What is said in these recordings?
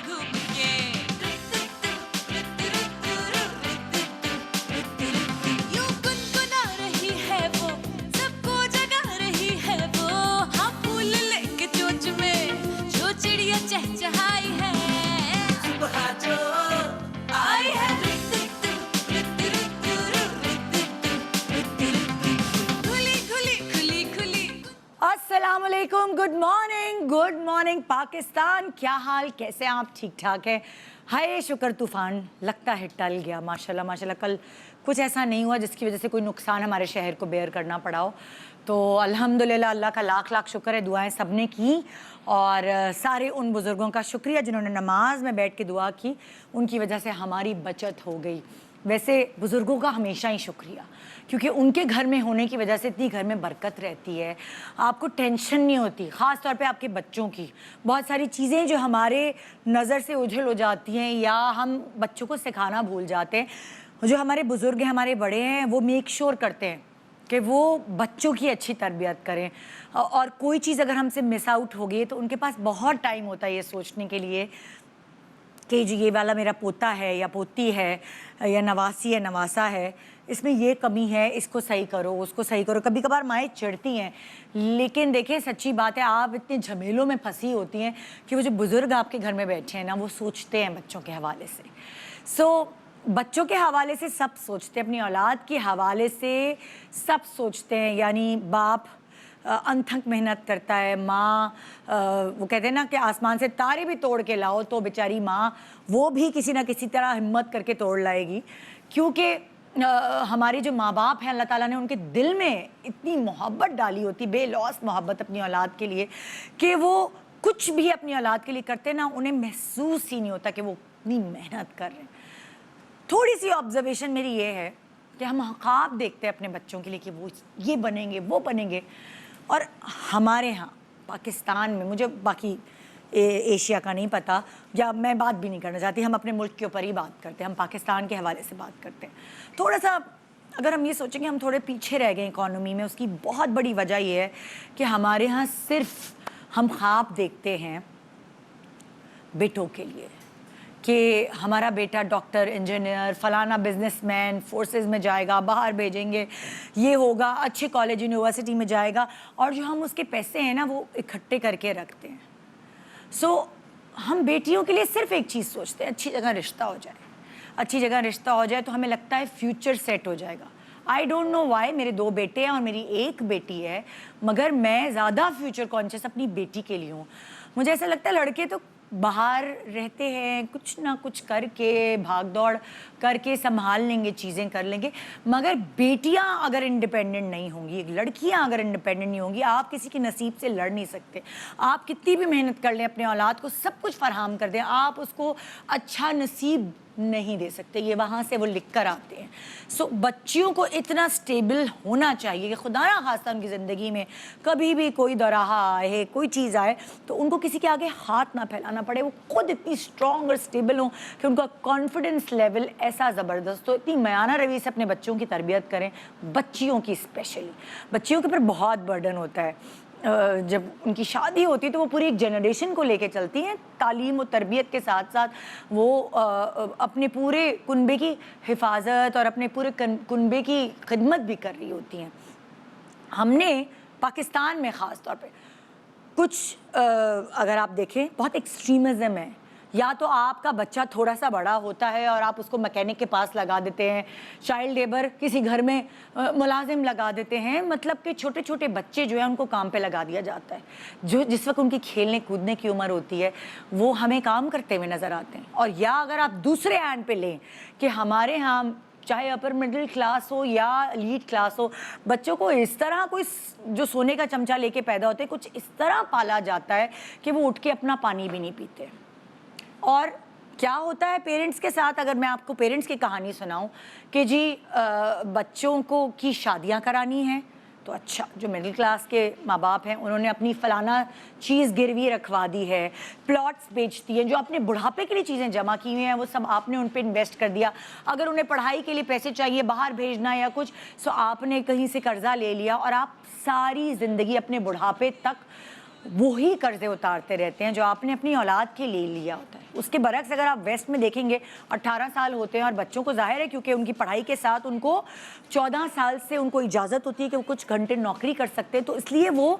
घूम के। यूं गुनगुना रही है वो, सबको जगा रही है वो। हाँ फूल लेके चोंच में जो चिड़िया चहचहाई है, सुबह जो आई है। अस्सलाम वालेकुम, गुड मॉर्निंग पाकिस्तान। क्या हाल, कैसे हैं आप? ठीक ठाक है? हाय शुक्र तूफ़ान लगता है टल गया, माशाल्लाह। कल कुछ ऐसा नहीं हुआ जिसकी वजह से कोई नुकसान हमारे शहर को बेयर करना पड़ा हो। तो अल्हम्दुलिल्लाह, अल्लाह का लाख शुक्र है। दुआएं सबने की और सारे उन बुज़ुर्गों का शुक्रिया जिन्होंने नमाज में बैठ के दुआ की, उनकी वजह से हमारी बचत हो गई। वैसे बुज़ुर्गों का हमेशा ही शुक्रिया, क्योंकि उनके घर में होने की वजह से इतनी घर में बरकत रहती है, आपको टेंशन नहीं होती। ख़ास तौर पे आपके बच्चों की बहुत सारी चीज़ें जो हमारे नज़र से ओझल हो जाती हैं या हम बच्चों को सिखाना भूल जाते हैं, जो हमारे बुज़ुर्ग हैं, हमारे बड़े हैं, वो मेक श्योर करते हैं कि वो बच्चों की अच्छी तरबियत करें। और कोई चीज़ अगर हमसे मिस आउट हो गई तो उनके पास बहुत टाइम होता है ये सोचने के लिए कि जी ये वाला मेरा पोता है या पोती है या नवासी है नवासा है, इसमें ये कमी है, इसको सही करो, उसको सही करो। कभी कभार माएँ चिढ़ती हैं, लेकिन देखिए सच्ची बात है, आप इतने झमेलों में फंसी होती हैं कि वो जो बुज़ुर्ग आपके घर में बैठे हैं ना, वो सोचते हैं बच्चों के हवाले से। बच्चों के हवाले से सब सोचते हैं, अपनी औलाद के हवाले से सब सोचते हैं। यानी बाप अनथक मेहनत करता है, माँ वो कहते हैं ना कि आसमान से तारे भी तोड़ के लाओ तो बेचारी माँ वो भी किसी ना किसी तरह हिम्मत करके तोड़ लाएगी, क्योंकि हमारे जो माँ बाप हैं, अल्लाह ताला ने उनके दिल में इतनी मोहब्बत डाली होती, बेलौस मोहब्बत अपनी औलाद के लिए, कि वो कुछ भी अपनी औलाद के लिए करते ना, उन्हें महसूस ही नहीं होता कि वो इतनी मेहनत कर रहे हैं। थोड़ी सी ऑब्जर्वेशन मेरी ये है कि हम ख्वाब देखते हैं अपने बच्चों के लिए कि वो ये बनेंगे, वो बनेंगे, और हमारे यहाँ पाकिस्तान में, मुझे बाकी एशिया का नहीं पता, या मैं बात भी नहीं करना चाहती, हम अपने मुल्क के ऊपर ही बात करते हैं, हम पाकिस्तान के हवाले से बात करते हैं। थोड़ा सा अगर हम ये सोचेंगे हम थोड़े पीछे रह गए इकॉनमी में, उसकी बहुत बड़ी वजह ये है कि हमारे यहाँ सिर्फ हम ख्वाब देखते हैं बेटों के लिए कि हमारा बेटा डॉक्टर, इंजीनियर, फलाना बिजनेसमैन, फोर्सेस में जाएगा, बाहर भेजेंगे, ये होगा, अच्छे कॉलेज यूनिवर्सिटी में जाएगा, और जो हम उसके पैसे हैं ना वो इकट्ठे करके रखते हैं। हम बेटियों के लिए सिर्फ एक चीज़ सोचते हैं, अच्छी जगह रिश्ता हो जाए, अच्छी जगह रिश्ता हो जाए तो हमें लगता है फ्यूचर सेट हो जाएगा। आई डोंट नो वाई, मेरे 2 बेटे हैं और मेरी 1 बेटी है, मगर मैं ज़्यादा फ्यूचर कॉन्शियस अपनी बेटी के लिए हूँ। मुझे ऐसा लगता है लड़के तो बाहर रहते हैं, कुछ ना कुछ करके, भाग दौड़ करके संभाल लेंगे, चीज़ें कर लेंगे, मगर बेटियां अगर इंडिपेंडेंट नहीं होंगी, लड़कियां अगर इंडिपेंडेंट नहीं होंगी, आप किसी के नसीब से लड़ नहीं सकते। आप कितनी भी मेहनत कर लें, अपने औलाद को सब कुछ फराहम कर दें, आप उसको अच्छा नसीब नहीं दे सकते, ये वहाँ से वो लिख कर आते हैं। बच्चियों को इतना स्टेबल होना चाहिए कि खुदा ना खास्ता उनकी ज़िंदगी में कभी भी कोई दौराहा आए, कोई चीज़ आए, तो उनको किसी के आगे हाथ ना फैलाना पड़े, वो खुद इतनी स्ट्रॉन्ग और स्टेबल हों कि उनका कॉन्फिडेंस लेवल ऐसा ज़बरदस्त हो। इतनी मयाना रवि से अपने बच्चों की तरबियत करें, बच्चियों की स्पेशली। बच्चियों के ऊपर बहुत बर्डन होता है, जब उनकी शादी होती है तो वो पूरी एक जनरेशन को लेके चलती हैं, तालीम और तरबियत के साथ साथ वो अपने पूरे कुनबे की हिफाजत और अपने पूरे कुनबे की खिदमत भी कर रही होती हैं। हमने पाकिस्तान में ख़ास तौर पे कुछ अगर आप देखें बहुत एक्सट्रीमिज़म है। या तो आपका बच्चा थोड़ा सा बड़ा होता है और आप उसको मैकेनिक के पास लगा देते हैं, चाइल्ड लेबर किसी घर में मुलाजिम लगा देते हैं, मतलब कि छोटे छोटे बच्चे जो है उनको काम पे लगा दिया जाता है, जो जिस वक्त उनकी खेलने कूदने की उम्र होती है वो हमें काम करते हुए नज़र आते हैं। और या अगर आप दूसरे एंड पे लें कि हमारे यहाँ चाहे अपर मिडिल क्लास हो या एलीट क्लास हो, बच्चों को इस तरह कोई जो सोने का चमचा लेके पैदा होते हैं, कुछ इस तरह पाला जाता है कि वो उठ के अपना पानी भी नहीं पीते। और क्या होता है पेरेंट्स के साथ, अगर मैं आपको पेरेंट्स की कहानी सुनाऊं कि जी बच्चों को की शादियां करानी है तो अच्छा, जो मिडिल क्लास के माँ बाप हैं उन्होंने अपनी फलाना चीज़ गिरवी रखवा दी है, प्लॉट्स बेचती हैं, जो अपने बुढ़ापे के लिए चीज़ें जमा की हुई हैं वो सब आपने उन पे इन्वेस्ट कर दिया। अगर उन्हें पढ़ाई के लिए पैसे चाहिए, बाहर भेजना या कुछ, सो आपने कहीं से कर्जा ले लिया और आप सारी ज़िंदगी अपने बुढ़ापे तक वही कर्जे उतारते रहते हैं जो आपने अपनी औलाद के लिए लिया होता है। اس کے برعکس اگر آپ ویسٹ میں دیکھیں گے 18 سال ہوتے ہیں اور بچوں کو ظاہر ہے کیونکہ ان کی پڑھائی کے ساتھ ان کو 14 سال سے ان کو اجازت ہوتی ہے کہ وہ کچھ گھنٹے نوکری کر سکتے ہیں، تو اس لیے وہ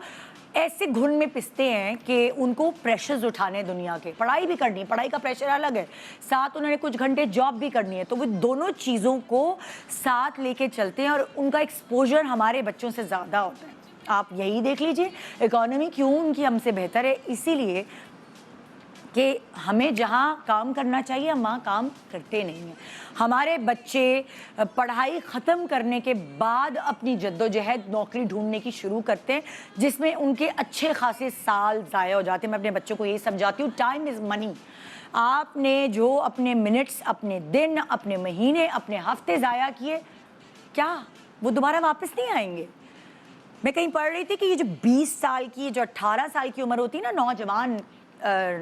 ایسے گھن میں پستے ہیں کہ ان کو پریشرز اٹھانے دنیا کے، پڑھائی بھی کرنی ہے، پڑھائی کا پریشر الگ ہے، ساتھ انہوں نے کچھ گھنٹے جاب بھی کرنی ہے، تو وہ دونوں چیزوں کو ساتھ لے کے چلتے ہیں اور ان کا ایکسپوجر ہمارے بچوں سے زیادہ ہوتا ہے۔ آپ یہی دیکھ لیجئے اکانومی کیوں ان کی ہم سے بہتر ہے، اسی لیے کہ ہمیں جہاں کام کرنا چاہیے ہم وہاں کام کرتے نہیں ہیں۔ ہمارے بچے پڑھائی ختم کرنے کے بعد اپنی جدوجہد نوکری ڈھونڈنے کی شروع کرتے ہیں، جس میں ان کے اچھے خاصے سال ضائع ہو جاتے ہیں۔ میں اپنے بچوں کو یہی سمجھاتی ہوں، ٹائم از منی۔ آپ نے جو اپنے منٹس، اپنے دن، اپنے مہینے، اپنے ہفتے ضائع کیے، کیا وہ دوبارہ واپس نہیں آئیں گے؟ میں کہیں پڑھ رہی تھی کہ یہ جو 20 سال کی، جو 18 سال کی عمر ہوتی ہے نا نوجوان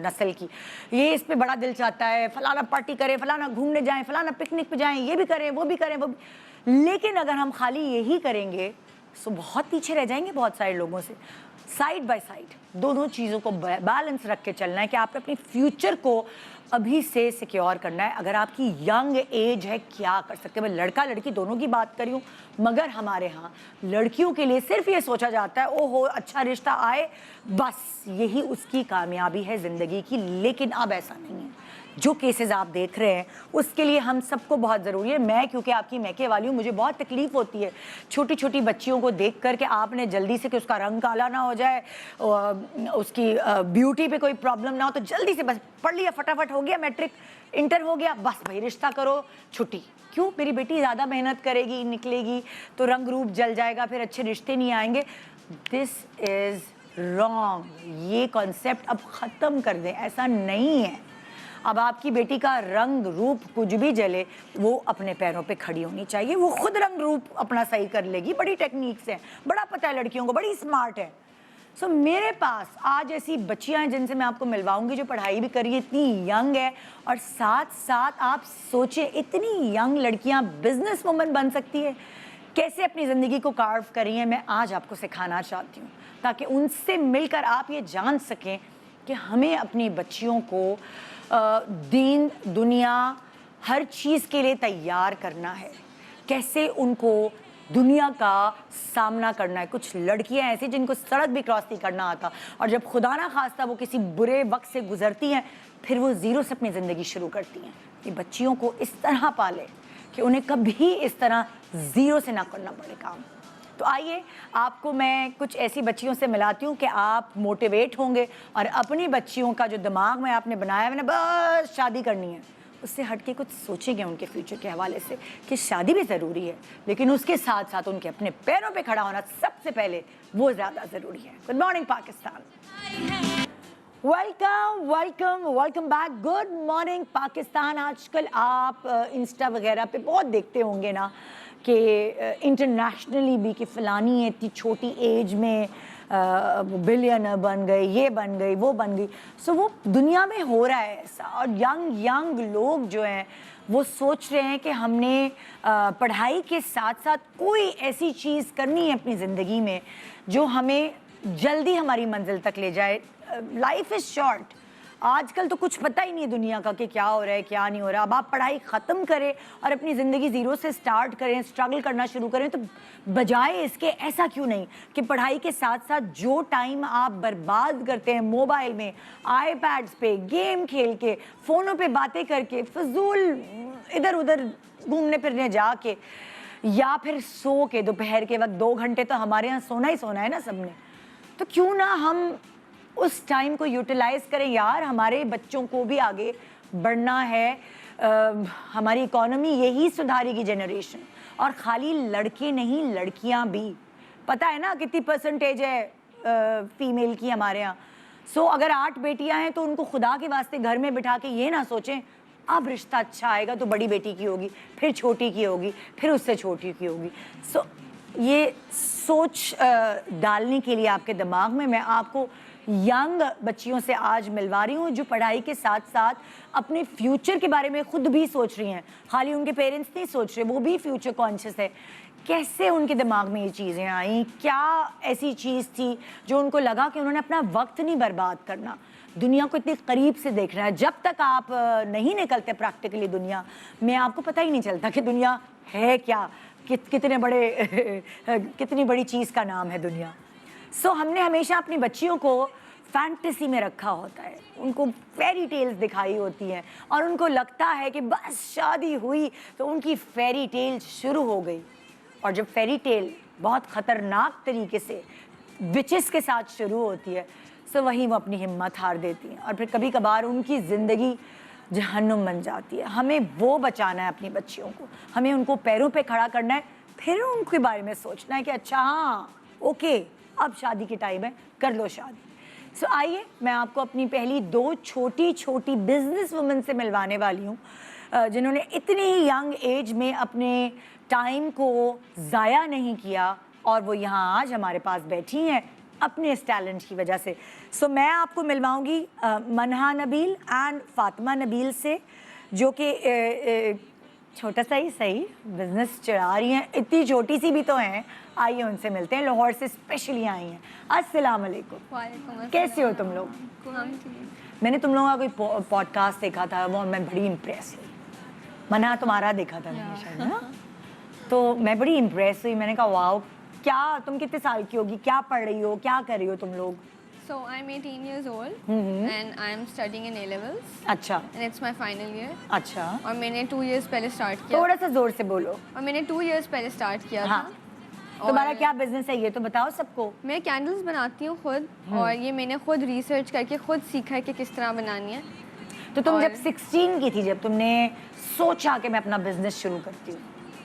نسل کی، یہ اس پہ بڑا دل چاہتا ہے فلانا پارٹی کرے، فلانا گھومنے جائیں، فلانا پکنک پہ جائیں، یہ بھی کریں، وہ بھی کریں، وہ بھی۔ لیکن اگر ہم خالی یہی کریں گے تو بہت پیچھے رہ جائیں گے بہت سارے لوگوں سے۔ سائڈ بائی سائڈ دونوں چیزوں کو بیلنس رکھ کے چلنا ہے کہ آپ اپنی فیوچر کو ابھی سے سیکیور کرنا ہے۔ اگر آپ کی ینگ ایج ہے کیا کر سکتے ہیں، میں لڑکا لڑکی دونوں کی بات کری ہوں، مگر ہمارے ہاں لڑکیوں کے لیے صرف یہ سوچا جاتا ہے او ہو اچھا رشتہ آئے بس یہی اس کی کامیابی ہے زندگی کی، لیکن اب ایسا نہیں ہے۔ جو کیسز آپ دیکھ رہے ہیں اس کے لیے ہم سب کو بہت ضروری ہے۔ میں کیونکہ آپ کی میکے والی ہوں، مجھے بہت تکلیف ہوتی ہے چھوٹی چھوٹی بچیوں کو دیکھ کر کہ آپ نے جلدی سے کہ اس کا رنگ کالا نہ ہو جائے، اس کی بیوٹی پہ کوئی پرابلم نہ ہو، تو جلدی سے بس پڑھ لیا، فٹافٹ ہو گیا میٹرک انٹر ہو گیا، بس بھائی رشتہ کرو چھٹی۔ کیوں؟ میری بیٹی زیادہ محنت کرے گی، نکلے گی تو رنگ روپ جل جائے گا، پھر اچھے رشتے نہیں آئیں گے۔ دس از رانگ۔ یہ کانسیپٹ اب ختم کر دیں، ایسا نہیں ہے۔ اب آپ کی بیٹی کا رنگ روپ کچھ بھی جلے، وہ اپنے پیروں پہ کھڑی ہونی چاہیے، وہ خود رنگ روپ اپنا صحیح کر لے گی، بڑی ٹیکنیکس ہیں، بڑا پتہ ہے لڑکیوں کو، بڑی اسمارٹ ہے۔ سو میرے پاس آج ایسی بچیاں ہیں جن سے میں آپ کو ملواؤں گی جو پڑھائی بھی کر رہی ہے، اتنی ینگ ہے، اور ساتھ ساتھ آپ سوچیں اتنی ینگ لڑکیاں بزنس وومن بن سکتی ہے، کیسے اپنی زندگی کو کارو کری ہیں، میں آج آپ کو سکھانا چاہتی ہوں تاکہ ان سے مل کر آپ یہ جان سکیں کہ ہمیں اپنی بچیوں کو دین دنیا ہر چیز کے لیے تیار کرنا ہے، کیسے ان کو دنیا کا سامنا کرنا ہے۔ کچھ لڑکیاں ایسی جن کو سڑک بھی کراس نہیں کرنا آتا، اور جب خدا نہ خواستہ وہ کسی برے وقت سے گزرتی ہیں پھر وہ زیرو سے اپنی زندگی شروع کرتی ہیں۔ یہ بچیوں کو اس طرح پالے کہ انہیں کبھی اس طرح زیرو سے نہ کرنا پڑے کام۔ تو آئیے آپ کو میں کچھ ایسی بچیوں سے ملاتی ہوں کہ آپ موٹیویٹ ہوں گے اور اپنی بچیوں کا جو دماغ میں آپ نے بنایا ہے نا بس شادی کرنی ہے، اس سے ہٹ کے کچھ سوچیں گے ان کے فیوچر کے حوالے سے کہ شادی بھی ضروری ہے، لیکن اس کے ساتھ ساتھ ان کے اپنے پیروں پہ کھڑا ہونا سب سے پہلے وہ زیادہ ضروری ہے۔ Good morning Pakistan, welcome welcome welcome back, good morning Pakistan. آج کل آپ انسٹا وغیرہ پہ بہت دیکھتے ہوں گے نا کہ انٹرنیشنلی بھی کہ فلانی اتنی چھوٹی ایج میں بلینر بن گئی، یہ بن گئی، وہ بن گئی۔ سو وہ دنیا میں ہو رہا ہے ایسا، اور ینگ لوگ جو ہیں وہ سوچ رہے ہیں کہ ہم نے پڑھائی کے ساتھ ساتھ کوئی ایسی چیز کرنی ہے اپنی زندگی میں جو ہمیں جلدی ہماری منزل تک لے جائے۔ لائف از شارٹ، آج کل تو کچھ پتہ ہی نہیں ہے دنیا کا کہ کیا ہو رہا ہے کیا نہیں ہو رہا۔ اب آپ پڑھائی ختم کریں اور اپنی زندگی زیرو سے سٹارٹ کریں، سٹرگل کرنا شروع کریں، تو بجائے اس کے ایسا کیوں نہیں کہ پڑھائی کے ساتھ ساتھ جو ٹائم آپ برباد کرتے ہیں موبائل میں، آئی پیڈز پہ، گیم کھیل کے، فونوں پہ باتیں کر کے، فضول ادھر ادھر گھومنے پھرنے جا کے، یا پھر سو کے دوپہر کے وقت 2 گھنٹے تو ہمارے یہاں سونا ہی سونا ہے نا سب نے، تو کیوں نہ ہم اس ٹائم کو یوٹیلائز کریں یار، ہمارے بچوں کو بھی آگے بڑھنا ہے۔ ہماری اکانومی یہی سدھارے گی جنریشن، اور خالی لڑکے نہیں لڑکیاں بھی، پتہ ہے نا کتنی پرسنٹیج ہے فیمیل کی ہمارے ہاں۔ سو اگر 8 بیٹیاں ہیں تو ان کو خدا کے واسطے گھر میں بٹھا کے یہ نہ سوچیں اب رشتہ اچھا آئے گا تو بڑی بیٹی کی ہوگی، پھر چھوٹی کی ہوگی، پھر اس سے چھوٹی کی ہوگی۔ سو یہ سوچ ڈالنے کے لیے آپ کے دماغ میں آپ کو ینگ بچیوں سے آج ملوا رہی ہوں جو پڑھائی کے ساتھ ساتھ اپنے فیوچر کے بارے میں خود بھی سوچ رہی ہیں، خالی ان کے پیرنٹس نہیں سوچ رہے، وہ بھی فیوچر کانشیس ہے۔ کیسے ان کے دماغ میں یہ چیزیں آئیں، کیا ایسی چیز تھی جو ان کو لگا کہ انہوں نے اپنا وقت نہیں برباد کرنا۔ دنیا کو اتنی قریب سے دیکھنا ہے. جب تک آپ نہیں نکلتے پریکٹیکلی دنیا میں, آپ کو پتہ ہی نہیں چلتا کہ دنیا ہے کیا, کتنی بڑی چیز کا نام ہے دنیا. سو ہم نے ہمیشہ اپنی بچیوں کو فینٹیسی میں رکھا ہوتا ہے, ان کو فیری ٹیلز دکھائی ہوتی ہیں, اور ان کو لگتا ہے کہ بس شادی ہوئی تو ان کی فیری ٹیل شروع ہو گئی. اور جب فیری ٹیل بہت خطرناک طریقے سے وچز کے ساتھ شروع ہوتی ہے, سو وہیں وہ اپنی ہمت ہار دیتی ہیں, اور پھر کبھی کبھار ان کی زندگی جہنم بن جاتی ہے. ہمیں وہ بچانا ہے اپنی بچیوں کو, ہمیں ان کو پیروں پہ کھڑا کرنا ہے, پھر ان کے بارے میں سوچنا ہے کہ اچھا ہاں اوکے اب شادی کی ٹائم ہے, کر لو شادی. سو آئیے میں آپ کو اپنی پہلی 2 چھوٹی بزنس وومن سے ملوانے والی ہوں, جنہوں نے اتنی ہی ینگ ایج میں اپنے ٹائم کو ضائع نہیں کیا, اور وہ یہاں آج ہمارے پاس بیٹھی ہیں اپنے اس ٹیلنٹ کی وجہ سے. سو میں آپ کو ملواؤں گی منہا نبیل اینڈ فاطمہ نبیل سے, جو کہ چھوٹا سا ہی صحیح بزنس چلا رہی ہیں, اتنی چھوٹی سی بھی تو ہیں. آئیے ان سے ملتے ہیں, لاہور سے اسپیشلی آئی ہیں. السلام علیکم. وعلیکم السلام. کیسے ہو تم لوگ؟ میں نے تم لوگوں کا کوئی پوڈ کاسٹ دیکھا تھا, وہ میں بڑی امپریس ہوئی. منہا تمہارا دیکھا تھا میں نے شاید نا, تو میں بڑی امپریس ہوئی. میں نے کہا واو, کیا تم کتنے سال کی ہوگی, کیا پڑھ رہی ہو, کیا کر رہی ہو تم لوگ؟ So I'm 18 years old and I'm studying in A-levels اچھا and it's my final year. اچھا, اور میں نے 2 years پہلے اسٹارٹ کیا. تھوڑا سا زور سے بولو. اور میں نے 2 years پہلے اسٹارٹ کیا ہاں, تھا. تمہارا کیا بزنس ہے یہ تو بتاؤ سب کو. میں کینڈلز بناتی ہوں خود, اور یہ میں نے خود ریسرچ کر کے خود سیکھا ہے کہ کس طرح بنانی ہے. تو تم جب 16 کی تھی, جب تم نے سوچا کہ میں اپنا بزنس شروع کرتی ہوں,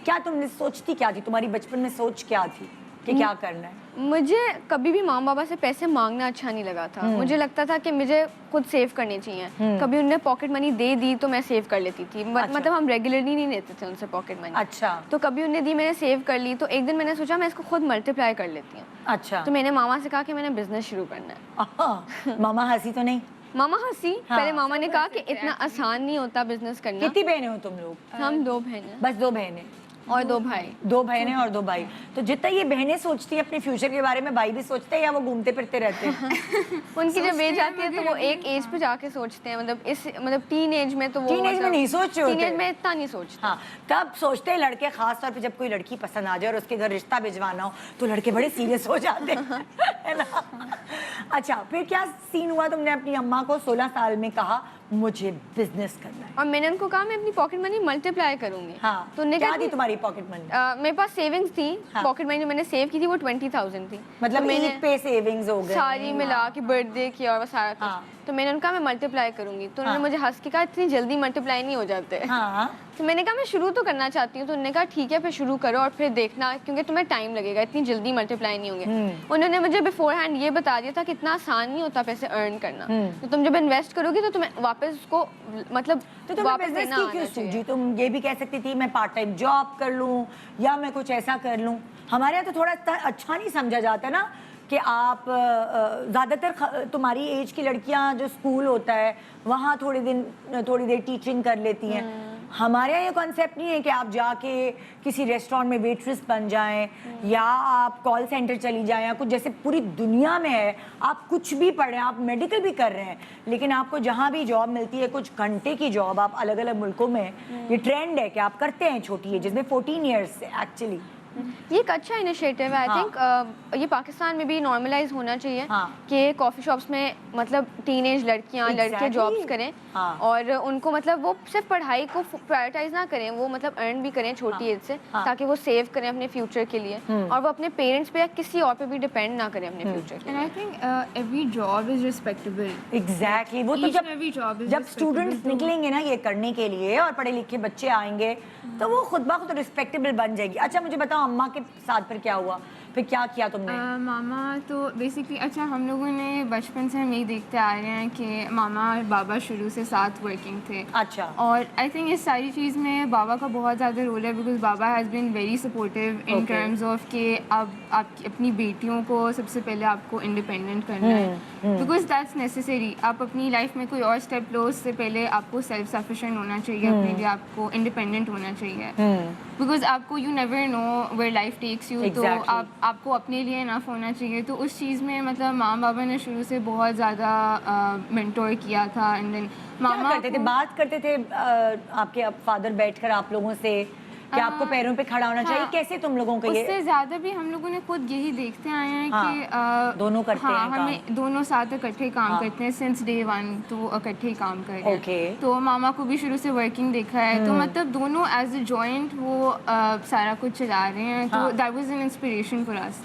کیا تم نے سوچتی کیا تھی, تمہاری بچپن میں سوچ کیا تھی کہ کیا کرنا ہے؟ مجھے کبھی بھی ماں بابا سے پیسے مانگنا اچھا نہیں لگا تھا. مجھے لگتا تھا کہ مجھے خود سیو کرنے چاہیے. کبھی انہوں نے پاکٹ منی دے دی تو میں سیو کر لیتی تھی, مطلب ہم ریگولرلی نہیں لیتے تھے ان سے پاکٹ منی. اچھا, تو کبھی انہوں نے دی, میں نے سیو کر لی. تو ایک دن میں نے سوچا میں اس کو خود ملٹیپلائی کر لیتی ہوں. اچھا, تو میں نے ماما سے کہا کہ میں نے بزنس شروع کرنا ہے. ماما ہنسی تو نہیں؟ ماما ہنسی. پہلے ماما نے کہا کہ اتنا آسان نہیں ہوتا بزنس کرنا. کتنی بہنیں ہو تم لوگ؟ ہم 2 بہنیں. بس 2 بہنیں اور 2 بھائی. 2 بہنیں اور 2 بھائی. تو جتنا یہ بہنیں سوچتی ہیں اپنے فیوچر کے بارے میں, بھائی بھی سوچتے ہیں یا وہ گھومتے پھرتے رہتے ہیں؟ ان کی جب ایج آتی ہے تو وہ ایک ایج پہ جا کے سوچتے ہیں, مطلب ٹین ایج میں. تو وہ ٹین ایج میں نہیں سوچ رہے ہوتے. ٹین ایج میں اتنا نہیں سوچتے. ہاں, تب سوچتے ہیں لڑکے, خاص طور پہ جب کوئی لڑکی پسند آ جائے اور اس کے گھر رشتہ بھجوانا ہو تو لڑکے بڑے سیریس ہو جاتے ہیں نا. اچھا, پھر کیا سین ہوا, تم نے اپنی اماں کو 16 سال میں کہا مجھے بزنس کرنا ہے, اور میں نے ان کو کہا میں اپنی پاکٹ منی ملٹیپلائی کروں گی. ہاں, تو انہوں نے کیا تھی تمہاری پاکٹ منی؟ میرے پاس سیونگز تھی. پاکٹ منی جو میں نے سیو کی تھی وہ 20,000 تھی. مطلب عید پہ سیونگز ہو گئے ساری ملا کے, برتھ ڈے کی اور سارا کچھ. تو میں نے ان کا میں ملٹیپلائی کروں گی. تو انہوں نے مجھے ہنس کے کہا اتنی جلدی ملٹیپلائی نہیں ہو جاتے. تو میں نے کہا میں شروع تو کرنا چاہتی ہوں. تو انہوں نے کہا ٹھیک ہے پھر شروع کرو اور پھر دیکھنا, کیونکہ تمہیں ٹائم لگے گا, اتنی جلدی ملٹیپلائی نہیں ہوں گے. انہوں نے مجھے بیفور ہینڈ یہ بتا دیا تھا کہ اتنا آسان نہیں ہوتا پیسے ارن کرنا. تو تم جب انویسٹ کرو گی تو تمہیں واپس اس کو مطلب واپس دینا آنا چاہیے. تم یہ بھی کہہ سکتی تھی میں پارٹ ٹائم جاب کر لوں یا میں کچھ ایسا کر لوں. ہمارے یہاں تو تھوڑا اچھا نہیں سمجھا جاتا نا کہ آپ زیادہ تر تمہاری ایج کی لڑکیاں جو اسکول ہوتا ہے وہاں تھوڑی دیر ٹیچنگ کر لیتی ہیں. ہمارے یہاں یہ کانسیپٹ نہیں ہے کہ آپ جا کے کسی ریسٹورینٹ میں ویٹریس بن جائیں یا آپ کال سینٹر چلی جائیں یا کچھ, جیسے پوری دنیا میں ہے آپ کچھ بھی پڑھ رہے ہیں, آپ میڈیکل بھی کر رہے ہیں, لیکن آپ کو جہاں بھی جاب ملتی ہے کچھ گھنٹے کی جاب, آپ الگ الگ ملکوں میں یہ ٹرینڈ ہے کہ آپ کرتے ہیں چھوٹی ایج میں 14 ایئرس سے. ایکچولی یہ ایک اچھا انیشیٹو ہے. آئی تھنک یہ پاکستان میں بھی نارملائز ہونا چاہیے کہ کافی شاپس میں مطلب ٹین ایج لڑکیاں لڑکے جابس کریں, اور ان کو مطلب وہ صرف پڑھائی کو پرائورٹائز نہ کریں, وہ مطلب ارن بھی کریں چھوٹی ایج سے, تاکہ وہ سیو کریں اپنے فیوچر کے لیے, اور وہ اپنے پیرنٹس پہ یا کسی اور پہ بھی ڈپینڈ نہ کریں اپنے فیوچر کے لیے. And I think every job is respectable. Exactly, وہ تو Each and every job is جب اسٹوڈنٹس نکلیں گے نا یہ کرنے کے لیے اور پڑھے لکھے بچے آئیں گے تو وہ خود بخود رسپیکٹیبل بن جائے گی. اچھا مجھے بتاؤ اماں کے ساتھ پھر کیا ہوا, پھر کیا کیا تم نے؟ ماما تو بیسکلی اچھا ہم لوگوں نے بچپن سے ہم یہی دیکھتے آ رہے ہیں کہ ماما اور بابا شروع سے ساتھ ورکنگ تھے. اچھا, اور آئی تھنک اس ساری چیز میں بابا کا بہت زیادہ رول ہے, بیکاز بابا has been very supportive in terms of کہ اب آپ اپنی بیٹیوں کو سب سے پہلے آپ کو انڈیپینڈنٹ کرنا ہے, بیکاز دیٹس نیسیسری. آپ اپنی لائف میں کوئی اور اسٹیپ لو اس سے پہلے آپ کو سیلف سفیشینٹ ہونا چاہیے, اپنے لیے آپ کو انڈیپینڈنٹ ہونا چاہیے, بیکاز آپ کو you never know where life takes you. تو آپ आपको अपने लिए इनफ होना चाहिए, तो उस चीज़ में मतलब माँ बाबा ने शुरू से बहुत ज़्यादा मेंटोर किया था। एंड देन क्या करते थे, बात करते थे आपके फादर बैठकर आप लोगों से कि आपको पैरों पे खड़ा होना चाहिए, कैसे तुम लोगों को ये? उससे ज़्यादा भी हम लोगों ने खुद यही देखते आए हैं कि दोनों करते हैं काम। हमें दोनों साथ इकट्ठे काम करते हैं सिंस डे वन, तो इकट्ठे ही काम कर रहे हैं। तो मामा को भी शुरू से वर्किंग देखा है, तो मतलब दोनों एज अ जॉइंट वो सारा कुछ चला रहे हैं, तो that was an inspiration for us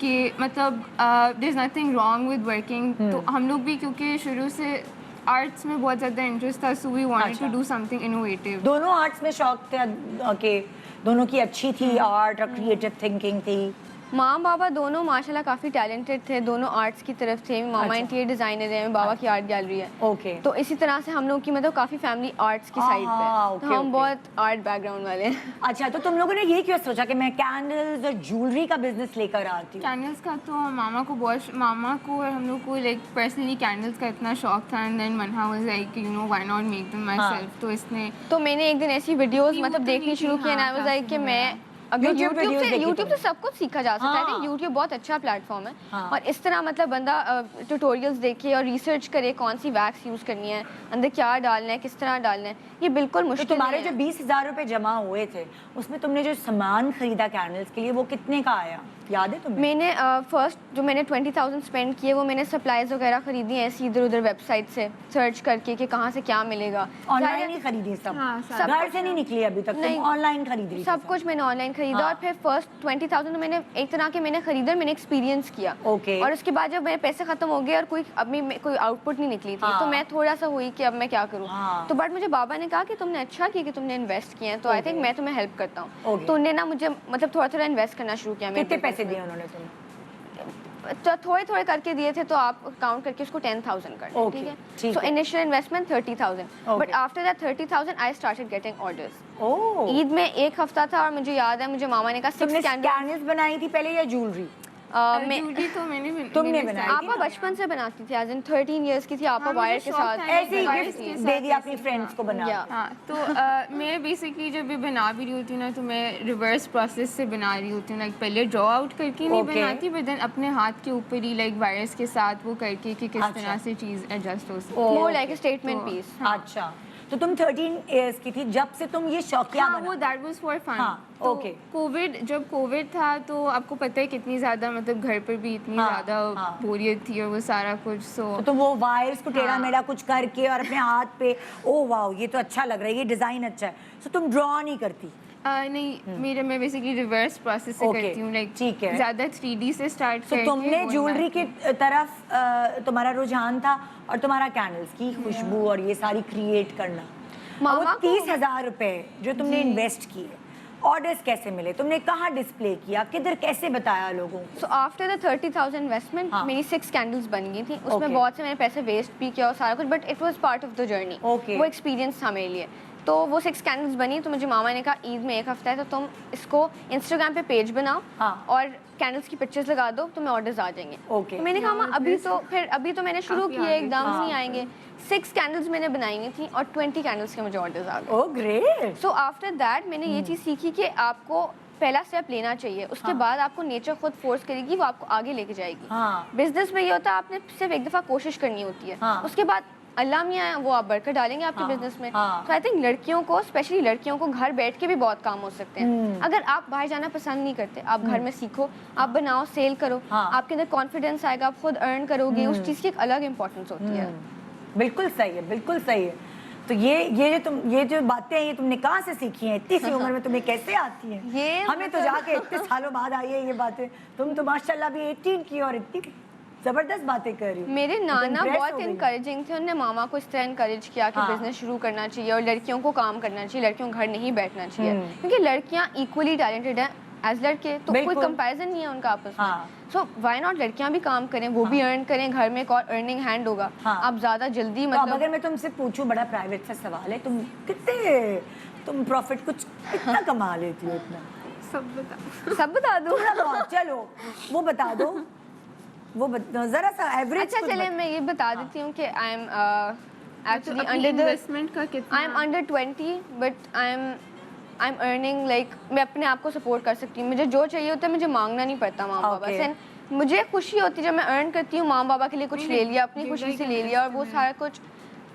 कि मतलब there is nothing wrong with working. तो हम लोग भी क्योंकि शुरू से आर्ट्स में बहुत ज़्यादा इंटरेस्ट था, so we wanted to do something innovative. दोनों आर्ट्स में शौक था कि दोनों की अच्छी थी आर्ट और क्रिएटिव थिंकिंग थी? माँ बाबा दोनों माशाल्लाह काफ़ी टैलेंटेड थे, दोनों आर्ट्स की तरफ थे। मामा इंटीरियर डिज़ाइनर है, बाबा की आर्ट गैलरी है। ओके। तो इसी तरह से हम लोग की मतलब काफ़ी फैमिली आर्ट्स की साइड पे, तो हम बहुत आर्ट बैकग्राउंड वाले हैं। अच्छा, तो तुम लोगों ने ये क्यों सोचा कि मैं कैंडल्स और ज्वेलरी का बिजनेस लेकर आती हूँ? कैंडल्स का तो मामा को और हम लोग को लाइक पर्सनली कैंडल्स का इतना शौक था, एंड देन मन्हा was like you know why not make them my self. तो इसने तो मैंने एक दिन ऐसी वीडियोस मतलब देखनी शुरू की, एंड आई वाज लाइक कि मैं अगर YouTube से सब कुछ सीखा जा सकता है। I think YouTube बहुत अच्छा प्लेटफॉर्म है, और इस तरह मतलब बंदा ट्यूटोरियल्स देखे और रिसर्च करे कौन सी वैक्स यूज़ करनी है, अंदर क्या डालना है, किस तरह डालना है, ये बिल्कुल मुश्किल तो तुम्हारे है। जो 20,000 रुपए जमा हुए थे उसमें तुमने जो सामान खरीदा कैंडल्स के लिए वो कितने का आया, याद है तुम्हें? मैंने फर्स्ट जो मैंने 20,000 स्पेंड किए वो मैंने सप्लाईज वगैरह खरीदी हैं ऐसी इधर उधर वेबसाइट से सर्च करके कि कहाँ से क्या मिलेगा। ऑनलाइन ही खरीदी सब? घर से नहीं निकली अभी तक? तुम ऑनलाइन खरीदी? सब कुछ मैंने ऑनलाइन खरीदा, और फिर फर्स्ट 20,000 मैंने एक तरह के मैंने खरीदा, मैंने एक्सपीरियंस किया। और उसके बाद जब मेरे पैसे खत्म हो गए और कोई आउटपुट नहीं निकली थी, तो मैं थोड़ा सा हुई कि अब मैं क्या करूँ। तो बट मुझे बाबा ने कहा कि तुमने अच्छा किया कि तुमने इन्वेस्ट किया है, तो आई थिंक मैं तुम्हें हेल्प करता हूँ। तो उन्होंने ना मुझे मतलब थोड़ा थोड़ा इन्वेस्ट करना शुरू किया। कितने पैसे दिए उन्होंने तुम्हें? तो थोड़े थोड़े करके दिए थे, तो आप काउंट करके उसको 10,000 कर लें, ठीक है। So initial investment 30,000, but after that 30,000 I started getting orders. Eid में एक हफ्ता था और मुझे याद है मुझे मामा ने कहा 6 कैंडल्स बनाई थी पहले या ज्वेलरी? ज्वेलरी तो तुमने बनाई? आपा बचपन से बनाती थी, एज इन 13 इयर्स की थी आपा वायर के साथ, ऐसे ही गिफ्ट दे दिया अपनी फ्रेंड्स को बना। हाँ, तो मैं बेसिकली जब भी बना भी रही होती हूँ ना, तो मैं रिवर्स प्रोसेस से बना रही होती हूँ। लाइक पहले ड्रॉ आउट करके नहीं बनाती, बट देन अपने हाथ के ऊपर ही लाइक वायर्स के साथ वो करके कि किस तरह से चीज़ एडजस्ट हो सकती है, more like a statement piece. अच्छा, तो तुम 13 इयर्स की थी जब से तुम ये शौकिया बना? वो दैट वाज फॉर फन। जब कोविड था तो आपको पता है कितनी ज़्यादा मतलब घर पर भी इतनी ज़्यादा बोरियत थी और वो सारा कुछ। तो तुम वो वायर्स को टेढ़ा मेढ़ा कुछ करके और अपने हाथ पे, ओ वाओ ये तो अच्छा लग रहा है, ये डिज़ाइन अच्छा है, तो तुम ड्रॉ नहीं करती? नहीं, मैं बेसिकली रिवर्स प्रोसेस से करती हूँ, लाइक ज़्यादा 3D से स्टार्ट करके। तुमने ज्वेलरी की तरफ तुम्हारा रुझान था और तुम्हारा कैंडल्स की खुशबू और ये सारी क्रिएट करना। वो 30,000 रुपए जो तुमने इन्वेस्ट किए, ऑर्डर्स कैसे मिले, तुमने कहाँ डिस्प्ले किया, किधर कैसे बताया लोगों को? सो आफ्टर द 30,000 इन्वेस्टमेंट मेरी 6 कैंडल्स बन गई थी। उसमें बहुत से मैंने पैसे वेस्ट भी किया और सारा कुछ, but it was part of the journey. वो एक्सपीरियंस था मेरे लिए। तो वो 6 कैंडल्स बनी, तो मुझे मामा ने कहा ईद में एक हफ्ता है तो तुम इसको इंस्टाग्राम पे पेज बनाओ और कैंडल्स की पिक्चर्स लगा दो, तुम्हें ऑर्डर्स आ जाएंगे। तो मैंने कहा अभी तो मैंने शुरू किए, एकदम नहीं आएंगे। 6 कैंडल्स मैंने बनाई हुई थी और 20 कैंडल्स के मुझे ऑर्डर्स आ गए। Oh great. So after that मैंने ये चीज़ सीखी कि आपको पहला स्टेप लेना चाहिए, उसके बाद आपको नेचर खुद फोर्स करेगी, वो आपको आगे लेके जाएगी। बिजनेस में ये होता है आपने सिर्फ एक दफ़ा कोशिश करनी होती है, उसके बाद अल्लाह मियाँ वो आप बरकत डालेंगे आपके बिजनेस में। तो आई थिंक लड़कियों को, स्पेशली लड़कियों को घर बैठ के भी बहुत काम हो सकते हैं। अगर आप बाहर जाना पसंद नहीं करते, आप घर में सीखो, आप बनाओ, सेल करो, आपके अंदर कॉन्फिडेंस आएगा, आप खुद अर्न करोगे, उस चीज़ की एक अलग इंपॉर्टेंस होती है। बिल्कुल सही है, बिल्कुल सही है। तो ये जो बातें हैं ये तुमने कहाँ से सीखी हैं? इतनी सी उम्र में तुम्हें कैसे आती हैं? ये हमें तो जाके इतने सालों बाद आई है ये बातें। तुम तो माशाल्लाह भी 18 की और इतनी जबरदस्त बातें कर रही हो। मेरे नाना बहुत इनकरेजिंग थे, उन्होंने मामा को इस तरह इनकरेज किया कि बिजनेस शुरू करना चाहिए और लड़कियों को काम करना चाहिए, लड़कियों को घर नहीं बैठना चाहिए, क्योंकि लड़कियां इक्वली टैलेंटेड हैं एज लड़के, तो कोई कंपैरिजन नहीं है उनका आपस में। सो व्हाई नॉट लड़कियां भी काम करें, वो भी अर्न करें, घर में एक और अर्निंग हैंड होगा। आप ज्यादा जल्दी मतलब अगर मैं तुमसे पूछूं, बड़ा प्राइवेट सा सवाल है, तुम प्रॉफिट कुछ कितना कमा लेती हो? इतना सब बता दो। चलो वो बता दो, जरा सा एवरेज। अच्छा चले मैं ये बता देती हूँ कि I am actually under the investment का कितना? I am under 20 but I am I am earning like मैं अपने आप को सपोर्ट कर सकती हूँ. मुझे जो चाहिए होता है मुझे मांगना नहीं पड़ता माँ बाबा Okay. से. मुझे खुशी होती है जब मैं अर्न करती हूँ, माँ बाबा के लिए कुछ ले लिया, अपनी खुशी से ले लिया, और वो सारा कुछ.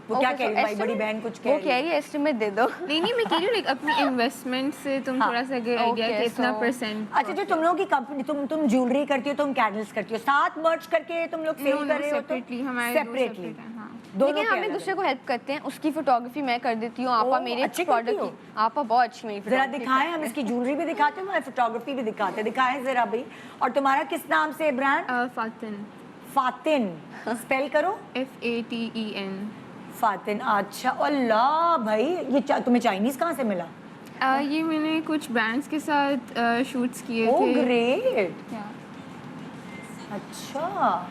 वो क्या Okay, कह रही so है भाई, estimate- बड़ी बहन कुछ कह वो रही कह है? रही है एस्टिमेट दे दो. नहीं मैं कह रही हूँ लाइक अपनी इन्वेस्टमेंट से तुम थोड़ा सा अगर आइडिया Okay, कि इतना so- परसेंट. अच्छा, जो तुम लोगों की कंपनी, तुम ज्वेलरी करती हो, तुम कैंडल्स करती हो, साथ मर्ज करके तुम लोग सेल कर रहे हो? सेपरेटली हमारे दो सेपरेटली separate हैं, हाँ. दोनों लेकिन के हम एक अलग दूसरे अलग। को हेल्प करते हैं. उसकी फोटोग्राफी मैं कर देती हूँ, आपा ओह, मेरे अच्छी करती प्रोडक्ट हो। की. आपा बहुत अच्छी मेरी जरा photography दिखाएं, हम इसकी ज्वेलरी भी दिखाते हैं, फोटोग्राफी भी दिखाते हैं, दिखाएं जरा भाई. और तुम्हारा किस नाम से ब्रांड? फातिन. फातिन. स्पेल करो. FATEN. फातिन. अच्छा, अल्लाह भाई, ये तुम्हें चाइनीज कहाँ से मिला? ये मैंने कुछ ब्रांड्स के साथ शूट्स किए ओ थे. ग्रेट. Yeah. अच्छा,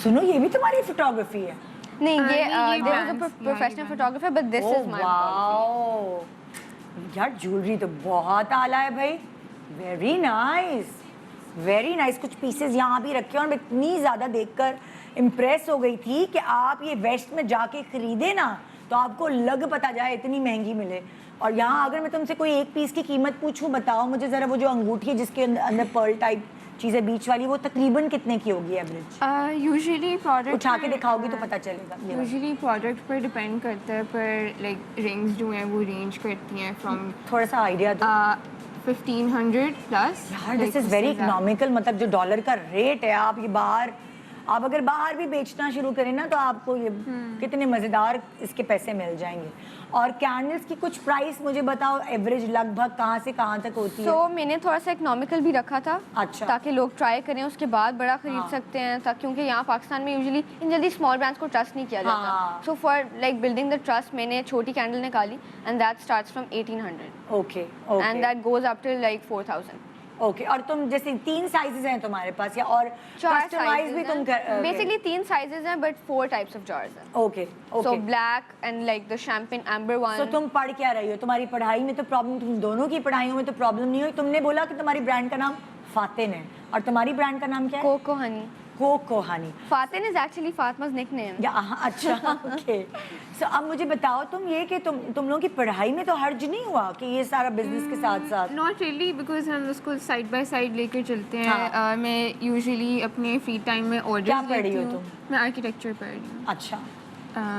सुनो, ये भी तुम्हारी फोटोग्राफी है? नहीं, नहीं, ये ये there is brands, a professional brands. Photographer but this is my wow यार, ज्वेलरी तो बहुत आला है भाई. Very nice, very nice. कुछ पीसेस यहाँ भी रखे हैं और मैं इतनी ज़्यादा देखकर इम्प्रेस हो गई थी कि आप ये वेस्ट में जाके खरीदे ना तो आपको लग पता जाए इतनी महंगी मिले. और यहाँ अगर मैं तुमसे कोई एक पीस की कीमत पूछूं, बताओ मुझे ज़रा, वो जो अंगूठी है जिसके अंदर पर्ल टाइप चीज़ें बीच वाली, वो तकरीबन कितने की होगी एवरेज? यूजुअली प्रोडक्ट उठा के दिखाओगी तो पता चलेगा. ये वाला. यूजुअली प्रोडक्ट पर डिपेंड करता है, पर लाइक रिंग्स जो हैं वो रेंज करती हैं फ्रॉम थोड़ा सा आइडिया दो 1500 प्लस. यार. This is very economical. मतलब जो डॉलर का रेट है, आप अगर बाहर भी बेचना शुरू करें ना तो आपको ये कितने मज़ेदार इसके पैसे मिल जाएंगे. और कैंडल्स की कुछ प्राइस मुझे बताओ, एवरेज लगभग कहाँ से कहाँ तक होती है? सो मैंने थोड़ा सा इकोनॉमिकल भी रखा था. अच्छा. ताकि लोग ट्राई करें, उसके बाद बड़ा खरीद हाँ. सकते हैं, ताकि क्योंकि यहाँ पाकिस्तान में यूजुअली इन जल्दी स्मॉल ब्रांड्स को ट्रस्ट नहीं किया जाता. हाँ. So for like building the trust मैंने छोटी कैंडल निकाली and that starts from 1800 okay and okay that goes up till like 4000. Okay. और तुम जैसे 3 साइजेस हैं तुम्हारे पास, या और कस्टमाइज भी तुम कर? बेसिकली 3 साइजेस हैं बट 4 टाइप्स ऑफ जॉर्स हैं. Okay so okay. Black and like the champagne amber one. तो तुम पढ़ क्या रही हो? तुम्हारी पढ़ाई में तो प्रॉब्लम, तुम दोनों की पढ़ाइयों में तो प्रॉब्लम नहीं हुई? तुमने बोला कि तुम्हारी ब्रांड का नाम फातिन है, और तुम्हारी ब्रांड का नाम क्या है? Coco Honey. Coco Honey. Fatin is actually Fatima's nickname. Yeah अच्छा. ओके. सो अब मुझे बताओ तुम ये कि तुम लोगों की पढ़ाई में तो हर्ज नहीं हुआ कि ये सारा बिजनेस के साथ साथ? नॉट रियली, बिकॉज हम उसको साइड बाय साइड लेकर चलते हैं. हाँ. मैं यूजुअली अपने फ्री टाइम में क्या ऑर्डर्स पढ़ रही लेती हो हूँ. तुम? मैं आर्किटेक्चर पढ़ रही हूँ. अच्छा.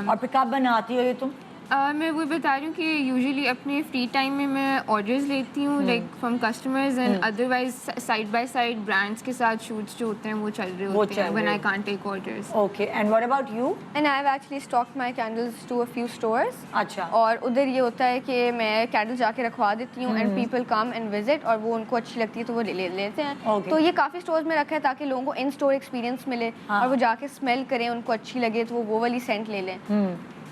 और फिर कब बनाती हो ये तुम? मैं वो बता रही हूँ कि यूजुअली अपने फ्री टाइम में मैं ऑर्डर्स लेती हूँ like from customers, and otherwise side by side brands के साथ शूट्स जो होते हैं वो चल रहे होते हैं when I can't take orders. Okay. And what about you? And I've actually stocked my candles to a few stores. अच्छा. और उधर ये होता है कि मैं कैंडल जाके रखवा देती हूँ and people come and visit, और वो उनको अच्छी लगती है तो वो ले लेते हैं. Okay. तो ये काफ़ी स्टोर्स में रखा है ताकि लोगों को इन स्टोर एक्सपीरियंस मिले. हाँ. और वो जाके स्मेल करें, उनको अच्छी लगे तो वो वाली सेंट ले लें.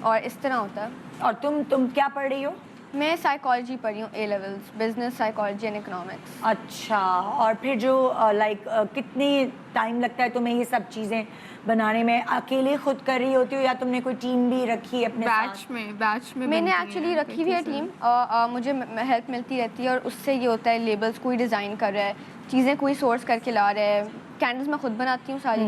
और इस तरह होता है. और तुम क्या पढ़ रही हो? मैं साइकोलॉजी पढ़ी हूँ, A levels, business psychology and economics. अच्छा. और फिर जो लाइक कितनी टाइम लगता है तुम्हें ये सब चीज़ें बनाने में? अकेले खुद कर रही होती हो या तुमने कोई टीम भी रखी है अपने बैच साथ? में मैंने बनती एक्चुअली हैं रखी हुई है टीम. मुझे हेल्प मिलती रहती है, और उससे ये होता है लेबल्स कोई डिज़ाइन कर रहा है, चीज़ें कोई सोर्स करके ला रहा है. कैंडल्स मैं खुद बनाती हूँ सारी.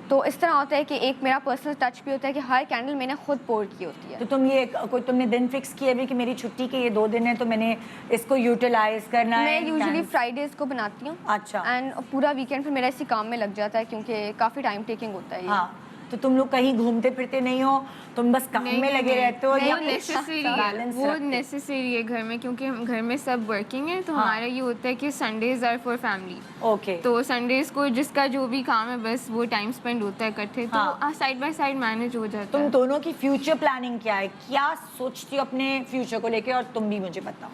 तो इस तरह होता है कि एक मेरा पर्सनल टच भी होता है कि हर कैंडल मैंने खुद पोर की होती है. तो तुम ये कोई तुमने दिन फिक्स किया भी कि मेरी छुट्टी के ये 2 दिन है तो मैंने इसको यूटिलाइज करना है? मैं यूजुअली फ्राइडेज को बनाती हूँ. अच्छा. एंड पूरा वीकेंड फिर मेरा इसी काम में लग जाता है क्योंकि काफ़ी टाइम टेकिंग होता है ये. हाँ. तो तुम लोग कहीं घूमते फिरते नहीं हो, तुम बस काम में लगे रहते हो? वो या नेसेसरी है, balance वो रखते हो? नेसेसरी है घर में, क्योंकि हम घर में सब वर्किंग है. तो हाँ. हमारा ये होता है कि Sundays are for family. Okay. तो संडेज को जिसका जो भी काम है बस वो टाइम स्पेंड होता है इकट्ठे. हाँ. तो साइड बाय साइड मैनेज हो जाता तुम है. दोनों की फ्यूचर प्लानिंग क्या है? क्या सोचती हो अपने फ्यूचर को लेके? और तुम भी मुझे बताओ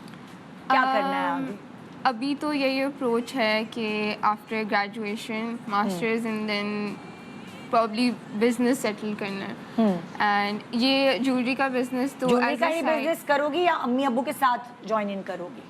क्या करना है आगे? अभी तो यही अप्रोच है कि after graduation masters and then probably business settle करना है. एंड ये ज्वेलरी का बिजनेस तो ज्वेलरी as का a ही side- बिजनेस करोगी या अम्मी अब्बू के साथ ज्वाइन इन करोगी?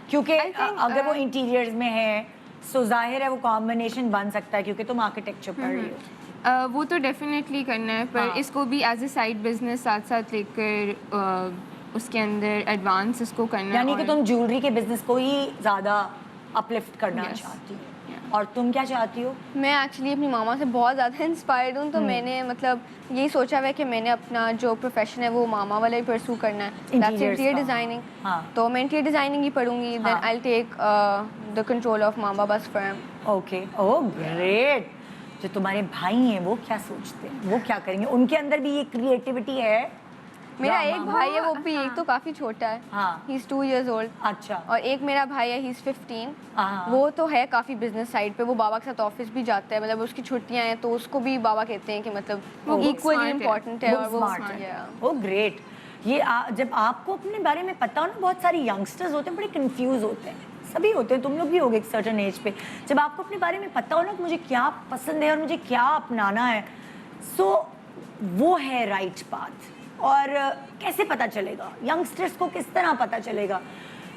क्योंकि I think, अगर वो इंटीरियर्स में है सो जाहिर है वो कॉम्बिनेशन बन सकता है, क्योंकि तुम आर्किटेक्चर पढ़ रही हो. वो तो डेफिनेटली करना है, पर हाँ. इसको भी एज ए साइड बिजनेस साथ साथ लेकर उसके अंदर एडवांस इसको करना है. यानी कि और- तुम ज्वेलरी के बिजनेस को ही ज़्यादा अपलिफ्ट करना Yes. चाहती हो. Yeah. اور تم کیا چاہتی ہو؟ میں ایکچولی اپنی ماما سے بہت زیادہ انسپائرڈ ہوں, تو میں نے مطلب یہی سوچا ہوا ہے کہ میں نے اپنا جو پروفیشن ہے وہ ماما والا ہی پرسو کرنا ہے, انٹیریئر ڈیزائننگ. تو میں انٹیریئر ڈیزائننگ ہی پڑھوں گی, دین آئی ٹیک دا کنٹرول آف ماما بس فرم. اوکے, او گریٹ. جو تمہارے بھائی ہیں وہ کیا سوچتے ہیں, وہ کیا کریں گے؟ ان کے اندر بھی یہ کریٹیوٹی ہے؟ میرا ایک بھائی ہے, وہ بھی ایک تو کافی چھوٹا ہے, ہی از 2 years old. اچھا. اور ایک میرا بھائی ہے, ہی از 15. وہ تو ہے کافی بزنس سائڈ پہ, وہ بابا کے ساتھ آفس بھی جاتا ہے, مطلب اس کی چھٹیاں ہیں تو اس کو بھی بابا کہتے ہیں کہ مطلب وہ ایکولی امپورٹنٹ ہے. اور وہ گریٹ. یہ جب آپ کو اپنے بارے میں پتا ہو نا, بہت سارے ینگسٹرز ہوتے ہیں بڑے کنفیوز ہوتے ہیں, سبھی ہوتے ہیں, تم لوگ بھی ہوگے ایک سرٹن ایج پہ. جب آپ کو اپنے بارے میں پتا ہو نا کہ مجھے کیا پسند ہے اور مجھے کیا اپنانا ہے, سو وہ ہے رائٹ پاتھ. اور کیسے پتہ چلے گا ینگسٹرز کو, کس طرح پتہ چلے گا؟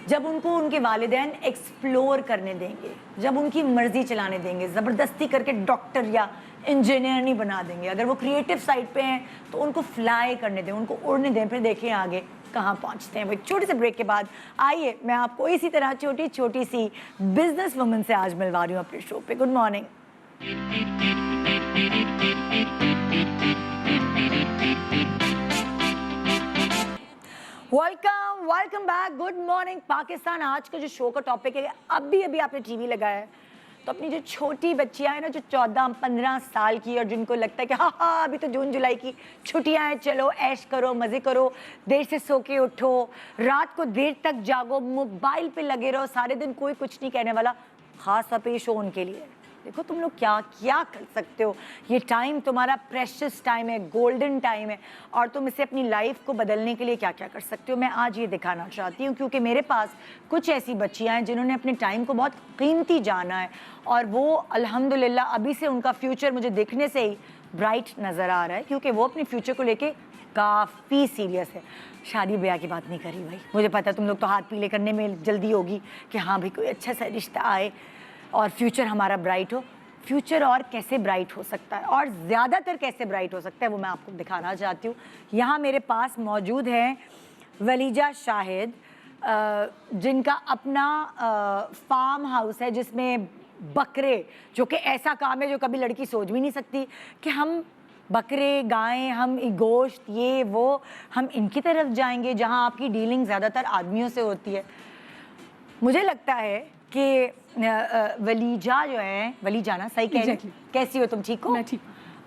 جب ان کو ان کے والدین ایکسپلور کرنے دیں گے, جب ان کی مرضی چلانے دیں گے, زبردستی کر کے ڈاکٹر یا انجینئر نہیں بنا دیں گے. اگر وہ کریٹو سائڈ پہ ہیں تو ان کو فلائی کرنے دیں, ان کو اڑنے دیں, پھر دیکھیں آگے کہاں پہنچتے ہیں. وہ ایک چھوٹے سے بریک کے بعد آئیے میں آپ کو اسی طرح چھوٹی چھوٹی سی بزنس وومن سے آج ملوا رہی ہوں اپنے شو پہ. Good morning. Welcome back. Good morning Pakistan. آج کا جو شو کا ٹاپک ہے, ابھی آپ نے ٹی وی لگایا ہے تو اپنی جو چھوٹی بچیاں ہیں نا, جو 14-15 سال کی, اور جن کو لگتا ہے کہ ہاں ابھی تو جون جولائی کی چھٹیاں ہیں, چلو ایش کرو, مزے کرو, دیر سے سو کے اٹھو, رات کو دیر تک جاگو, موبائل پہ لگے رہو سارے دن, کوئی کچھ نہیں کہنے والا. خاص طور پہ یہ شو ان کے لیے. دیکھو تم لوگ کیا کیا کر سکتے ہو. یہ ٹائم تمہارا پریشس ٹائم ہے, گولڈن ٹائم ہے, اور تم اسے اپنی لائف کو بدلنے کے لیے کیا کیا کر سکتے ہو. میں آج یہ دکھانا چاہتی ہوں کیونکہ میرے پاس کچھ ایسی بچیاں ہیں جنہوں نے اپنے ٹائم کو بہت قیمتی جانا ہے, اور وہ الحمدللہ ابھی سے ان کا فیوچر مجھے دیکھنے سے ہی برائٹ نظر آ رہا ہے, کیونکہ وہ اپنے فیوچر کو لے کے کافی سیریس ہے. شادی بیاہ کی بات نہیں کری بھائی, مجھے پتا تم لوگ تو ہاتھ پیلے کرنے میں جلدی ہوگی کہ ہاں بھائی کوئی اچھا سا رشتہ آئے اور فیوچر ہمارا برائٹ ہو. فیوچر اور کیسے برائٹ ہو سکتا ہے, اور زیادہ تر کیسے برائٹ ہو سکتا ہے, وہ میں آپ کو دکھانا چاہتی ہوں. یہاں میرے پاس موجود ہیں ولیجہ شاہد, جن کا اپنا فارم ہاؤس ہے جس میں بکرے, جو کہ ایسا کام ہے جو کبھی لڑکی سوچ بھی نہیں سکتی کہ ہم بکرے, گائیں, ہم گوشت, یہ وہ, ہم ان کی طرف جائیں گے جہاں آپ کی ڈیلنگ زیادہ تر آدمیوں سے ہوتی ہے. مجھے لگتا ہے کہ ولیجہ جو ہے, ولیجہ نا صحیح کہہ رہی, کیسی ہو تم, ٹھیک ہو؟ میں ٹھیک.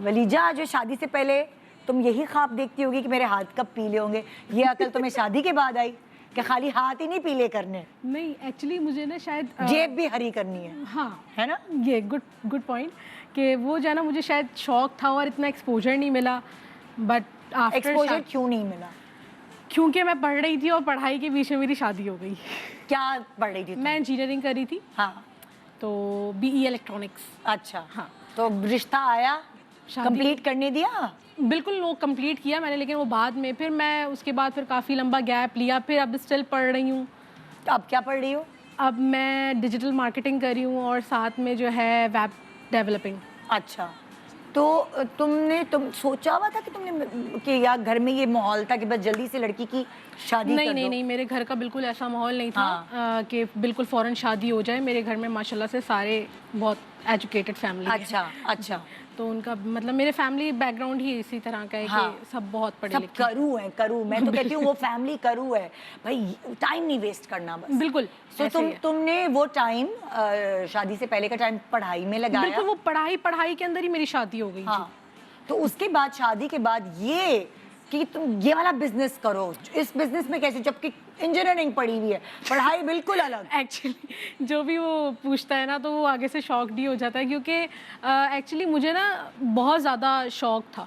ولیجہ جو شادی سے پہلے تم یہی خواب دیکھتی ہوگی کہ میرے ہاتھ کب پیلے ہوں گے, یہ عقل تمہیں شادی کے بعد آئی کہ خالی ہاتھ ہی نہیں پیلے کرنے, نہیں ایکچولی مجھے نا شاید جیب بھی ہری کرنی ہے. ہاں ہے نا, یہ گڈ پوائنٹ کہ وہ جو ہے نا مجھے شاید شوق تھا اور اتنا ایکسپوجر نہیں ملا. بٹ ایکسپوجر کیوں نہیں ملا؟ کیونکہ میں پڑھ رہی تھی اور پڑھائی کے بیچ میں میری شادی ہو گئی. کیا پڑھ رہی تھی؟ میں انجینئرنگ کر رہی تھی. ہاں, تو BE الیکٹرانکس. اچھا ہاں, تو رشتہ آیا, کمپلیٹ کرنے دیا؟ بالکل وہ کمپلیٹ کیا میں نے, لیکن وہ بعد میں, پھر میں اس کے بعد پھر کافی لمبا گیپ لیا, پھر اب اسٹل پڑھ رہی ہوں. اب کیا پڑھ رہی ہو؟ اب میں ڈیجیٹل مارکیٹنگ کر رہی ہوں اور ساتھ میں جو ہے ویب ڈیولپنگ. اچھا, تو تم سوچا ہوا تھا کہ تم نے کہ یار گھر میں یہ ماحول تھا کہ بس جلدی سے لڑکی کی شادی کر دو؟ نہیں, میرے گھر کا بالکل ایسا ماحول نہیں تھا کہ بالکل فوراً شادی ہو جائے. میرے گھر میں ماشاءاللہ سے سارے بہت ایجوکیٹڈ فیملی ہے. اچھا. تو ان کا مطلب میرے فیملی بیک گراؤنڈ ہی اسی طرح کا ہے کہ سب بہت پڑھے لکھے, کرو ہیں, کرو, میں تو کہتی ہوں وہ فیملی کرو ہے بھائی, ٹائم نہیں ویسٹ کرنا بس. بالکل. تو تم نے وہ ٹائم شادی سے پہلے کا ٹائم پڑھائی میں لگایا؟ بالکل, وہ پڑھائی کے اندر ہی میری شادی ہو گئی. ہاں, تو اس کے بعد شادی کے بعد یہ کہ تم یہ والا بزنس کرو, اس بزنس میں کیسے, جبکہ انجینئرنگ پڑھی ہوئی ہے, پڑھائی بالکل الگ. ایکچولی جو بھی وہ پوچھتا ہے نا تو وہ آگے سے شاکڈ ہی ہو جاتا ہے, کیونکہ ایکچولی مجھے نا بہت زیادہ شوق تھا.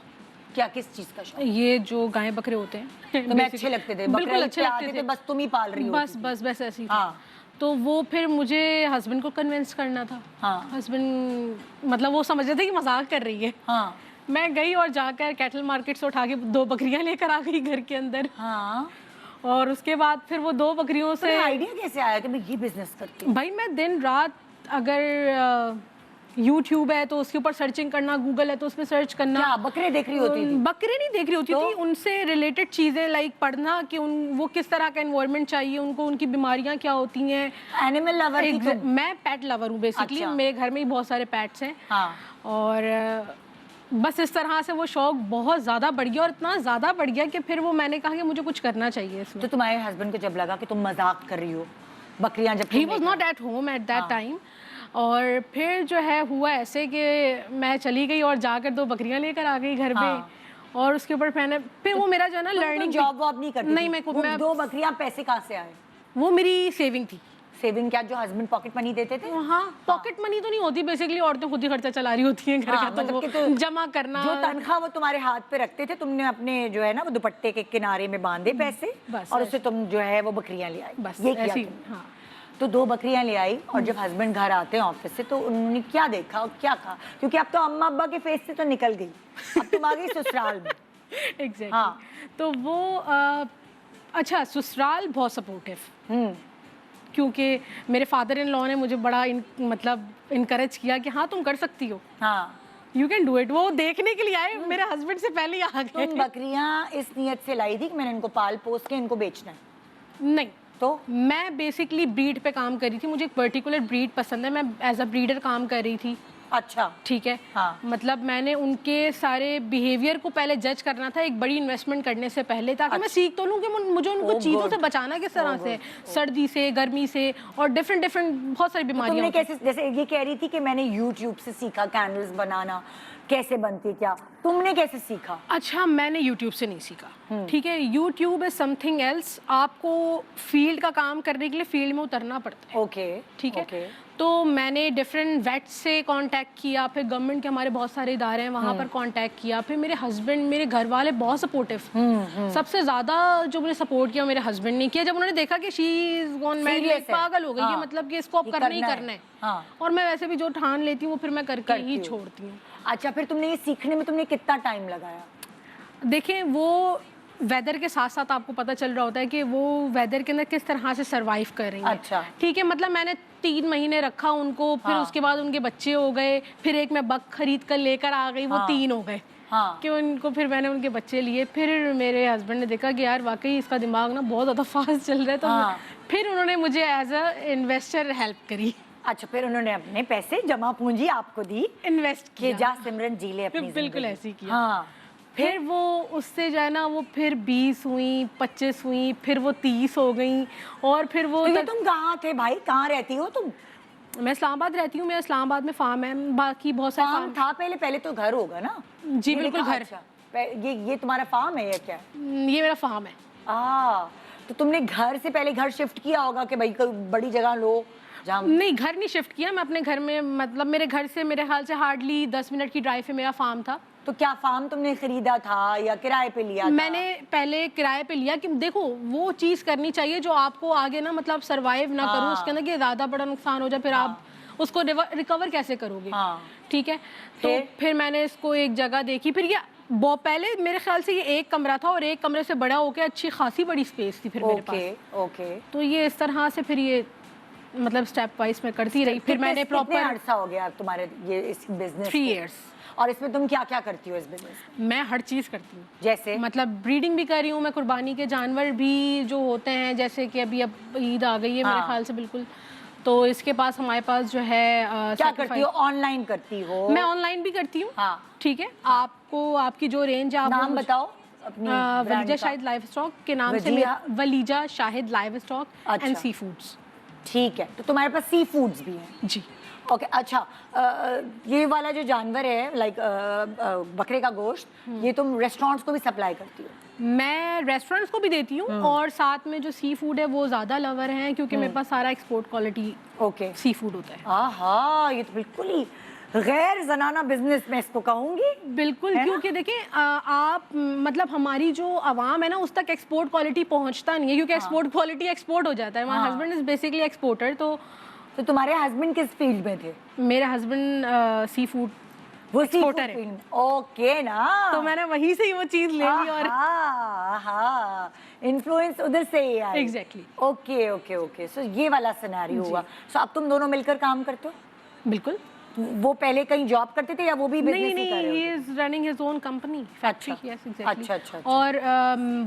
کیا, کس چیز کا شوق؟ یہ جو گائے بکرے ہوتے ہیں تمہیں اچھے لگتے تھے؟ بالکل اچھے لگتے تھے, بس تم ہی پال رہی ہو؟ بس ایسی. ہاں, تو وہ پھر مجھے ہسبینڈ کو کنونس کرنا تھا. ہسبینڈ مطلب وہ سمجھ رہے تھے کہ مذاق کر رہی ہے. ہاں, میں گئی اور جا کر کیٹل مارکیٹ سے اٹھا کے 2 بکریاں لے کر آ گئی گھر کے اندر. ہاں, اور اس کے بعد پھر وہ 2 بکریوں سے آئیڈیا کیسے آیا کہ میں یہ بزنس کرتی ہوں؟ بھائی میں دن رات اگر यूट्यूब है तो उसके ऊपर सर्चिंग करना, गूगल है तो उसमें सर्च करना। क्या बकरे देख रही होती थी? बकरे नहीं देख रही होती थी, उनसे रिलेटेड चीज़ें लाइक पढ़ना कि वो किस तरह का एनवायरनमेंट चाहिए उनको, उनकी बीमारियां क्या होती हैं। एनिमल लवर थी तुम? मैं पेट लवर हूँ बेसिकली। अच्छा। मेरे घर में ही बहुत सारे पेट्स हैं। हाँ। और बस इस तरह से वो शौक बहुत ज़्यादा बढ़ गया, और इतना ज़्यादा बढ़ गया कि फिर वो मैंने कहा कि मुझे कुछ करना चाहिए इसमें। तो तुम्हारे हस्बैंड को जब लगा कि तुम मजाक कर रही हो, बकरियां जब he was not at home at that time, और फिर जो है हुआ ऐसे कि मैं चली गई और जाकर 2 बकरियां लेकर आ गई घर पे, और उसके ऊपर मैंने फिर वो मेरा जो है ना लर्निंग। जॉब वॉब नहीं करती? नहीं, मैं 2 बकरियां पैसे कहाँ से आए? वो मेरी सेविंग थी। सेविंग क्या, जो हस्बैंड पॉकेट मनी देते थे? हाँ, पॉकेट मनी तो नहीं होती, बेसिकली औरतें खुद ही खर्चा चला रही होती हैं घर का, तो मतलब कि वो जमा करना। जो तनख्वाह वो तुम्हारे हाथ पे रखते थे, तुमने अपने जो है ना वो दुपट्टे के किनारे में बांधे पैसे, बस और उससे तुम जो है वो बकरियां ले आई। बस ये किया ऐसी। तुमने। हाँ। तो 2 बकरियां ले आई, और जब हस्बैंड घर आते हैं ऑफिस से तो उन्होंने क्या देखा और क्या कहा? क्योंकि अब तो अम्मा अब्बा के फेस से तो निकल गई, अब तुम आ गई ससुराल में। एग्जैक्टली। हाँ। तो वो अच्छा, ससुराल बहुत सपोर्टिव, क्योंकि मेरे फादर इन लॉ ने मुझे बड़ा मतलब इनकरेज किया कि हाँ तुम कर सकती हो, हाँ यू कैन डू इट। वो देखने के लिए आए, मेरे हस्बैंड से पहले ही आ गए। तुम बकरियां इस नियत से लाई थी कि मैंने इनको पाल पोस के इनको बेचना है? नहीं, तो मैं बेसिकली ब्रीड पे काम कर रही थी, मुझे एक पर्टिकुलर ब्रीड पसंद है, मैं एज अ ब्रीडर काम कर रही थी। अच्छा, ठीक है। हाँ। मतलब मैंने उनके सारे बिहेवियर को पहले जज करना था एक बड़ी इन्वेस्टमेंट करने से पहले, ताकि मैं सीख तो लूँ कि मुझे उनको चीज़ों से बचाना किस तरह से, सर्दी से, गर्मी से, और डिफरेंट बहुत सारी बीमारियां। तुमने कैसे, जैसे ये कह रही थी कि मैंने यूट्यूब से सीखा कैंडल्स बनाना, कैसे बनती, क्या तुमने कैसे सीखा? अच्छा, मैंने यूट्यूब से नहीं सीखा, ठीक है। यूट्यूब इज समथिंग एल्स, आपको फील्ड का काम करने के लिए फील्ड में उतरना पड़ता है। ओके, ठीक है। तो मैंने डिफरेंट वेट्स से कांटेक्ट किया, फिर गवर्नमेंट के हमारे बहुत सारे इदारे हैं वहाँ पर कांटेक्ट किया, फिर मेरे हस्बैंड, मेरे घर वाले बहुत सपोर्टिव। सबसे ज़्यादा जो मुझे सपोर्ट किया मेरे हस्बैंड ने किया, जब उन्होंने देखा कि शी इज गॉन मैरिड, पागल हो गई है, मतलब कि इसको अब करना ही करना है, और मैं वैसे भी जो ठान लेती हूँ वो फिर मैं करके ही छोड़ती हूँ। अच्छा, फिर तुमने ये सीखने में तुमने कितना टाइम लगाया? देखिए, वो वेदर के साथ साथ आपको पता चल रहा होता है कि वो वेदर के अंदर किस तरह से सरवाइव कर रही है। अच्छा। ठीक है, मतलब मैंने 3 महीने रखा उनको, फिर उसके बाद उनके बच्चे हो गए, फिर एक मैं बक खरीद कर लेकर आ गई, वो 3 हो गए। कि उनको फिर मैंने उनके बच्चे लिए, फिर मेरे हस्बैंड ने देखा कि यार वाकई इसका दिमाग ना बहुत ज़्यादा फास्ट चल रहा है, तो फिर उन्होंने मुझे एज अ इन्वेस्टर हेल्प करी। अच्छा, फिर उन्होंने अपने पैसे, जमा पूंजी आपको दी, इन्वेस्ट कि जा सिमरन जी ले अपनी बिल्कुल जिंदगी। ऐसे ही किया। हाँ। फिर वो उससे जो है ना वो फिर 20 हुई, 25 हुई, फिर वो 30 हो गई, और फिर वो तो ये तुम कहाँ थे भाई, कहाँ रहती हो तुम? मैं इस्लामाबाद रहती हूँ, मेरा इस्लामाबाद में फार्म है, बाकी बहुत सारे फार्म था पहले? पहले तो घर होगा ना? जी बिल्कुल, घर। अच्छा, ये तुम्हारा फार्म है या क्या? ये मेरा फार्म है। तो तुमने घर से पहले घर शिफ्ट किया होगा कि भाई कोई बड़ी जगह लो जहाँ? नहीं, घर नहीं शिफ्ट किया, मैं अपने घर में, मतलब मेरे घर से मेरे ख्याल से हार्डली 10 मिनट की ड्राइव पे मेरा फार्म था। तो क्या फार्म तुमने खरीदा था या किराए पे लिया था? मैंने पहले किराए पे लिया, कि देखो वो चीज़ करनी चाहिए जो आपको आगे ना मतलब सरवाइव ना करो उसके अंदर, कि ज़्यादा बड़ा नुकसान हो जाए, फिर आप उसको रिकवर कैसे करोगे। ठीक है। तो फिर मैंने इसको एक जगह देखी, फिर ये पहले मेरे ख्याल से ये 1 कमरा था, और 1 कमरे से बड़ा होके अच्छी खासी बड़ी स्पेस थी फिर मेरे पास। ओके। तो ये इस तरह से फिर ये मतलब स्टेप वाइज मैं करती रही। फिर मैंने प्रॉपर अरसा हो गया तुम्हारे ये इस बिजनेस? 3 years। और इसमें तुम क्या क्या करती हो इस बिजनेस? मैं हर चीज़ करती हूँ। जैसे मतलब ब्रीडिंग भी कर रही हूँ मैं, कुर्बानी के जानवर भी जो होते हैं, जैसे कि अभी अब ईद आ गई है मेरे ख्याल से, बिल्कुल, तो इसके पास हमारे पास जो है क्या करती हो? ऑनलाइन करती हो? मैं ऑनलाइन भी करती हूँ। ठीक है। आपको आपकी जो रेंज है, आप नाम बताओ अपनी। वलीजा शाहिद लाइव स्टॉक के नाम से, Walija Shahid livestock and seafoods. ठीक है, तो तुम्हारे पास सी फूड्स भी हैं? जी। ओके। अच्छा, ये वाला जो जानवर है, लाइक बकरे का गोश्त, ये तुम रेस्टोरेंट्स को भी सप्लाई करती हो? मैं रेस्टोरेंट्स को भी देती हूँ, और साथ में जो सी फूड है वो ज़्यादा लवर हैं, क्योंकि मेरे पास सारा एक्सपोर्ट क्वालिटी सी फूड होता है। आहा, ये तो बिल्कुल ही गैर जनाना बिजनेस मैं इसको कहूँगी। बिल्कुल, क्योंकि देखिए आप मतलब हमारी जो आवाम है ना उस तक एक्सपोर्ट क्वालिटी पहुँचता नहीं है, क्योंकि एक्सपोर्ट क्वालिटी एक्सपोर्ट हो जाता है। My husband is basically exporter. तो तुम्हारे हस्बैंड किस फील्ड में थे? मेरे हस्बैंड सी फूड वो एक्सपोर्टर है। ओके ना, तो मैंने वहीं से ही वो चीज़ ले ली, और इन्फ्लुएंस उधर से ही आया। Exactly. Okay okay okay. So ये वाला सिनेरियो हुआ। सो अब तुम दोनों मिलकर काम करते हो? बिल्कुल। वो पहले कहीं जॉब करते थे या वो भी नहीं बिजनेस ही कर नहीं, रहे he होते? is running his own company, factory, अच्छा, yes exactly. अच्छा। और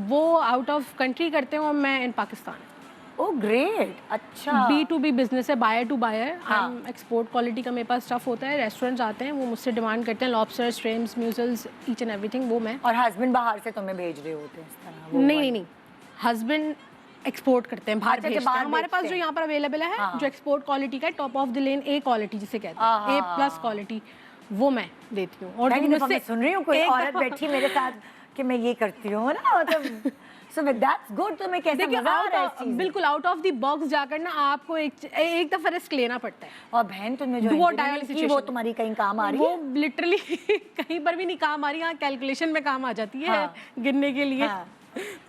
वो आउट ऑफ कंट्री करते हैं और मैं इन पाकिस्तान. ओ ग्रेट, अच्छा. B2B बिजनेस है, बायर टू बायर. हाँ. एक्सपोर्ट क्वालिटी का मेरे पास स्टफ होता है. रेस्टोरेंट्स आते हैं, वो मुझसे डिमांड करते हैं lobster, shrimps, mussels, each and everything, वो मैं. और हस्बैंड बाहर से तुम्हें भेज रहे होते हैं इस तरह? वो नहीं वाली? नहीं, हस्बैंड एक्सपोर्ट करते हैं, बाहर अच्छा, भेजते बाहर हैं. हमारे पास भेजते जो हैं। यहाँ पर अवेलेबल है, हाँ। जो एक्सपोर्ट क्वालिटी का है, top of the lane A quality जिसे कहते हैं, A+ क्वालिटी, वो मैं देती हूँ. और नहीं, जो नहीं, मुझसे मैं सुन रही हूँ कोई एक औरत दफा- बैठी मेरे साथ कि मैं ये करती हूँ ना, मतलब सो दैट्स गुड. तो मैं कैसे देखिए, मजा आ रहा है इस चीज़ में? बिल्कुल आउट ऑफ द बॉक्स जाकर ना आपको एक दफा रिस्क लेना पड़ता है. और बहन तुमने जो Do or die engineering वाली की, वो situation. तुम्हारी कहीं काम आ रही वो है? लिटरली कहीं पर भी नहीं काम आ रही, यहाँ कैलकुलेशन में काम आ जाती है, हाँ। गिनने के लिए. हाँ.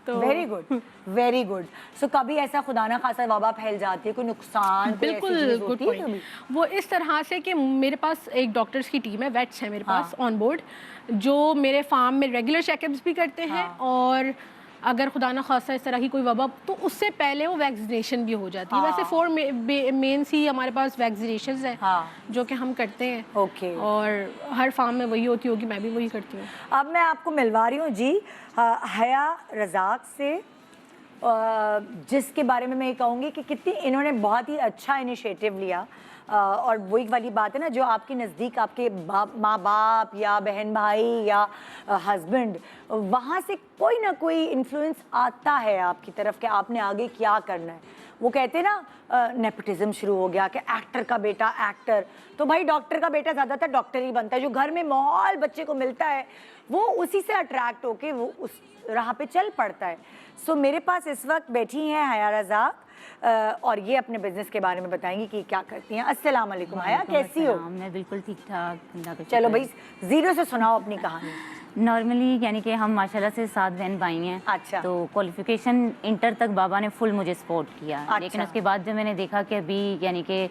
तो वेरी गुड, वेरी गुड. सो कभी ऐसा खुदा ना खासा वबा फैल जाती है, कोई नुकसान, कोई ऐसी बिल्कुल चीज़ गुड होती है कभी? पॉइंट. वो इस तरह से कि मेरे पास एक डॉक्टर्स की टीम है, वेट्स है मेरे पास ऑन बोर्ड, जो मेरे फार्म में रेगुलर चेकअप्स भी करते हैं. और अगर खुदा ना खासा इस तरह की कोई वबा, तो उससे पहले वो वैक्सीनेशन भी हो जाती है. वैसे 4 मेन्स ही हमारे पास वैक्सीनेशन है, जो कि हम करते हैं. ओके. और हर फार्म में वही होती होगी, मैं भी वही करती हूँ. अब मैं आपको मिलवा रही हूँ जी हया रज़ाक से, जिसके बारे में मैं ये कहूँगी कि कितनी इन्होंने बहुत ही अच्छा इनिशिएटिव लिया. और वही वाली बात है ना, जो आपके नज़दीक आपके माँ बाप या बहन भाई या हस्बैंड, वहाँ से कोई ना कोई इन्फ्लुएंस आता है आपकी तरफ कि आपने आगे क्या करना है. वो कहते हैं ना नेपोटिज्म शुरू हो गया कि एक्टर का बेटा एक्टर, तो भाई डॉक्टर का बेटा ज़्यादातर डॉक्टर ही बनता है. जो घर में माहौल बच्चे को मिलता है वो उसी से अट्रैक्ट होके वो उस राह पे चल पड़ता है. सो मेरे पास इस वक्त बैठी हैं हया रज़ाक, और ये अपने बिजनेस के बारे में बताएंगी कि क्या करती हैं. अस्सलाम वालेकुम हया, कैसी हो? मैं बिल्कुल ठीक ठाक. चलो भाई जीरो से सुनाओ अपनी कहानी. नॉर्मली यानी कि हम माशाल्लाह से 7 बहन भाई हैं. अच्छा. तो क्वालिफिकेशन इंटर तक बाबा ने फुल मुझे सपोर्ट किया. अच्छा. लेकिन उसके बाद जब मैंने देखा कि अभी यानी कि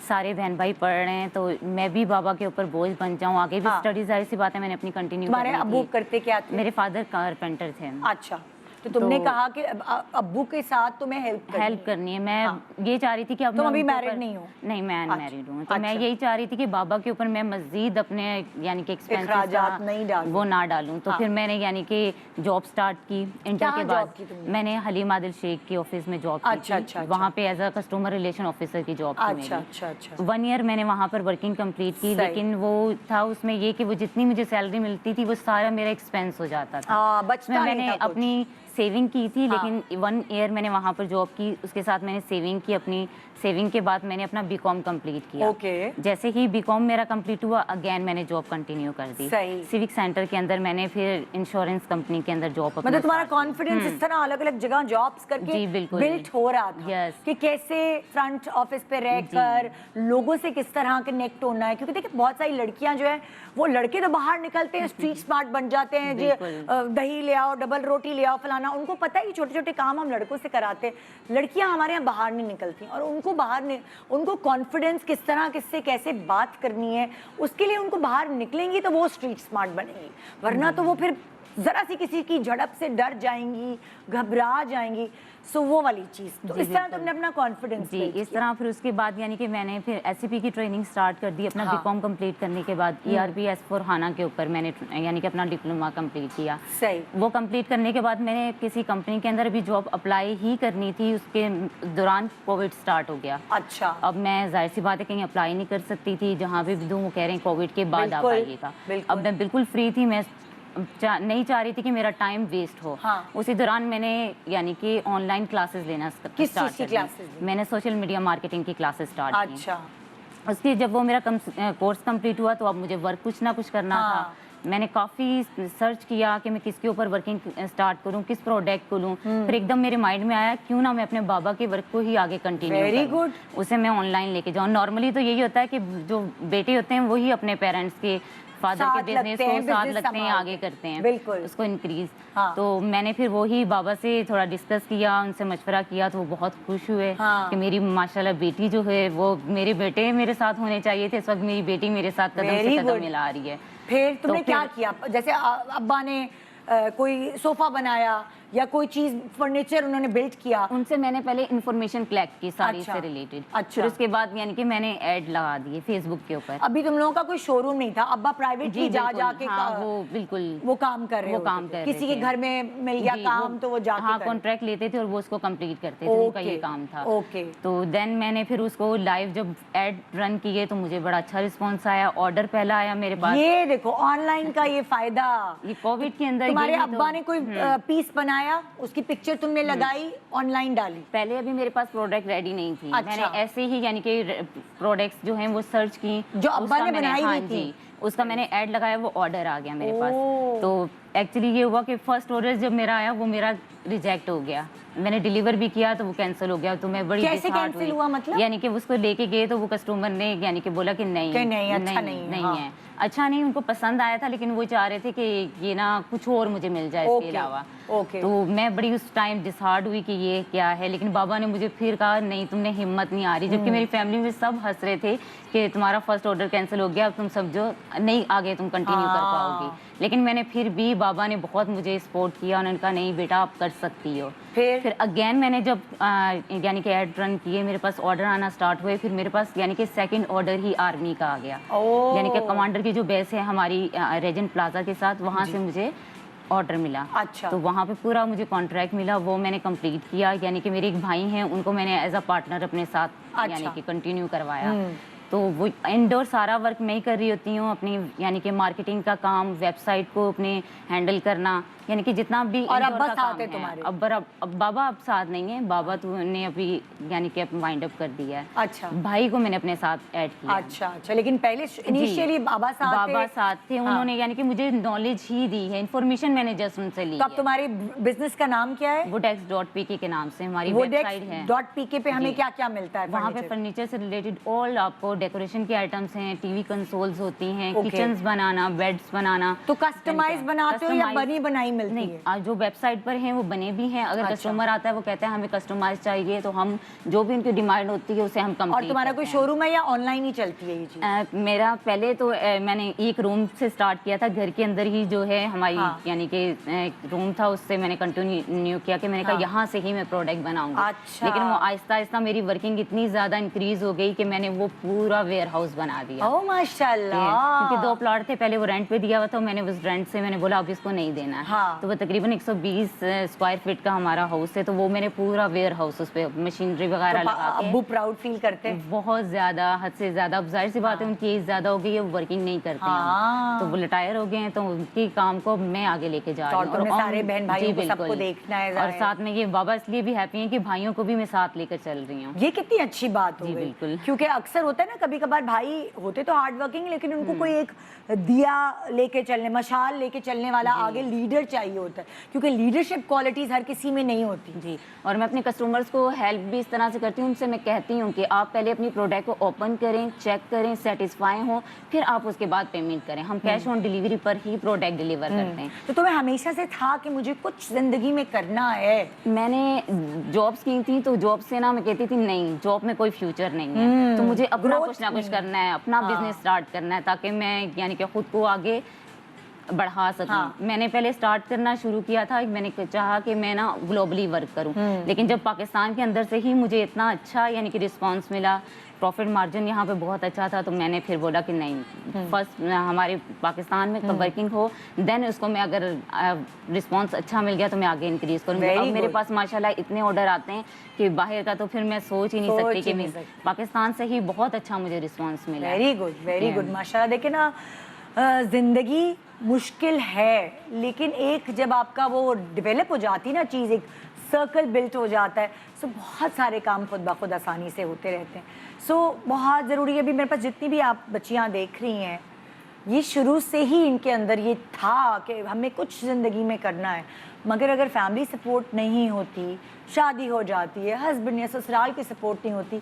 सारे बहन भाई पढ़ रहे हैं, तो मैं भी बाबा के ऊपर बोझ बन जाऊं. आगे भी स्टडीज, जाहिर सी बात है, मैंने अपनी कंटिन्यू तुम्हारे अब्बू करते क्या थे? मेरे फादर कारपेंटर थे. अच्छा, तो तुमने कहा कि अब्बू के साथ तुम्हें हेल्प करनी है. मैं ये चाह रही थी कि अब तुम मैं अभी उनके मैरिड ऊपर- नहीं हो? नहीं, मैं अनमैरिड हूँ. तो मैं अच्छा. यही चाह रही थी कि बाबा के ऊपर मैं मजीद अपने यानी कि इखराजात नहीं डालूं. वो ना डालूं. तो फिर मैंने यानी कि जॉब स्टार्ट की इंटर के बाद. मैंने हलीम आदिल शेख के ऑफिस में जॉब की. वहाँ पे as a customer relation officer की जॉब की. अच्छा. 1 ईयर मैंने वहाँ पर वर्किंग कंप्लीट की. लेकिन वो था उसमें ये कि वो जितनी मुझे सैलरी मिलती थी वो सारा मेरा एक्सपेंस हो जाता था. बचता नहीं मैंने था कुछ. अपनी सेविंग की थी. लेकिन 1 ईयर मैंने वहाँ पर जॉब की, उसके साथ मैंने सेविंग की. अपनी सेविंग के बाद मैंने अपना बीकॉम कंप्लीट किया. ओके. जैसे ही बीकॉम मेरा कंप्लीट हुआ, अगेन मैंने जॉब कंटिन्यू कर दी. सही. सिविक सेंटर के अंदर मैंने फिर इंश्योरेंस कंपनी के अंदर जॉब. मतलब तुम्हारा कॉन्फिडेंस इस तरह अलग अलग जगह जॉब्स करके जी, बिल्कुल. बिल्ट हो रहा था. Yes. कि कैसे फ्रंट ऑफिस पे रहकर लोगों से किस तरह कनेक्ट होना है. क्योंकि देखिए बहुत सारी लड़कियां जो है, वो लड़के तो बाहर निकलते हैं, स्ट्रीट स्मार्ट बन जाते हैं, जो दही ले आओ, डबल रोटी ले आओ, फलाना. उनको पता है कि छोटे छोटे काम हम लड़कों से कराते हैं. लड़कियां हमारे यहाँ बाहर नहीं निकलती, और उनको कॉन्फिडेंस किस तरह किससे कैसे बात करनी है, उसके लिए उनको बाहर निकलेंगी तो वो स्ट्रीट स्मार्ट बनेंगी. वरना तो वो फिर जरा सी किसी की झड़प से डर जाएंगी, घबरा जाएंगी. सो वो वाली चीज़, तो इस तरह तुमने अपना कॉन्फिडेंस जी इस तरह. फिर उसके बाद यानी कि मैंने फिर एससीपी की ट्रेनिंग स्टार्ट कर दी. अपना बीकॉम कंप्लीट करने के बाद ERP S/4HANA के ऊपर मैंने यानी कि अपना डिप्लोमा कंप्लीट किया. सही. वो कंप्लीट करने के बाद मैंने किसी कंपनी के अंदर भी जॉब अप्लाई ही करनी थी. उसके दौरान कोविड स्टार्ट हो गया. अच्छा. अब मैं जाहिर सी बात है कहीं अप्लाई नहीं कर सकती थी. जहाँ भी दूँ वो कह रहे हैं कोविड के बाद आप आइएगा. अब मैं बिल्कुल फ्री थी. मैं नहीं चाह रही थी कि मेरा टाइम वेस्ट हो. उसी दौरान मैंने यानी कि ऑनलाइन क्लासेस लेना स्टार्ट की. मैंने सोशल मीडिया मार्केटिंग की क्लासेस स्टार्ट की. अच्छा. उसके जब वो मेरा कोर्स कंप्लीट हुआ, तो अब मुझे वर्क कुछ ना कुछ करना था. मैंने काफ़ी सर्च किया कि मैं किसके ऊपर वर्किंग स्टार्ट करूं, किस प्रोडक्ट को लूं. फिर एकदम मेरे माइंड में आया क्यों ना मैं अपने बाबा के वर्क को ही आगे कंटिन्यू करूं. Very good. उसे मैं ऑनलाइन लेके जाऊं. नॉर्मली तो यही होता है कि जो बेटे होते हैं वही अपने पेरेंट्स के फादर के बिजनेस को साथ लगते हैं, आगे करते हैं, बिल्कुल उसको इंक्रीज. तो मैंने फिर वही बाबा से थोड़ा डिस्कस किया, उनसे मशवरा किया. तो वो बहुत खुश हुए कि मेरी माशाल्लाह बेटी जो है, वो मेरे बेटे मेरे साथ होने चाहिए थे. इस वक्त मेरी बेटी मेरे साथ कदम से कदम मिला रही है. फिर तुमने क्या किया? जैसे अब्बा ने कोई सोफा बनाया या कोई चीज फर्नीचर उन्होंने बिल्ड किया? उनसे मैंने पहले इन्फॉर्मेशन कलेक्ट की सारी से रिलेटेड, फिर उसके बाद यानी कि मैंने ऐड लगा दिए फेसबुक के ऊपर। अभी तुम लोगों का कोई शोरूम नहीं था, अब्बा प्राइवेटली जा जाके वो बिल्कुल वो काम कर रहे वो काम कर किसी के घर में मिल गया काम तो वो जाके हाँ कॉन्ट्रैक्ट लेते थे और वो उसको कंप्लीट करते थे, उनका ये काम था। तो देन मैंने फिर उसको लाइव जब एड रन किए तो मुझे बड़ा अच्छा रिस्पॉन्स आया, ऑर्डर पहला आया मेरे पास। ये देखो ऑनलाइन का ये फायदा, ये कोविड के अंदर तुम्हारे अब्बा ने कोई पीस बनाया, उसकी पिक्चर तुमने लगाई, ऑनलाइन डाली? पहले अभी मेरे पास प्रोडक्ट रेडी नहीं थी, मैंने ऐसे ही यानी कि प्रोडक्ट्स जो हैं वो सर्च की, जो अब्बा ने बनाई हुई थी उसका मैंने ऐड लगाया, वो ऑर्डर आ गया मेरे पास। तो एक्चुअली ये हुआ कि फर्स्ट ऑर्डर जब मेरा आया वो मेरा रिजेक्ट हो गया, मैंने डिलीवर भी किया तो वो कैंसिल हो गया। तो मैं बड़ी कैसे कैंसिल हुआ मतलब? यानी कि उसको लेके गए तो वो कस्टमर ने यानी कि बोला कि नहीं अच्छा नहीं है, अच्छा नहीं, उनको पसंद आया था लेकिन वो चाह रहे थे कि ये ना कुछ और मुझे मिल जाए इसके अलावा। तो मैं बड़ी उस टाइम डिसहार्ड हुई कि ये क्या है, लेकिन बाबा ने मुझे फिर कहा नहीं तुमने हिम्मत नहीं आ रही, जबकि मेरी फैमिली में सब हंस रहे थे कि तुम्हारा फर्स्ट ऑर्डर कैंसिल हो गया, अब तुम सब जो नहीं आगे तुम कंटिन्यू कर पाओगी। लेकिन मैंने फिर भी, बाबा ने बहुत मुझे सपोर्ट किया, उन्होंने कहा नहीं बेटा आप कर सकती हो। फिर अगेन मैंने जब यानी कि एड रन किए, मेरे पास ऑर्डर आना स्टार्ट हुए, फिर मेरे पास यानी कि सेकंड ऑर्डर ही आर्मी का आ गया, यानी कि कमांडर की जो बेस है हमारी रेजेंट प्लाजा के साथ, वहाँ से मुझे ऑर्डर मिला। अच्छा। तो वहाँ पे पूरा मुझे कॉन्ट्रैक्ट मिला, वो मैंने कंप्लीट किया, यानी कि मेरे एक भाई हैं उनको मैंने एज अ पार्टनर अपने साथ यानी कि कंटिन्यू करवाया। तो वो इंडोर सारा वर्क मैं ही कर रही होती हूँ, अपनी यानी कि मार्केटिंग का काम, वेबसाइट को अपने हैंडल करना, यानी कि जितना भी और इंडोर अब्बा का साथ काम है तुम्हारे? अब बाबा अब साथ नहीं है, बाबा तो ने अभी यानी कि वाइंड अप कर दिया है। अच्छा। भाई को मैंने अपने साथ ऐड किया। अच्छा, लेकिन पहले इनिशियली बाबा साथ थे, उन्होंने यानी कि मुझे नॉलेज ही दी है, इन्फॉर्मेशन मैंने जस्ट उनसे ली। तो अब तुम्हारे बिजनेस का नाम क्या है? wodex.pk के नाम से हमारी वेबसाइट है। .pk पे हमें क्या क्या मिलता है? वहाँ पे फर्नीचर से रिलेटेड ऑल आपको डेकोरेशन के आइटम्स हैं, टीवी कंसोल्स होती हैं, किचन्स बनाना, बेड्स बनाना। तो कस्टमाइज बनाते हो या बनी बनाई मिलती है? जो वेबसाइट पर हैं वो बने भी हैं, अगर कस्टमर आता है वो कहता है हमें कस्टमाइज चाहिए तो हम जो भी उनकी डिमांड होती है उसे हम कंप्लीट। और तुम्हारा कोई शोरूम है या ऑनलाइन ही चलती है ये चीज? मेरा पहले तो मैंने एक रूम से स्टार्ट किया था, घर के अंदर ही जो है हमारी यानी कि रूम था, उससे मैंने कंटिन्यू किया कि मैंने कहा यहाँ से ही मैं प्रोडक्ट बनाऊंगा। लेकिन वो आहिस्ता आहिस्ता मेरी वर्किंग इतनी ज्यादा इंक्रीज हो गई कि मैंने वो पूरा वेयर हाउस बना दिया। ओह माशाल्लाह। क्योंकि 2 प्लॉट थे, पहले वो रेंट पे दिया हुआ था, मैंने उस रेंट से मैंने बोला अब इसको नहीं देना है। तो वो तकरीबन 120 स्क्वायर फीट का हमारा हाउस है, तो वो मैंने पूरा वेयर हाउस उस पे मशीनरी वगैरह लगा के। अब्बू प्राउड फील करते हैं? बहुत ज्यादा, हद से ज्यादा। अब जाहिर सी बात है उनकी एज ज्यादा हो गई है, वो वर्किंग नहीं करते हैं, तो वो रिटायर हो गए हैं, तो उनकी काम को मैं आगे लेके जा रही हूँ। और सारे बहन भाइयों को सबको देखना है, और साथ में ये बाबा इसलिए भी हैप्पी हैं कि भाइयों को भी मैं साथ लेकर चल रही हूँ। ये कितनी अच्छी बात हो गई। बिल्कुल। क्योंकि अक्सर होता है ना, कभी कभार भाई होते तो हार्ड वर्किंग, लेकिन उनको कोई एक दिया लेके चलने, मशाल लेके चलने वाला आगे लीडर चाहिए होता है, क्योंकि लीडरशिप क्वालिटीज हर किसी में नहीं होती। जी, और मैं अपने कस्टमर्स को हेल्प भी इस तरह से करती हूँ, उनसे मैं कहती हूँ कि आप पहले अपनी प्रोडक्ट को ओपन करें, चेक करें, सेटिस्फाई हो, फिर आप उसके बाद पेमेंट करें। हम कैश ऑन डिलीवरी पर ही प्रोडक्ट डिलीवर करते हैं। तो तुम्हें हमेशा से था कि मुझे कुछ जिंदगी में करना है? मैंने जॉब्स की थी, तो जॉब से ना मैं कहती थी नहीं, जॉब में कोई फ्यूचर नहीं है, तो मुझे अपना कुछ ना कुछ करना है, अपना बिजनेस स्टार्ट करना है, ताकि मैं यानी कि खुद को आगे बढ़ा सकूं। मैंने पहले स्टार्ट करना शुरू किया था, मैंने चाहा कि मैं ना ग्लोबली वर्क करूं, लेकिन जब पाकिस्तान के अंदर से ही मुझे इतना अच्छा यानी कि रिस्पांस मिला, प्रॉफिट मार्जिन यहाँ पे बहुत अच्छा था, तो मैंने फिर बोला कि नहीं, फर्स्ट हमारे पाकिस्तान में वर्किंग हो, देन उसको मैं अगर रिस्पांस अच्छा मिल गया तो मैं आगे इंक्रीज करूँगी। अब मेरे पास माशाल्लाह इतने ऑर्डर आते हैं कि बाहर का तो फिर मैं सोच ही नहीं सकती कि मैं पाकिस्तान से ही बहुत अच्छा मुझे रिस्पॉन्स मिला। वेरी गुड माशाल्लाह। देखिए ना, जिंदगी मुश्किल है, लेकिन एक जब आपका वो डेवलप हो जाती है ना चीज़, एक सर्कल बिल्ट हो जाता है, सो बहुत सारे काम खुद ब खुद आसानी से होते रहते हैं। सो बहुत ज़रूरी है। अभी मेरे पास जितनी भी आप बच्चियाँ देख रही हैं, ये शुरू से ही इनके अंदर ये था कि हमें कुछ ज़िंदगी में करना है, मगर अगर फैमिली सपोर्ट नहीं होती, शादी हो जाती है, हस्बैंड या ससुराल की सपोर्ट नहीं होती,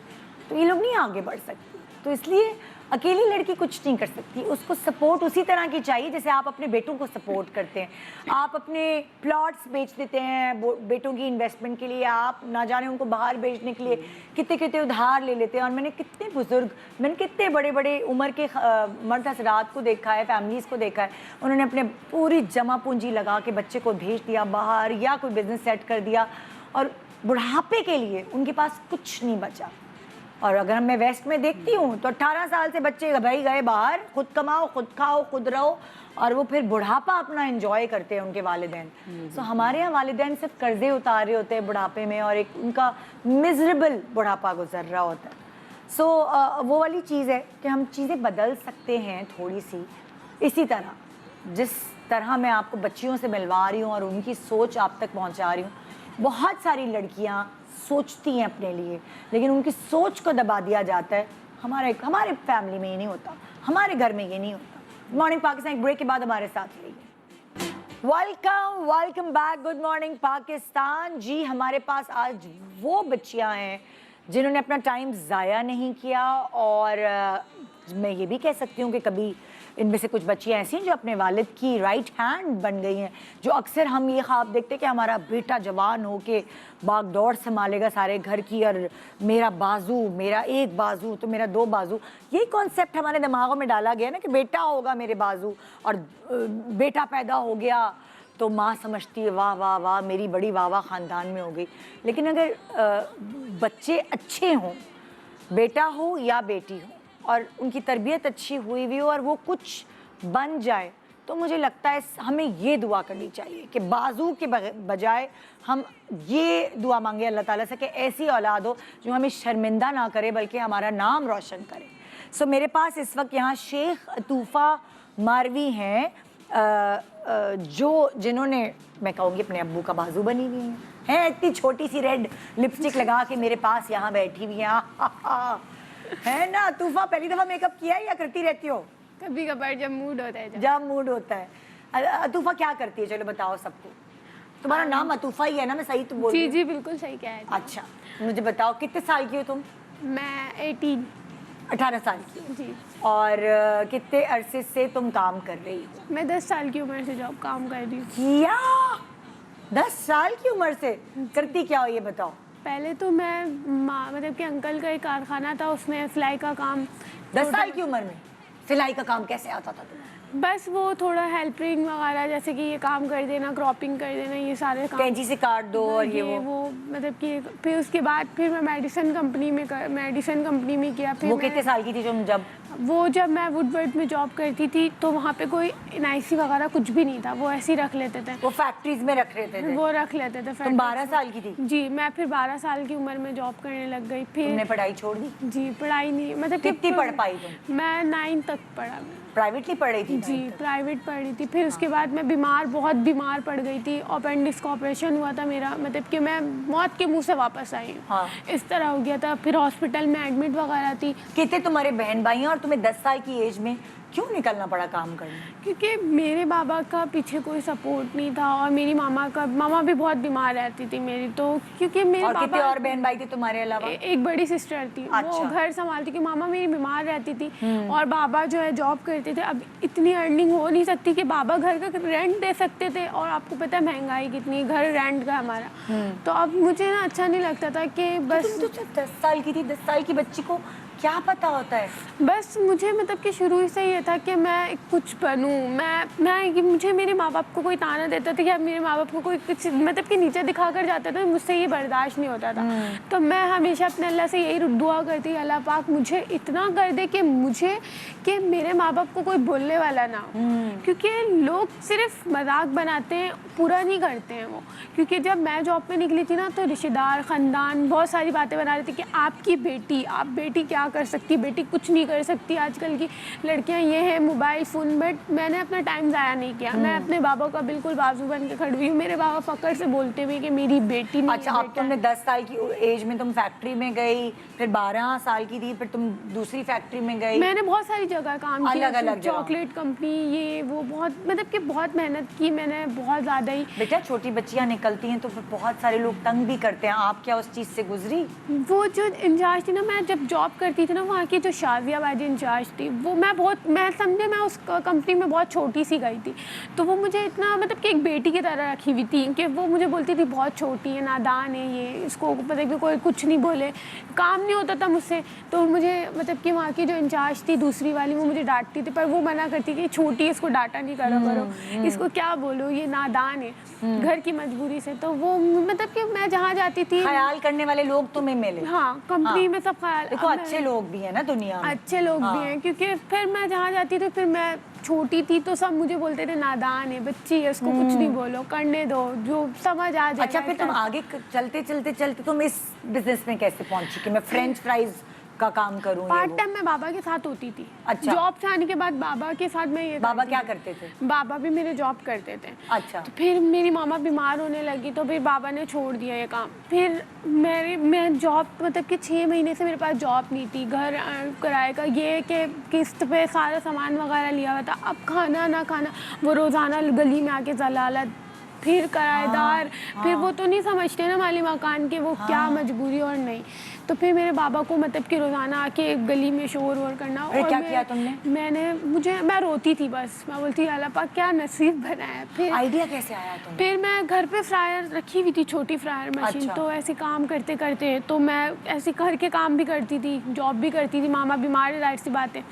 तो ये लोग नहीं आगे बढ़ सकते। तो इसलिए अकेली लड़की कुछ नहीं कर सकती, उसको सपोर्ट उसी तरह की चाहिए जैसे आप अपने बेटों को सपोर्ट करते हैं। आप अपने प्लॉट्स बेच देते हैं बेटों की इन्वेस्टमेंट के लिए, आप ना जाने उनको बाहर बेचने के लिए कितने कितने उधार ले लेते हैं। और मैंने कितने बुजुर्ग, मैंने कितने बड़े बड़े उम्र के मर्द हज़रात को देखा है, फैमिलीज़ को देखा है, उन्होंने अपने पूरी जमा पूंजी लगा के बच्चे को भेज दिया बाहर या कोई बिजनेस सेट कर दिया और बुढ़ापे के लिए उनके पास कुछ नहीं बचा। और अगर मैं वेस्ट में देखती हूँ तो 18 साल से बच्चे भाई गए बाहर, खुद कमाओ, खुद खाओ, खुद रहो, और वो फिर बुढ़ापा अपना एंजॉय करते हैं उनके वालिदैन। सो हमारे यहाँ वालिदैन सिर्फ कर्जे उतार रहे होते हैं बुढ़ापे में और एक उनका मिजरेबल बुढ़ापा गुजर रहा होता है। सो वो वाली चीज़ है कि हम चीज़ें बदल सकते हैं थोड़ी सी। इसी तरह जिस तरह मैं आपको बच्चियों से मिलवा रही हूँ और उनकी सोच आप तक पहुँचा रही हूँ, बहुत सारी लड़कियाँ सोचती हैं अपने लिए, लेकिन उनकी सोच को दबा दिया जाता है। हमारे फैमिली में ये नहीं होता, हमारे घर में ये नहीं होता। मॉर्निंग पाकिस्तान एक ब्रेक के बाद हमारे साथ रहिए। Welcome back, good morning Pakistan. जी हमारे पास आज वो बच्चियां हैं जिन्होंने अपना टाइम ज़ाया नहीं किया, और मैं ये भी कह सकती हूँ कि कभी इनमें से कुछ बच्चियाँ ऐसी हैं जो अपने वालिद की राइट हैंड बन गई हैं। जो अक्सर हम ये ख्वाब देखते हैं कि हमारा बेटा जवान हो के बागडोर संभालेगा सारे घर की, और मेरा बाजू, मेरा एक बाजू तो मेरा दो बाजू, यही कॉन्सेप्ट हमारे दिमागों में डाला गया ना कि बेटा होगा मेरे बाजू, और बेटा पैदा हो गया तो माँ समझती है वाह वाह वाह मेरी बड़ी वाह वाह ख़ानदान में हो गई। लेकिन अगर बच्चे अच्छे हों, बेटा हो या बेटी हो, और उनकी तरबियत अच्छी हुई हुई हो और वो कुछ बन जाए, तो मुझे लगता है हमें ये दुआ करनी चाहिए कि बाजू के बजाय हम ये दुआ मांगे अल्लाह ताला से कि ऐसी औलाद हो जो हमें शर्मिंदा ना करे बल्कि हमारा नाम रोशन करे। सो मेरे पास इस वक्त यहाँ शेख अतूफ़ा मारवी हैं, जिन्होंने मैं कहूँगी अपने अब्बू का बाजू बनी हुई हैं। इतनी छोटी सी रेड लिपस्टिक लगा के मेरे पास यहाँ बैठी हुई हैं। है ना तूफा, पहली दफा मेकअप किया है या करती रहती हो? कभी कभार जब मूड होता है। जब मूड होता है। अतूफा क्या करती है, चलो बताओ सबको। तुम्हारा नाम अतूफा ही है ना, मैं सही तो बोल रही हूँ? जी बिल्कुल सही कह रहे हैं। अच्छा मुझे बताओ कितने साल की हो तुम? मैं 18 साल की जी। और कितने अरसे से तुम काम कर रही हो? मैं 10 साल की उम्र से जॉब काम कर रही हूँ। क्या 10 साल की उम्र से? करती क्या हो ये बताओ। पहले तो मैं मतलब कि अंकल का एक कारखाना था, उसमें सिलाई का काम। 10 साल की उम्र में सिलाई का काम कैसे आता था तुम्हें? बस वो थोड़ा हेल्पिंग वगैरह, जैसे कि ये काम कर देना, क्रॉपिंग कर देना, ये सारे काम, कैंची से काट दो और ये वो मतलब कि फिर उसके बाद फिर मैं मेडिसिन कंपनी में किया। फिर वो कितने साल की थी तुम जब? जब मैं वुडवर्ड में जॉब करती थी तो वहाँ पे कोई NIC वगैरह कुछ भी नहीं था, वो ऐसे ही रख लेते थे। वो फैक्ट्रीज में रख लेते थे? वो रख लेते थे। तुम 12 साल की थी? जी, मैं फिर 12 साल की उम्र में जॉब करने लग गई। फिर तुमने पढ़ाई छोड़ दी? जी, पढ़ाई नहीं, मतलब कितनी पढ़ पाई तुम? मैं 9 तक पढ़ा। प्राइवेटली पढ़ रही थी? जी प्राइवेट पढ़ रही थी। फिर उसके बाद मैं बहुत बीमार पड़ गई थी, अपेंडिक्स का ऑपरेशन हुआ था मेरा, मतलब कि मैं मौत के मुंह से वापस आई हूँ। हाँ। इस तरह हो गया था। फिर हॉस्पिटल में एडमिट वगैरह थी। कितने तुम्हारे बहन भाई हैं और तुम्हें 10 साल की एज में क्यों निकलना पड़ा काम करने? क्योंकि मेरे बाबा का पीछे कोई सपोर्ट नहीं था, और मेरी मामा भी बहुत बीमार रहती थी मेरी, तो क्योंकि मेरे और कितने बाबा और बहन भाई थे तुम्हारे अलावा? एक बड़ी सिस्टर थी। अच्छा। वो घर संभालती, कि मामा मेरी बीमार रहती थी और बाबा जो है जॉब करते थे। अब इतनी अर्निंग हो नहीं सकती कि बाबा घर का रेंट दे सकते थे, और आपको पता है महंगाई कितनी, घर रेंट का हमारा। तो अब मुझे ना अच्छा नहीं लगता था कि बस। तुम तो 10 साल की थी, 10 साल की बच्ची को क्या पता होता है? बस मुझे मतलब कि शुरू से ये था कि मैं कुछ बनूं। मैं मुझे मेरे माँ बाप को कोई ताना देता था कि अब मेरे माँ बाप को कोई कुछ मतलब कि नीचे दिखा कर जाता था, मुझसे ये बर्दाश्त नहीं होता था। तो मैं हमेशा अपने अल्लाह से यही दुआ करती, अल्लाह पाक मुझे इतना कर दे कि मेरे माँ बाप को कोई बोलने वाला ना हो। क्योंकि लोग सिर्फ मजाक बनाते हैं, पूरा नहीं करते हैं वो। क्योंकि जब मैं जॉब पे निकली थी ना, तो रिश्तेदार, ख़ानदान बहुत सारी बातें बना रहे थे कि आपकी बेटी, आप बेटी क्या कर सकती, बेटी कुछ नहीं कर सकती, आजकल की लड़कियां ये है मोबाइल फ़ोन। बट मैंने अपना टाइम ज़ाया नहीं किया। मैं अपने बाबा का बिल्कुल बाजू बन के खड़ी हुई हूँ। मेरे बाबा फ़क्र से बोलते हुए कि मेरी बेटी नहीं। अच्छा, अब तुमने 10 साल की एज में तुम फैक्ट्री में गई, फिर 12 साल की थी, फिर तुम दूसरी फैक्ट्री में गई। मैंने बहुत सारी जगह काम किया, अलग-अलग चॉकलेट कंपनी, ये वो, बहुत मतलब कि बहुत मेहनत की मैंने, बहुत ज़्यादा ही। बेटा छोटी बच्चियाँ निकलती हैं तो फिर बहुत सारे लोग तंग भी करते हैं, आप क्या उस चीज़ से गुजरी? वो जो इंचार्ज थी ना, मैं जब जॉब करती करती थी ना, वहाँ की जो शाजिया बाजी इंचार्ज थी, वो मैं समझे मैं उस कंपनी में बहुत छोटी सी गई थी, तो वो मुझे इतना मतलब कि एक बेटी की तरह रखी हुई थी कि वो मुझे बोलती थी बहुत छोटी है, नादान है, ये इसको मतलब कि कोई कुछ नहीं बोले, काम नहीं होता था मुझसे। तो मुझे मतलब कि वहाँ की जो इंचार्ज थी दूसरी वाली, वो मुझे डांटती थी, पर वो मना करती कि छोटी है, इसको डांटा नहीं करो, इसको क्या बोलो, ये नादान है, घर की मजबूरी से। तो वो मतलब कि मैं जहाँ जाती थी, ख्याल करने वाले लोग तुम्हें मिले। हाँ, कंपनी में सब ख्याल, देखो अच्छे लोग भी हैं ना दुनिया में, अच्छे लोग भी हैं, क्योंकि फिर मैं जहाँ जाती थी, फिर मैं छोटी थी तो सब मुझे बोलते थे नादान है, बच्ची है, उसको कुछ नहीं बोलो, करने दो, जो समझ आ जाए। अच्छा, फिर तुम आगे चलते तुम इस बिजनेस में कैसे पहुंची कि मैं फ्रेंच फ्राइज का काम करूं? पार्ट टाइम मैं बाबा के साथ होती थी। अच्छा। जॉब से आने के बाद बाबा के साथ मैं ये बाबा करती क्या थी। करते थे? बाबा भी मेरे जॉब करते थे। अच्छा। तो फिर मेरी मामा बीमार होने लगी, तो फिर बाबा ने छोड़ दिया ये काम। फिर मैं जॉब मतलब कि 6 महीने से मेरे पास जॉब नहीं थी, घर किराए का ये कि किस्त पे सारा सामान वगैरह लिया हुआ था। अब खाना ना खाना, वो रोज़ाना गली में आके जलालत, फिर किराएदार, फिर वो तो नहीं समझते ना माली मकान के वो क्या मजबूरी और नहीं। तो फिर मेरे बाबा को मतलब कि रोज़ाना आके गली में शोर वोर करना। फिर और क्या किया तुमने? मैं रोती थी, बस मैं बोलती अल्लाह पाक क्या नसीब बनाया। फिर आइडिया कैसे आया तुम्हें? फिर मैं घर पे फ्रायर रखी हुई थी, छोटी फ्रायर मशीन। अच्छा। तो ऐसे काम करते करते तो मैं ऐसे घर के काम भी करती थी, जॉब भी करती थी, मामा बीमार है, जाहिर सी बात है।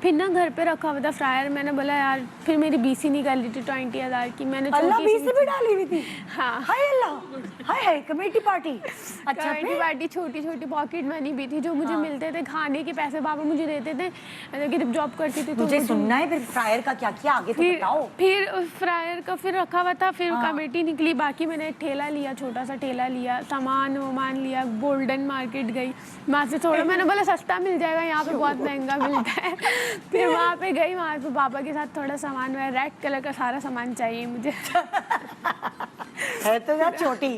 फिर ना घर पे रखा हुआ था फ्रायर, मैंने बोला यार, फिर मेरी बीसी निकाल ली थी 20,000 की, मैंने अल्लाह छोटी सी बीसी भी डाली हुई थी। हाँ, हाय अल्लाह, हाय कमेटी पार्टी। अच्छा, कमेटी फिर पार्टी, छोटी छोटी पॉकेट मनी भी थी जो मुझे मिलते थे, खाने के पैसे बाबा मुझे देते थे, मतलब जब जॉब करती थी तो मुझे सुनना है फिर फ्रायर का क्या किया आगे तो बताओ। फिर फ्रायर का फिर रखा हुआ था, फिर कमेटी निकली, बाकी मैंने एक ठेला लिया, छोटा सा ठेला लिया, सामान वामान लिया, गोल्डन मार्केट गई, वहाँ से थोड़ा मैंने बोला सस्ता मिल जाएगा, यहाँ पे बहुत महंगा मिलता है। फिर वहाँ पे गई, वहाँ पे पापा के साथ थोड़ा सामान, मैं रेड कलर का सारा सामान चाहिए मुझे। है तो यार छोटी।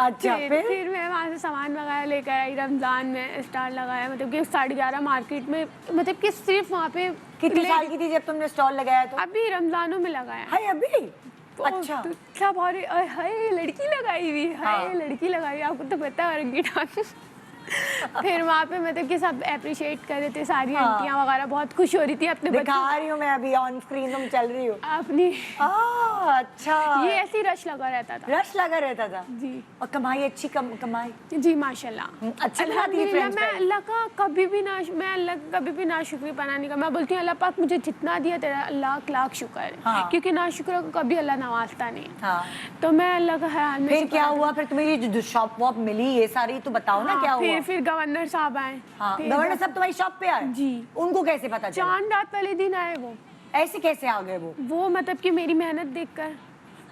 अच्छा, फिर मैं वहाँ से सामान वगैरह लेकर आई, रमज़ान में स्टॉल लगाया, मतलब कि 11:30 मार्केट में, मतलब कि सिर्फ वहाँ पे। कितने साल की थी जब तुमने स्टॉल लगाया? तो अभी रमज़ानों में लगाया। हाय अभी? तो अच्छा। सब और हाय लड़की लगाई हुई, हाय लड़की लगाई हुई, आपको तो पता है रंगी ठान। फिर वहाँ पे मतलब कि सब अप्रिशिएट कर रहे थे, सारी आंटियाँ वगैरह बहुत खुश हो रही थी अपने दिखा रही हूँ मैं अभी ऑन स्क्रीन, तुम चल रही हो अपनी। अच्छा, ये ऐसी रश लगा रहता था। रश लगा रहता था जी। और कमाई अच्छी कमाई? जी माशाल्लाह, अच्छी बनाती है अल्हम्दुलिल्लाह। फ्रेंच मैं फ्राइज। अल्लाह का कभी भी नाशुक्री पना नहीं कर। मैं बोलती हूँ अल्लाह पाक मुझे जितना दिया तेरा लाख लाख शुक्र है। हाँ। क्योंकि नाशुक्र को कभी अल्लाह नवाजता नहीं। हाँ। तो मैं अल्लाह का ख्याल में। फिर क्या हुआ? फिर तुम्हें ये जो शॉप वॉप मिली, ये सारी तो बताओ ना क्या हुआ? फिर गवर्नर साहब आए। हाँ, फिर गवर्नर साहब तुम्हारी शॉप पे आए? जी। उनको कैसे पता चला? चांद रात वाले दिन आए वो। ऐसे कैसे आ गए वो? मतलब कि मेरी मेहनत देखकर।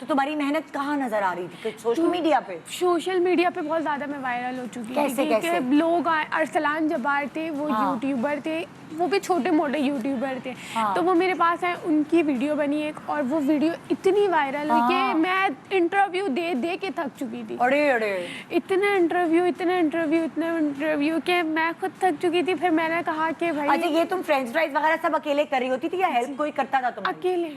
तो तुम्हारी मेहनत कहाँ नजर आ रही थी? सोशल मीडिया पे? सोशल मीडिया पे बहुत ज़्यादा मैं वायरल हो चुकी कैसे थी। कैसे? लोग आए, अरसलान जब्बार थे, वो यूट्यूबर थे, वो भी छोटे मोटे यूट्यूबर थे। तो वो मेरे पास आए, उनकी वीडियो बनी एक, और वो वीडियो इतनी वायरल हुई कि मैं इंटरव्यू दे दे के थक चुकी थी। अरे अरे, इतने इंटरव्यू कि मैं खुद थक चुकी थी। फिर मैंने कहा कि भाई। अच्छा, ये तुम फ्रेंच फ्राइज वगैरह सब अकेले कर रही होती थी या हेल्प कोई करता था तुम्हारी? अकेले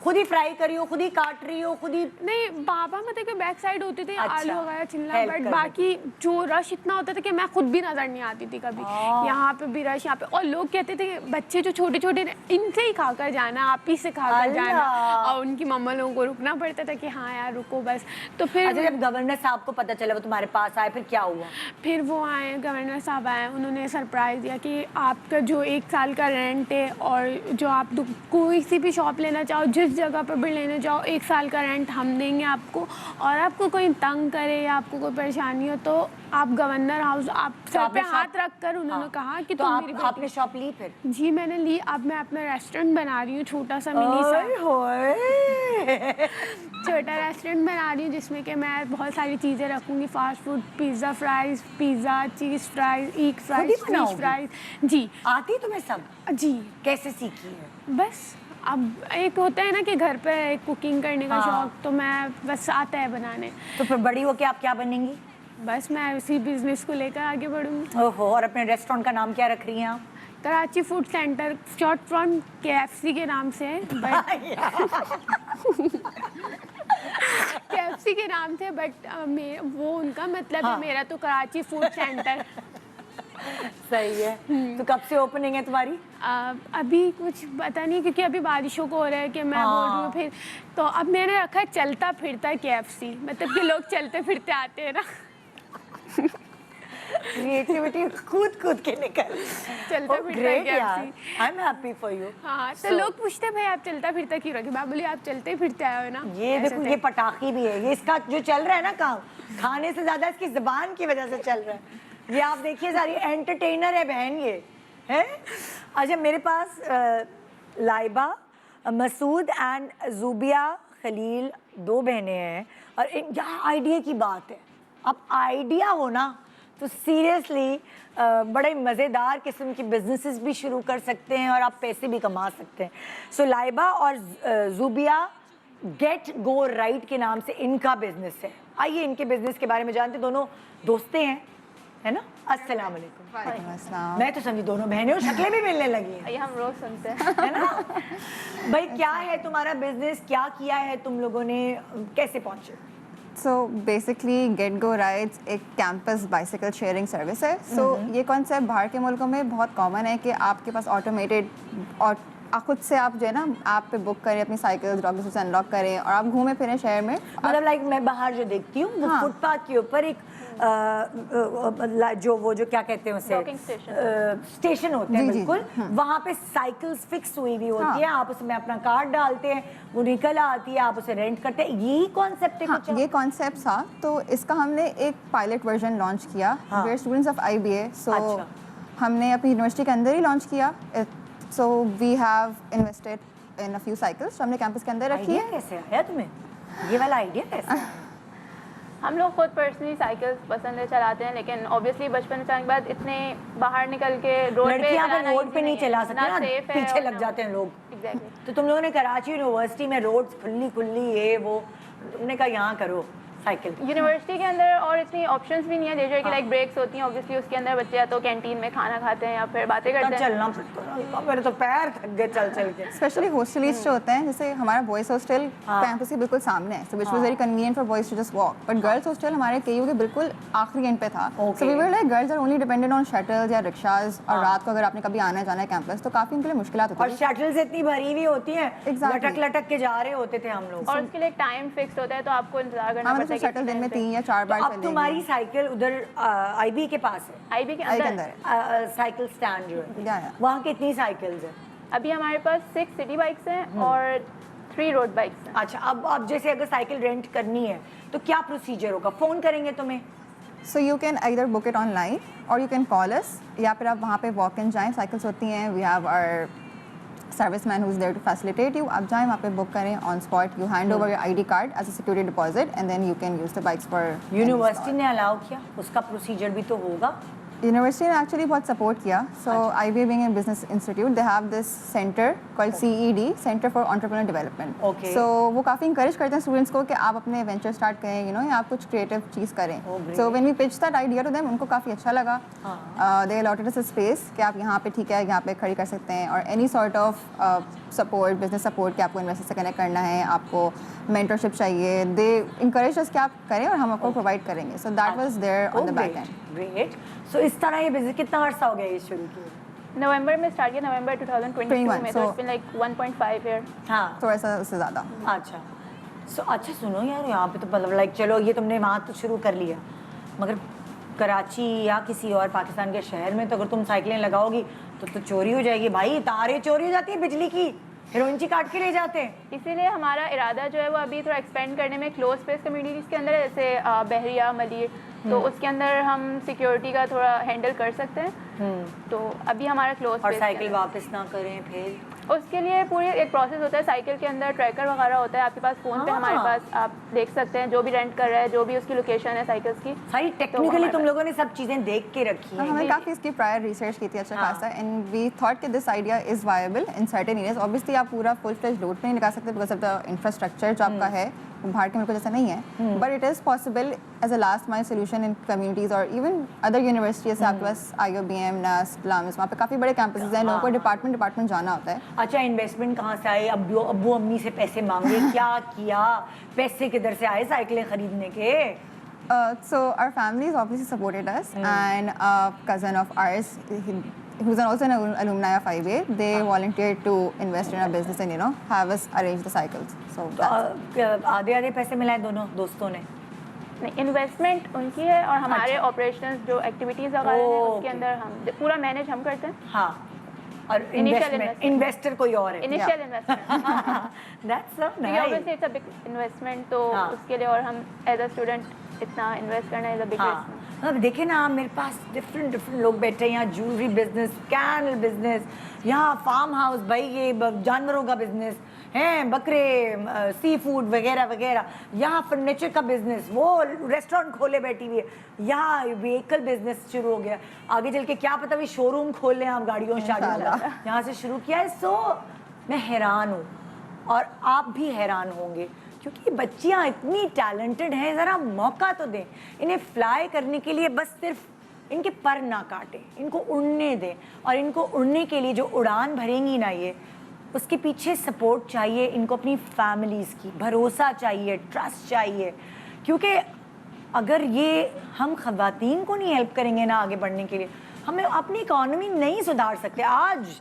खुद ही फ्राई करी हो, खुद ही काट रही हो, खुद ही? नहीं, बाबा मतलब कि बैक साइड होती थी, अच्छा, आलू वगैरह छिलना, help बट कर बाकी जो रश इतना होता था कि मैं खुद भी नजर नहीं आती थी कभी। यहाँ पे भी रश, यहाँ पे। और लोग कहते थे कि बच्चे जो छोटे छोटे इनसे ही खाकर जाना, आप ही से खाकर जाना, और उनकी मम्मा लोगों को रुकना पड़ता था कि हाँ यार रुको बस। तो फिर अच्छा, जब गवर्नर साहब को पता चला वो तुम्हारे पास आए, फिर क्या हुआ? फिर वो आए, गवर्नर साहब आए, उन्होंने सरप्राइज़ दिया कि आपका जो 1 साल का रेंट है, और जो आप कोई सी भी शॉप लेना चाहो, जिस जगह पर भी लेने जाओ, 1 साल का रेंट हम देंगे आपको। और आपको कोई तंग करे या आपको कोई परेशानी हो तो आप गवर्नर हाउस, आप सर पे हाथ रख कर उन्होंने कहा कि तो तुम मेरी आपने शॉप ली फिर? जी मैंने ली। अब मैं अपना रेस्टोरेंट बना रही हूँ, छोटा सा मिनी सा छोटा रेस्टोरेंट बना रही हूँ, जिसमें कि मैं बहुत सारी चीज़ें रखूँगी, fast food, pizza fries, pizza, cheese fries, egg fries, fish fries. जी। आती तुम्हें सब? जी। कैसे सीखी है? बस अब एक होता है ना कि घर पे कुकिंग करने का शौक, तो मैं बस आता है बनाने। तो फिर बड़ी होके आप क्या बनेंगी? बस मैं उसी बिजनेस को लेकर आगे बढ़ूँगी। ओहो, और अपने रेस्टोरेंट का नाम क्या रख रही हैं आप? Karachi food centre, short form KFC के नाम से है, बट KFC के नाम से, बट वो उनका मतलब है, मेरा तो कराची फूड सेंटर। صحیح ہے. تو کب سے اوپننگ ہے تمہاری؟ ابھی کچھ پتا نہیں کیونکہ ابھی بارشوں کو ہو رہا ہے کہ میں بول رہی ہوں پھر تو اب میں نے رکھا ہے چلتا پھرتا KFC مطلب کہ لوگ چلتے پھرتے آتے ہیں نا کریٹیوٹی کود کے نکل. چلتا پھرتا KFC. I am happy for you. ہاں تو لوگ پوچھتے ہیں بھائی آپ چلتا پھرتا کیوں رکھے میں بولی آپ چلتے پھرتے آئے ہو نا. یہ دیکھو یہ پٹاخی بھی ہے, یہ اس کا جو چل رہا ہے نا کام کھانے سے زیادہ اس کی زبان کی وجہ سے چل رہا ہے. یہ آپ دیکھیے ساری انٹرٹینر ہے بہن یہ ہے. اچھا میرے پاس لائبہ, مسعود اینڈ زوبیہ خلیل 2 بہنیں ہیں اور یہاں آئیڈیا کی بات ہے. اب آئیڈیا ہو نا تو سیریسلی بڑے مزیدار قسم کی بزنسز بھی شروع کر سکتے ہیں اور آپ پیسے بھی کما سکتے ہیں. سو لائبہ اور زوبیہ گیٹ گو رائٹ کے نام سے ان کا بزنس ہے. آئیے ان کے بزنس کے بارے میں جانتے. دونوں دوستیں ہیں ہے نا. السلام علیکم. وعلیکم السلام. میں تو سمجھی دونوں بہنیں اور شکلیں بھی ملنے لگی ہیں. یہ ہم روز سنتے ہیں ہے نا. بھائی کیا ہے تمہارا بزنس, کیا کیا ہے تم لوگوں نے, کیسے پہنچے؟ So basically get go rides ایک کیمپس بائسیکل شیئرنگ سروس ہے. سو یہ کانسیپٹ باہر کے ملکوں میں بہت کامن ہے کہ آپ کے پاس آٹومیٹیڈ اور خود سے آپ جو ہے نا آپ پہ بک کریں اپنی سائیکل ڈاکٹر سے انلاک کریں اور آپ گھومے پھریں شہر میں. مطلب لائک میں باہر جو دیکھتی ہوں وہ فٹ پاتھ کے اوپر ایک جو کیا کہتے ہیں اسے اسٹیشن ہوتے ہیں بالکل, وہاں پہ سائیکلز فکس ہوئی ہوئی ہوتی ہیں. آپ اس میں اپنا کارڈ ڈالتے ہیں, وہ نکل آتی ہے, آپ اسے رینٹ کرتے ہیں. یہی کانسیپٹ ہے. یہ کانسیپٹ تھا. تو اس کا ہم نے ایک پائلٹ ورژن لانچ کیا. We are students of IBA. So ہم نے اپنی یونیورسٹی کے اندر ہی لانچ کیا. So we have invested in a few cycles. ہم نے کیمپس کے اندر رکھی ہے. کیسے آیا تمہیں یہ والا آئیڈیا کیسے؟ ہم لوگ خود پرسنلی سائیکلس پسند چلاتے ہیں, لیکن اوبیسلی بچپن سے بعد اتنے باہر نکل کے روڈ پہ روڈ پہ نہیں چلا سکتے نا, پیچھے لگ جاتے ہیں لوگ. تو تم لوگوں نے کراچی یونیورسٹی میں روڈ کھلی یہ وہ, تم نے کہا یہاں کرو سائیکل. یونیورسٹی کے اندر اور اتنی آپشنس بھی نہیں ہے لیجر کی, لائک بریکس ہوتی ہیں اوبیسلی اس کے اندر بچے یا تو کینٹین میں کھانا کھاتے ہیں یا پھر باتیں کرتے ہیں. چلنا پڑتا, میرے تو پیر تھک گئے چل چل کے. اسپیشلی ہاسٹلیز جو ہوتے ہیں, جیسے ہمارا بوائز ہاسٹل کیمپس کے بالکل سامنے ہے, so which was very convenient for boys to just walk. But girls hostel ہمارے KU کے بالکل آخری اینڈ پہ تھا. So we were like girls are only dependent on shuttles یا رکشاز, اور رات کو اگر آپ نے کبھی آنا جانا ہے کیمپس تو کافی ان کے لیے مشکلات ہوتی ہیں. اور شٹلز اتنی بھری ہوئی ہوتی ہیں, لٹک لٹک کے جا رہے ہوتے تھے ہم لوگ. اور اس کے لیے ٹائم فکسڈ ہوتا ہے تو آپ کو انتظار کرنا پڑتا ہے. شٹل دن میں 3 یا 4 بار. اب تمہاری سائیکل ادھر IB کے پاس ہے, IB کے اندر سائیکل اسٹینڈ جو ہے, وہاں کتنی سائیکلز ہیں؟ ابھی ہمارے پاس 6 سٹی بائکس ہیں اور 3 روڈ بائکس ہیں. اچھا, اب جیسے اگر سائیکل رینٹ کرنی ہے تو کیا پروسیجر ہوگا؟ فون کریں گے تمہیں؟ So you can either book it on line اور یو کین کال اس, یا پھر آپ وہاں پہ واک ان جائیں. سائیکلس ہوتی ہیں, we have our service man who is there to facilitate you. آپ جائیں وہاں پہ بک کریں on spot, you hand over your ID card as a security deposit and then you can use the bikes for. University نے allow کیا, اس کا procedure بھی تو ہوگا. یونیورسٹی نے ایکچولی بہت سپورٹ کیا. So IBA being a business institute, they have this centre called CED, centre for entrepreneur development. So وہ کافی انکریج کرتے ہیں اسٹوڈنٹس کو کہ آپ اپنے وینچر اسٹارٹ کریں, یو نو, یا آپ کچھ کریٹو چیز کریں. So when we pitch that idea to them, ان کو کافی اچھا لگا. دے الاٹڈ اس اسپیس کہ آپ یہاں پہ ٹھیک ہے یہاں پہ کھڑی کر سکتے ہیں, اور any sort of support, business support کہ آپ کو انویسٹر سے کنیکٹ کرنا ہے, آپ کو مینٹرشپ چاہیے, دے انکریج اس کہ آپ کریں اور ہم آپ کو پرووائڈ کریں گے. So that was there on the back end. Great. So اس طرح یہ بزنس کتنا عرصہ ہو گیا یہ شروع کیا؟ نومبر میں اسٹارٹ کیا, نومبر 2022 میں, تو اٹس بین لائک 1.5 ایئر. ہاں, تھوڑا سا اس سے زیادہ. اچھا. اچھا سنو یار, یہاں پہ تو مطلب لائک چلو یہ تم نے وہاں تو شروع کر لیا, مگر کراچی یا کسی اور پاکستان کے شہر میں تو اگر تم سائیکلیں لگاؤ گی تو چوری ہو جائے گی بھائی. تاریں چوری ہو جاتی ہیں بجلی کی, ہیروئن کاٹ کے لے جاتے ہیں. اسی لیے ہمارا ارادہ جو ہے وہ ابھی تھوڑا ایکسپینڈ کرنے میں, کلوز اسپیس کمیونٹیز کے اندر ہے, جیسے بحریہ, ملیر, تو اس کے اندر ہم سیکیورٹی کا تھوڑا ہینڈل کر سکتے ہیں. تو ابھی ہمارا کلوز. اور سائیکل واپس نہ کریں پھر اس کے لیے پوری ایک پروسیس ہوتا ہے. سائیکل کے اندر ٹریکر وغیرہ ہوتا ہے آپ کے پاس, فون پہ ہمارے پاس آپ دیکھ سکتے ہیں جو بھی رینٹ کر رہا ہے, جو بھی اس کی لوکیشن ہے سائیکلس کی. ساری ٹیکنیکلی تم لوگوں نے سب چیزیں دیکھ کے رکھی ہیں. ہم نے کافی اس کی پرائر ریسرچ کی تھی اچھا خاصا, اینڈ وی تھاٹ کہ this idea is viable in certain areas. Obviously آپ پورا فل فلیج لوڈ پہ نہیں لگا سکتے بیکاز آف دا انفراسٹرکچر جو آپ کا ہے باہر کے ملکوں جیسا نہیں ہے, but it is possible as a last مائل سولوشن ان کمیونٹیز اور ایون ادر یونیورسٹیز. آپ کے پاس IOBM, NAST, LAMS, وہاں پہ کافی بڑے کیمپسز ہیں, لوگوں کو ڈپارٹمنٹ جانا ہوتا ہے. اچھا, انویسٹمنٹ کہاں سے آئے؟ ابو امی سے پیسے مانگے, کیا کیا, پیسے کدھر سے آئے سائیکلیں خریدنے کے؟ So our families obviously supported us, and a cousin of ours, who's also an alumni of IBA, they volunteered to invest in our business and have us arrange the cycles. So आधे पैसे मिलाए दोनों दोस्तों ने? नहीं, investment उनकी है और हमारे ऑपरेशंस जो एक्टिविटीज़ वगैरह हैं उसके अंदर हम पूरा मैनेज हम करते हैं. हाँ, और इन्वेस्टर कोई और है. Initial investment. That's so nice. Obviously it's a big investment, तो उसके लिए और हम एज अ स्टूडेंट इतना इन्वेस्ट करना इज अ बिग रिस्क. अब देखे ना, मेरे पास डिफरेंट लोग बैठे हैं यहाँ. ज्वेलरी बिजनेस, कैनल बिजनेस, यहाँ फार्म हाउस, भाई ये जानवरों का बिजनेस हैं, बकरे, सी फूड वगैरह वगैरह. यहाँ फर्नीचर का बिजनेस, वो रेस्टोरेंट खोले बैठी हुई है. यहाँ व्हीकल बिजनेस शुरू हो गया. आगे चल के क्या पता भी शोरूम खोल लें आप गाड़ियों शादियों का. यहाँ से शुरू किया है. सो मैं हैरान हूँ और आप भी हैरान होंगे क्योंकि बच्चियाँ इतनी टैलेंटेड हैं. ज़रा मौका तो दें इन्हें. फ्लाई करने के लिए बस सिर्फ इनके पर ना काटें, इनको उड़ने दें. और इनको उड़ने के लिए जो उड़ान भरेंगी ना, ये उसके पीछे सपोर्ट चाहिए इनको, अपनी फैमिलीज़ की भरोसा चाहिए, ट्रस्ट चाहिए. क्योंकि अगर ये हम ख़वातीन को नहीं हेल्प करेंगे ना आगे बढ़ने के लिए, हमें अपनी इकॉनमी नहीं सुधार सकते. आज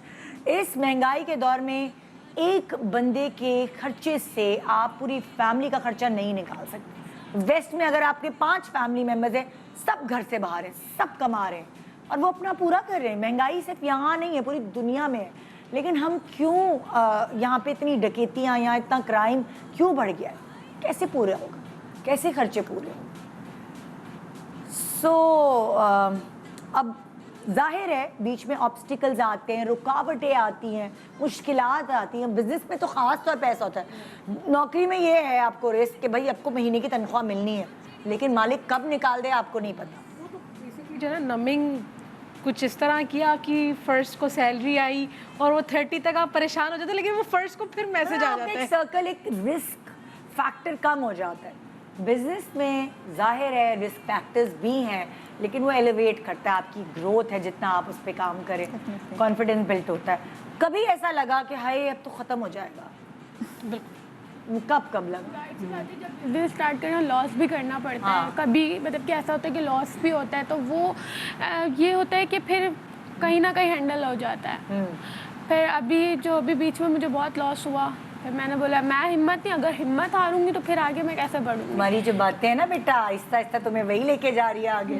इस महंगाई के दौर में एक बंदे के खर्चे से आप पूरी फैमिली का खर्चा नहीं निकाल सकते. वेस्ट में अगर आपके 5 फैमिली मेम्बर्स हैं, सब घर से बाहर हैं, सब कमा रहे हैं और वो अपना पूरा कर रहे हैं. महंगाई सिर्फ यहाँ नहीं है, पूरी दुनिया में है. लेकिन हम क्यों यहाँ पे इतनी डकैतियाँ, यहाँ इतना क्राइम क्यों बढ़ गया है? कैसे पूरा होगा? कैसे खर्चे पूरे होंगे? अब जाहिर है बीच में ऑब्स्टिकल्स आते हैं, रुकावटें आती हैं, मुश्किलात आती हैं. बिजनेस में तो ख़ास तौर पे ऐसा होता है. नौकरी में ये है आपको रिस्क कि भाई आपको महीने की तनख्वाह मिलनी है, लेकिन मालिक कब निकाल दे आपको नहीं पता. बेसिकली जो है ना, नमिंग कुछ इस तरह किया कि फर्स्ट को सैलरी आई और वो 30 तक आप परेशान हो जाते, लेकिन वो फर्स्ट को फिर मैसेज आ जाता है. एक सर्कल, एक रिस्क फैक्टर कम हो जाता है. बिजनेस में जाहिर है रिस्क फैक्टर्स भी हैं, लेकिन वो एलिवेट करता है आपकी ग्रोथ है. जितना आप उस पर काम करें, कॉन्फिडेंस बिल्ट होता है. कभी ऐसा लगा कि हाय अब तो ख़त्म हो जाएगा? कब लगा? जब बिजनेस स्टार्ट करना लॉस भी करना पड़ता है. कभी मतलब कि ऐसा होता है कि लॉस भी होता है, तो वो ये होता है कि फिर कहीं ना कहीं हैंडल हो जाता है. फिर अभी बीच में मुझे बहुत लॉस हुआ. फिर मैंने बोला मैं हिम्मत नहीं, अगर हिम्मत हारूंगी तो फिर आगे मैं कैसे बढ़ूंगी. हमारी जो बातें हैं ना बेटा, आहिस्ता आहिस्ता तुम्हें वही लेके जा रही है आगे.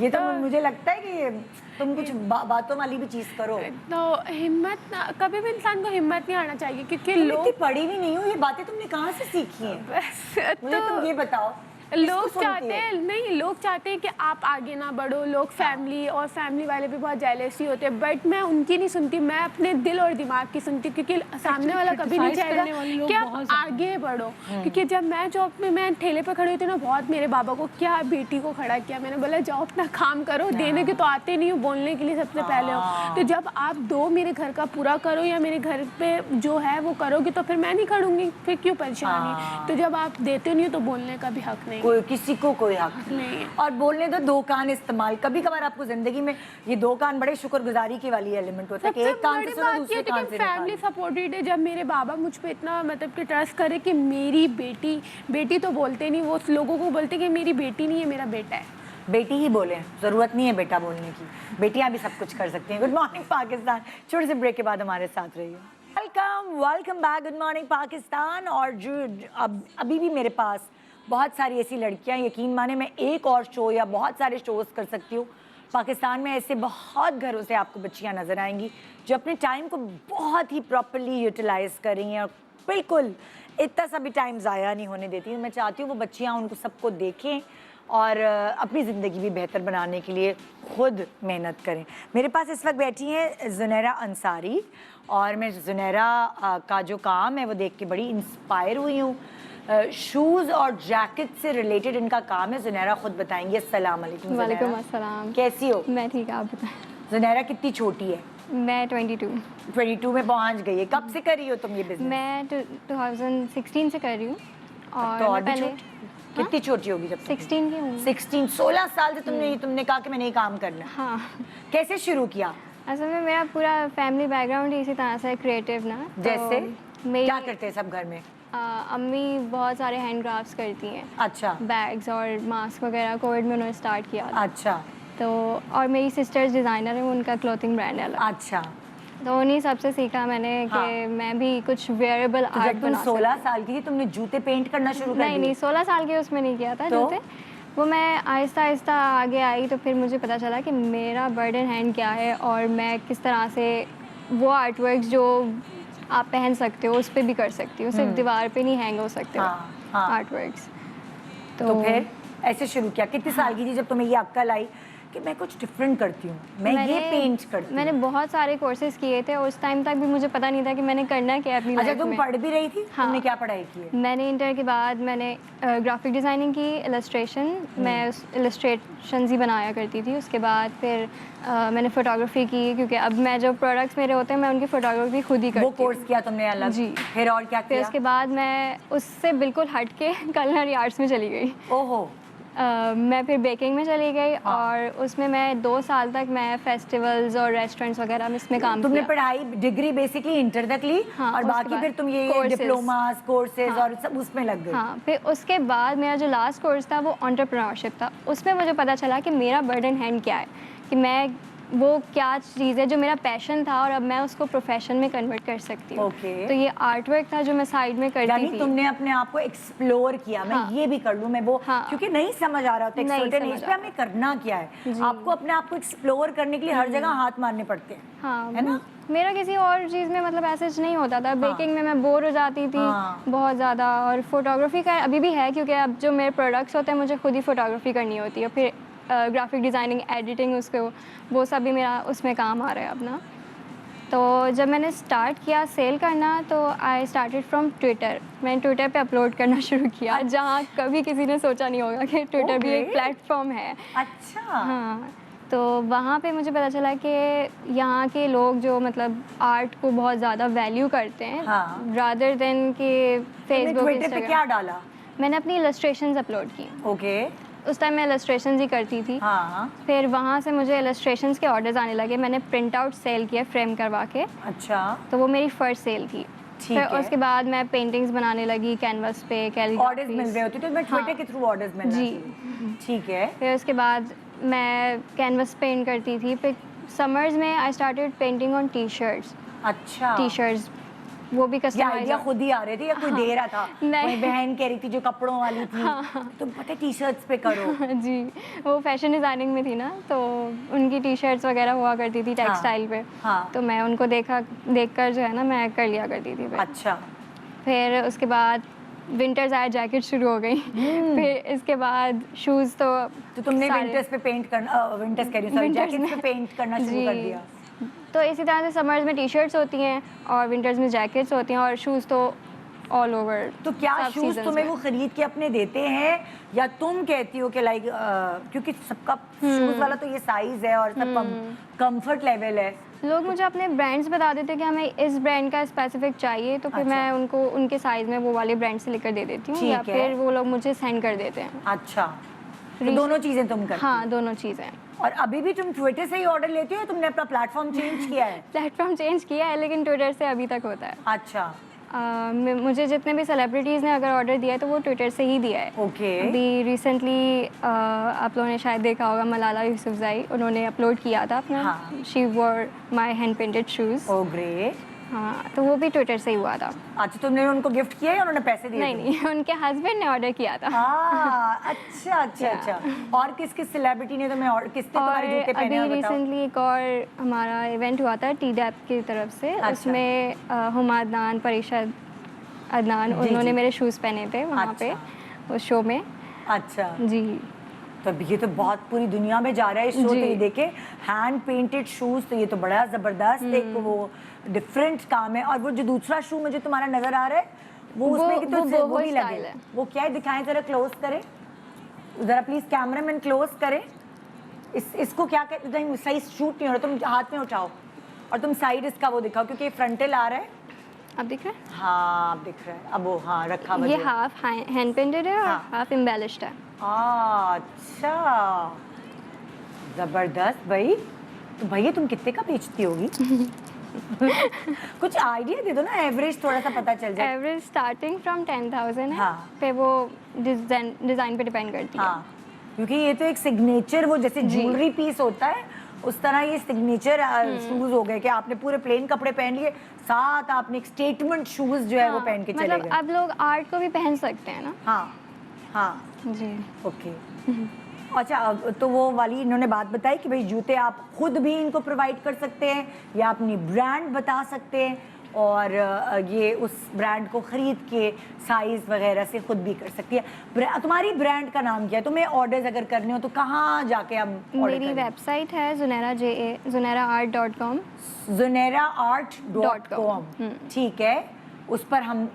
ये तो मुझे लगता है कि तुम कुछ बातों वाली भी चीज़ करो. तो हिम्मत कभी भी इंसान को हिम्मत नहीं आना चाहिए, क्योंकि लोग पढ़ी भी नहीं हो. ये बातें तुमने कहाँ से सीखी हैं? मुझे तुम ये बताओ. लोग चाहते हैं लोग चाहते हैं कि आप आगे ना बढ़ो. लोग फैमिली वाले भी बहुत जेलसी होते हैं, बट मैं उनकी नहीं सुनती. मैं अपने दिल और दिमाग की सुनती हूँ, क्योंकि सामने वाला कभी नहीं चाहेगा कि आप आगे बढ़ो. क्योंकि जब मैं जॉब में मैं ठेले पर खड़ी होती ना, बहुत मेरे बाबा को क्या बेटी को खड़ा किया. मैंने बोला जाओ अपना काम करो, देने के तो आते नहीं हो, बोलने के लिए सबसे पहले हो. तो जब आप मेरे घर का पूरा करो या मेरे घर पे जो है वो करोगे, तो फिर मैं नहीं खड़ूंगी. फिर क्यों परेशानी? तो जब आप देते नहीं हो तो बोलने का भी हक नहीं. किसी को कोई हक नहीं. और बोलने दो 2 कान इस्तेमाल. कभी कभार आपको जिंदगी में ये 2 कान बड़े शुक्रगुजारी की वाली एलिमेंट होता है कि एक कान से सुनो, दूसरे कान से निकालो. फैमिली सपोर्टेड है. जब मेरे बाबा मुझ पे इतना मतलब कि ट्रस्ट करे कि मेरी बेटी तो बोलते नहीं, वो लोगों को बोलते कि मेरी बेटी नहीं है, मेरा बेटा है. बेटी ही बोले, ज़रूरत नहीं है बेटा बोलने की. बेटियां भी सब कुछ कर सकती हैं. Good morning Pakistan. छोटे से ब्रेक के बाद हमारे साथ रहिए. Welcome back. Good morning Pakistan. और जो अभी भी मेरे पास बहुत सारी ऐसी लड़कियां, यकीन माने मैं एक और शो या बहुत सारे शोज़ कर सकती हूँ. पाकिस्तान में ऐसे बहुत घरों से आपको बच्चियां नज़र आएंगी जो अपने टाइम को बहुत ही प्रॉपरली यूटिलाइज़ कर रही हैं और बिल्कुल इतना सा भी टाइम ज़ाया नहीं होने देती हैं. मैं चाहती हूँ वो बच्चियाँ उनको सबको देखें और अपनी ज़िंदगी भी बेहतर बनाने के लिए खुद मेहनत करें. मेरे पास इस वक्त बैठी हैं ज़ुनैरा अंसारी, और मैं ज़ुनैरा का जो काम है वो देख के बड़ी इंस्पायर हुई हूँ. शूज़ और जैकेट से रिलेटेड इनका काम है. ज़ुनैरा खुद बताएंगी. अस्सलाम वालेकुम. वालेकुम अस्सलाम. कैसी हो? मैं ठीक है, आप बताएं. ज़ुनैरा कितनी छोटी है? मैं 22 में पहुंच गई है. कब से कर रही हो तुम ये बिजनेस? मैं 2016 से कर रही हूँ. और पहले कितनी छोटी होगी जब? 16 की हूँ. 16 साल से तुमने कहा कि मैंने ये काम करना है. हाँ. कैसे शुरू किया? असल में मेरा पूरा फैमिली बैकग्राउंड इसी तरह से क्रिएटिव ना. जैसे क्या करते हैं सब घर में? امی بہت سارے ہینڈ کرافٹس کرتی ہیں. اچھا. بیگس اور ماسک وغیرہ کووڈ میں انہوں نے اسٹارٹ کیا تھا. اچھا. تو اور میری سسٹرز ڈیزائنر ہیں, ان کا کلوتھنگ برانڈ ہے. اچھا. تو انہیں سب سے سیکھا میں نے کہ میں بھی کچھ ویئریبل آرٹ بنا سکتی ہوں. 16 سال کی تم نے جوتے پینٹ کرنا شروع کر دیے؟ نہیں 16 سال کی اس میں نہیں کیا تھا جوتے. وہ میں آہستہ آہستہ آگے آئی تو پھر مجھے پتہ چلا کہ میرا برڈ ان ہینڈ کیا ہے اور میں کس طرح سے وہ آرٹ ورکس جو آپ پہن سکتے ہو اس پہ بھی کر سکتی ہو, صرف دیوار پہ نہیں ہینگ ہو سکتے آرٹ ورکس. تو پھر ایسے شروع کیا. کتنے سال کی تھی جب تمہیں یہ عقل آئی کہ میں کچھ ڈفرینٹ کرتی ہوں, میں یہ پینٹ کرتی ہوں؟ میں نے بہت سارے کورسز کیے تھے, اس ٹائم تک بھی مجھے پتہ نہیں تھا کہ میں نے کرنا کیا اپنی لائف میں. اچھا تم پڑھ بھی رہی تھی؟ تم نے کیا پڑھائی کی ہے؟ میں نے انٹر کے بعد میں نے گرافک ڈیزائننگ کی, السٹریشن, میں السٹریشنز ہی بنایا کرتی تھی. اس کے بعد پھر میں نے فوٹوگرافی کی, کیونکہ اب میں جو پروڈکٹس میرے ہوتے ہیں میں ان کی فوٹوگرافی خود ہی کرتی ہوں. وہ کورس کیا تم نے الگ؟ جی. پھر اور کیا کیا؟ پھر اس کے بعد میں اس سے بالکل ہٹ کے کلنری آرٹس میں چلی گئی. اوہو. میں پھر بیکنگ میں چلی گئی اور اس میں 2 سال تک میں فیسٹیولز اور ریسٹورینٹس وغیرہ میں اس میں کام کیا. تم نے پڑھائی ڈگری بیسکلی انٹر تک لی اور باقی پھر تم یہ ڈپلوماز کورسز اور سب اس میں لگ گئے؟ ہاں. پھر اس کے بعد میرا جو لاسٹ کورس تھا وہ انٹرپرینورشپ تھا. اس میں مجھے پتہ چلا کہ میرا برڈ ان ہینڈ کیا ہے, کہ میں وہ کیا چیز ہے جو میرا پیشن تھا اور اب میں اس کو پروفیشن میں کنورٹ کر سکتی ہوں. تو یہ آرٹ ورک تھا جو میں سائڈ میں کرتی تھی. تم نے اپنے آپ کو ایکسپلور کیا, میں یہ بھی کر لوں, میں وہ, کیونکہ نہیں سمجھ آ رہا ہوتا ایک سرٹن ایج پہ ہمیں کرنا کیا ہے. آپ کو اپنے آپ کو ایکسپلور کرنے کے لیے ہر جگہ ہاتھ مارنے پڑتے ہیں. ہاں, ہے نا. میرا کسی اور چیز میں مطلب ایسے نہیں ہوتا تھا. بیکنگ میں بور ہو جاتی تھی بہت زیادہ, اور فوٹوگرافی کا ابھی بھی ہے کیونکہ اب جو میرے پروڈکٹس ہوتے ہیں مجھے خود ہی فوٹوگرافی کرنی ہوتی ہے. پھر گرافک ڈیزائننگ, ایڈیٹنگ, اس کو وہ سب بھی میرا اس میں کام آ رہا ہے اپنا. تو جب میں نے اسٹارٹ کیا سیل کرنا تو آئی اسٹارٹیڈ فرام ٹویٹر. میں نے ٹویٹر پہ اپلوڈ کرنا شروع کیا, جہاں کبھی کسی نے سوچا نہیں ہوگا کہ ٹویٹر بھی ایک پلیٹ فارم ہے. اچھا. ہاں. تو وہاں پہ مجھے پتہ چلا کہ یہاں کے لوگ جو مطلب آرٹ کو بہت زیادہ ویلیو کرتے ہیں رادر دین کہ فیس بک, ٹویٹر پہ کیا ڈالا؟ میں نے اپنی السٹریشنز اپلوڈ کی. اوکے. اس ٹائم میں السٹریشنز ہی کرتی تھی. پھر وہاں سے مجھے السٹریشنز کے آرڈرز آنے لگے. میں نے پرنٹ آؤٹ سیل کیا فریم کروا کے. اچھا. تو وہ میری فرسٹ سیل تھی. پھر اس کے بعد میں پینٹنگز بنانے لگی کینوس پہ. آرڈرز مل رہے ہوتے تو میں ٹویٹر کے تھرو آرڈرز مل رہے. جی ٹھیک ہے. پھر اس کے بعد میں کینوس پینٹ کرتی تھی. پھر سمرز میں I started painting on T shirts. اچھا. ٹی شرٹس وہ بھی کسٹمائز. آئیڈیا خود ہی آ رہے تھے یا کوئی دے رہا تھا؟ کوئی بہن کہہ رہی تھی جو کپڑوں والی تھی تم پتہ ٹی شرٹس پہ کرو. جی وہ فیشن ڈیزائننگ میں تھی نا, تو ان کی ٹی شرٹس وغیرہ ہوا کرتی تھی ٹیکسٹائل پہ. تو میں ان کو دیکھ کر جو ہے نا میں کر لیا کرتی تھی. اچھا. پھر اس کے بعد ونٹرز آئے, جیکٹ شروع ہو گئی. پھر اس کے بعد شوز. تو تم نے ونٹرز پہ پینٹ کرنا, ونٹرز کہہ رہی ہوں سوری, جیکٹس پہ پینٹ کرنا شروع کر دیا. تو اسی طرح سے سمرز میں ٹی شرٹس ہوتی ہیں اور ونٹرز میں جیکٹس ہوتی ہیں, اور شوز تو آل اوور. تو کیا شوز تمہیں وہ خرید کے اپنے دیتے ہیں یا تم کہتی ہو کہ لائک, کیونکہ سب کا شوز والا تو یہ سائز ہے اور سب کمفرٹ لیول ہے. لوگ مجھے اپنے برانڈس بتا دیتے ہیں کہ ہمیں اس برانڈ کا اسپیسیفک چاہیے, تو پھر میں ان کو ان کے سائز میں وہ والے برانڈ سے لے کر دے دیتی ہوں, یا پھر وہ لوگ مجھے سینڈ کر دیتے ہیں. اچھا. دونوں چیزیں تم کرتی؟ ہاں دونوں چیزیں. اور ابھی بھی تم ٹویٹر سے ہی آرڈر لیتی ہو یا تم نے اپنا پلیٹ فارم چینج کیا ہے؟ پلیٹ فارم چینج کیا ہے لیکن ٹویٹر سے ابھی تک ہوتا ہے. اچھا. مجھے جتنے بھی سیلیبریٹیز نے اگر آرڈر دیا ہے تو وہ ٹویٹر سے ہی دیا ہے. اوکے. ابھی ریسنٹلی آپ لوگوں نے شاید دیکھا ہوگا ملالہ یوسفزائی, انہوں نے اپلوڈ کیا تھا اپنا she wore my hand painted shoes. Oh great. ہاں تو وہ بھی ٹویٹر سے ہی ہوا تھا. اچھا تم نے ان کو گفٹ کیا یا انہوں نے پیسے دیے؟ نہیں, ان کے ہسبینڈ نے آرڈر کیا تھا. اچھا اچھا اچھا. اور کس سیلیبریٹی نے تمہیں کس نے تمہارے جوتے پہنے ہیں؟ ابھی ریسنٹلی ایک اور ہمارا ایونٹ ہوا تھا ٹی ڈیپ کی طرف سے, اس میں ہما عدنان, پریشا عدنان, انہوں نے میرے شوز پہنے تھے وہاں پہ اس شو میں. اچھا جی. تو یہ تو بہت پوری دنیا میں جا رہا ہے شو. تو یہ دیکھیں ہینڈ پینٹڈ شوز, تو یہ تو بڑا زبردست ایک وہ ڈفرینٹ کام ہے. اور وہ جو دوسرا شو مجھے تمہارا نظر آ رہا ہے وہ اس میں کتنے وہ نہیں لگے, وہ کیا ہے دکھائیں ذرا, کلوز کریں ذرا پلیز, کیمرہ مین کلوز کریں. اس کو کیا کہتے ہیں, صحیح شوٹ نہیں ہو رہا, تم ہاتھ میں اٹھاؤ اور تم سائڈ اس کا وہ دکھاؤ کیونکہ یہ فرنٹل آ رہا ہے. اب دکھ رہا ہے؟ ہاں اب دکھ رہا ہے. اب وہ ہاں رکھا یہ ہاف ہینڈ پینٹڈ ہے اور ہاف امبیلشڈ ہے. اچھا زبردست بھائی. تو بھائی تم کتنے کا بیچتی ہوگی؟ कुछ आइडिया दे दो ना, एवरेज थोड़ा सा पता चल जाए। एवरेज स्टार्टिंग फ्रॉम 10,000 है, हाँ। फिर वो डिज़ाइन पे डिपेंड करती है। हाँ, क्योंकि ये तो एक सिग्नेचर, वो जैसे ज्वेलरी पीस होता है उस तरह ये सिग्नेचर शूज हो गए कि आपने पूरे प्लेन कपड़े पहन लिए, साथ आपने एक स्टेटमेंट शूज जो है वो पहन के चले मतलब गए। अब लोग आर्ट को भी पहन सकते हैं ना। हाँ हाँ जी। ओके। अच्छा, तो वो वाली इन्होंने बात बताई कि भाई जूते आप खुद भी इनको प्रोवाइड कर सकते हैं या अपनी ब्रांड बता सकते हैं और ये उस ब्रांड को ख़रीद के साइज़ वगैरह से खुद भी कर सकती है। तुम्हारी ब्रांड का नाम क्या है? तुम्हें ऑर्डर्स अगर करने हो तो कहाँ जाके हम ऑर्डर मेरी वेबसाइट है zunairaart.com। zunairaart.com, ठीक है, उस पर हम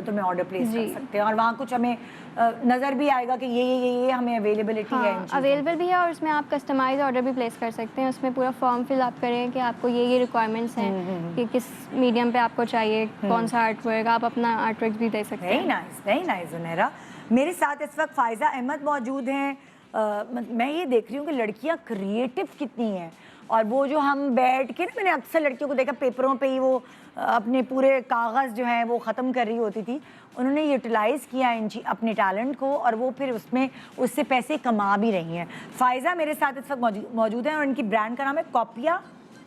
तुम्हें ऑर्डर प्लेस कर सकते हैं और वहाँ कुछ हमें नज़र भी आएगा कि ये हमें अवेलेबिलिटी है। अवेलेबल भी है और उसमें आप कस्टमाइज ऑर्डर भी प्लेस कर सकते हैं। उसमें पूरा फॉर्म फिल आप करें कि आपको ये रिक्वायरमेंट्स हैं कि किस मीडियम पे आपको चाहिए, कौन सा आर्ट वर्क, आप अपना आर्ट वर्क भी दे सकते हैं। Very nice Zunaira. मेरे साथ इस वक्त फ़ाइज़ा अहमद मौजूद हैं। मैं ये देख रही हूँ कि लड़कियाँ क्रिएटिव कितनी हैं और वो जो हम बैठ के ना, मैंने अक्सर लड़कियों को देखा पेपरों पे ही वो अपने पूरे कागज़ जो हैं वो ख़त्म कर रही होती थी, उन्होंने यूटिलाइज़ किया अपने टैलेंट को और वो फिर उससे पैसे कमा भी रही हैं। फ़ाइज़ा मेरे साथ इस वक्त मौजूद हैं और इनकी ब्रांड का नाम है कॉपिया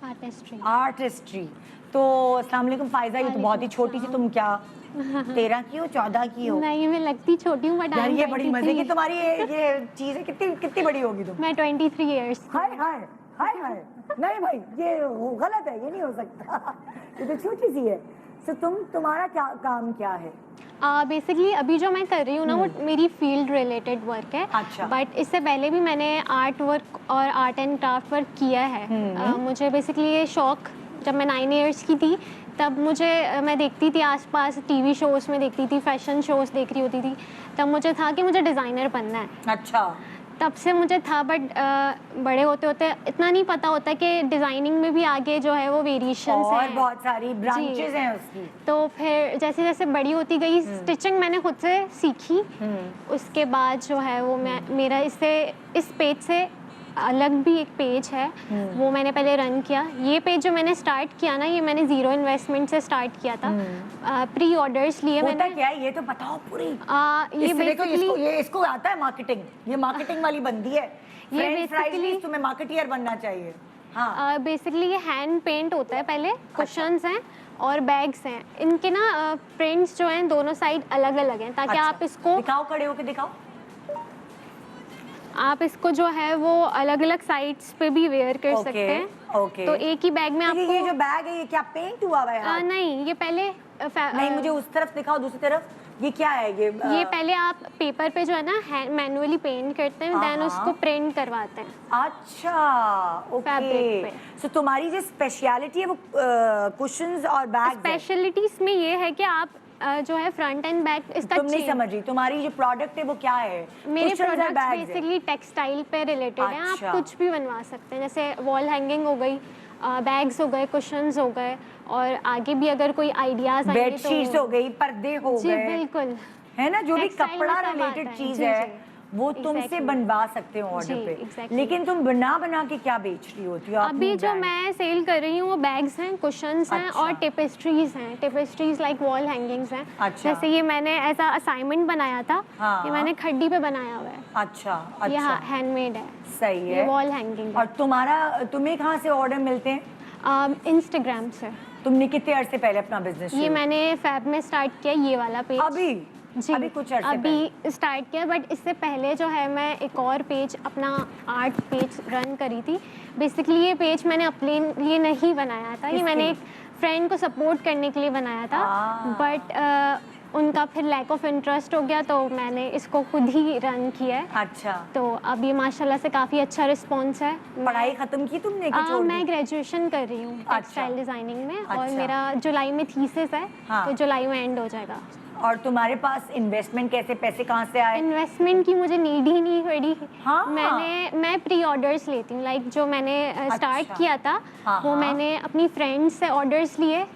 आर्टिस्ट्री। तो अस्सलाम वालेकुम फ़ाइज़ा, ये तो बहुत ही छोटी सी, तुम क्या 13 की हो, 14 की हो? नहीं, मैं लगती छोटी हूँ बट यार ये बड़ी मज़े की तुम्हारी ये चीज़ है। कितनी बड़ी होगी तुम? मैं 23 ईयर्स। हाय हाय हाय हाय, नहीं भाई ये गलत है, ये नहीं हो सकता, ये तो छोटी सी है। तो तुम्हारा काम क्या है? बेसिकली अभी जो मैं कर रही हूँ ना वो मेरी फील्ड रिलेटेड वर्क है। अच्छा। बट इससे पहले भी मैंने आर्ट वर्क और आर्ट एंड क्राफ्ट वर्क किया है। मुझे बेसिकली ये शौक, जब मैं 9 इयर्स की थी तब मैं देखती थी आसपास टीवी शोज़ में, देखती थी फैशन शोज़ देख रही होती थी, तब मुझे था कि मुझे डिज़ाइनर बनना है। अच्छा। तब से मुझे था, बट बड़े होते होते इतना नहीं पता होता कि डिज़ाइनिंग में भी आगे जो है वो वेरिएशंस हैं और बहुत सारी ब्रांचेस हैं उसकी। तो फिर जैसे जैसे बड़ी होती गई स्टिचिंग मैंने खुद से सीखी। उसके बाद जो है वो मेरा इस पेज से अलग भी एक पेज है, वो मैंने पहले रन किया। ये पेज जो मैंने स्टार्ट किया ना, ये मैंने ज़ीरो इन्वेस्टमेंट से स्टार्ट किया था। प्री ऑर्डर्स लिए मैंने। क्या है ये तो बताओ पूरी। ये बेसिकली इसको आता है मार्केटिंग, ये मार्केटिंग वाली बंदी है। ये बेसिकली तुम्हें मार्केटियर बनना चाहिए। हाँ, बेसिकली ये हैंड पेंट होता है पहले। कुशन्स हैं और बैग्स हैं, इनके ना प्रिंट्स जो हैं दोनों साइड अलग अलग हैं, ताकि आप इसको दिखाओ, खड़े होके दिखाओ। आप इसको जो है वो अलग अलग साइड्स पे भी वेयर कर सकते हैं। ओके। तो एक ही बैग में आपको ये जो बैग है ये क्या पेंट हुआ हुआ है? नहीं, ये पहले नहीं, मुझे उस तरफ दिखाओ, दूसरी तरफ। ये क्या है? ये पहले आप पेपर पे जो है ना मैनुअली पेंट करते हैं, देन उसको प्रिंट करवाते हैं। अच्छा, ओके। सो तुम्हारी जो स्पेशलिटी है वो कुशन्स और बैग। स्पेशलिटीज में ये है कि आप जो है फ्रंट एंड बैक इसका तुम नहीं समझ रही, तुम्हारी जो प्रोडक्ट है वो क्या है? मेरे प्रोडक्ट्स बेसिकली टेक्सटाइल पे रिलेटेड हैं। आप कुछ भी बनवा सकते हैं, जैसे वॉल हैंगिंग हो गई, बैग्स हो गए, कुशन्स हो गए, और आगे भी अगर कोई आइडियाज आएंगे तो बेडशीट्स हो गई, पर्दे हो गए। जी बिल्कुल, है ना, जो भी कपड़ा रिलेटेड चीज है वो तुमसे बनवा सकते हो ऑर्डर पे। लेकिन तुम बना के क्या बेच रही होती हो? अभी जो मैं सेल कर रही हूँ वो बैग्स हैं, कुशन्स हैं और टेपेस्ट्रीज हैं। टेपेस्ट्रीज लाइक वॉल हैंगिंग्स हैं। अच्छा। जैसे ये मैंने ऐसा असाइनमेंट बनाया था। हाँ। ये मैंने खड्डी पे बनाया हुआ है। अच्छा, ये हैंडमेड है। सही है। ये वॉल हैंगिंग। और तुम्हें कहाँ से ऑर्डर मिलते हैं? इंस्टाग्राम से। तुमने कितने अर्से पहले अपना बिजनेस? ये मैंने फेब में स्टार्ट किया, ये वाला पेज। अभी कुछ अर्से अभी स्टार्ट किया, बट इससे पहले जो है मैं एक और पेज, अपना आर्ट पेज रन करी थी। बेसिकली ये पेज मैंने अपने लिए नहीं बनाया था, ये मैंने एक फ्रेंड को सपोर्ट करने के लिए बनाया था, बट उनका फिर लैक ऑफ इंटरेस्ट हो गया तो मैंने इसको खुद ही रन किया है। अच्छा। तो अभी माशाल्लाह से काफ़ी अच्छा रिस्पॉन्स है। पढ़ाई खत्म की तुमने कि छोड़ दी? मैं ग्रेजुएशन कर रही हूँ टेक्सटाइल डिज़ाइनिंग में। और मेरा जुलाई में थीसिस है। तो जुलाई में एंड हो जाएगा। और तुम्हारे पास इन्वेस्टमेंट पैसे कहाँ से आए? इन्वेस्टमेंट की मुझे नीड ही नहीं पड़ी। मैं प्री ऑर्डर्स लेती हूँ। लाइक जो मैंने स्टार्ट किया था वो मैंने अपनी फ्रेंड्स से ऑर्डर्स लिए,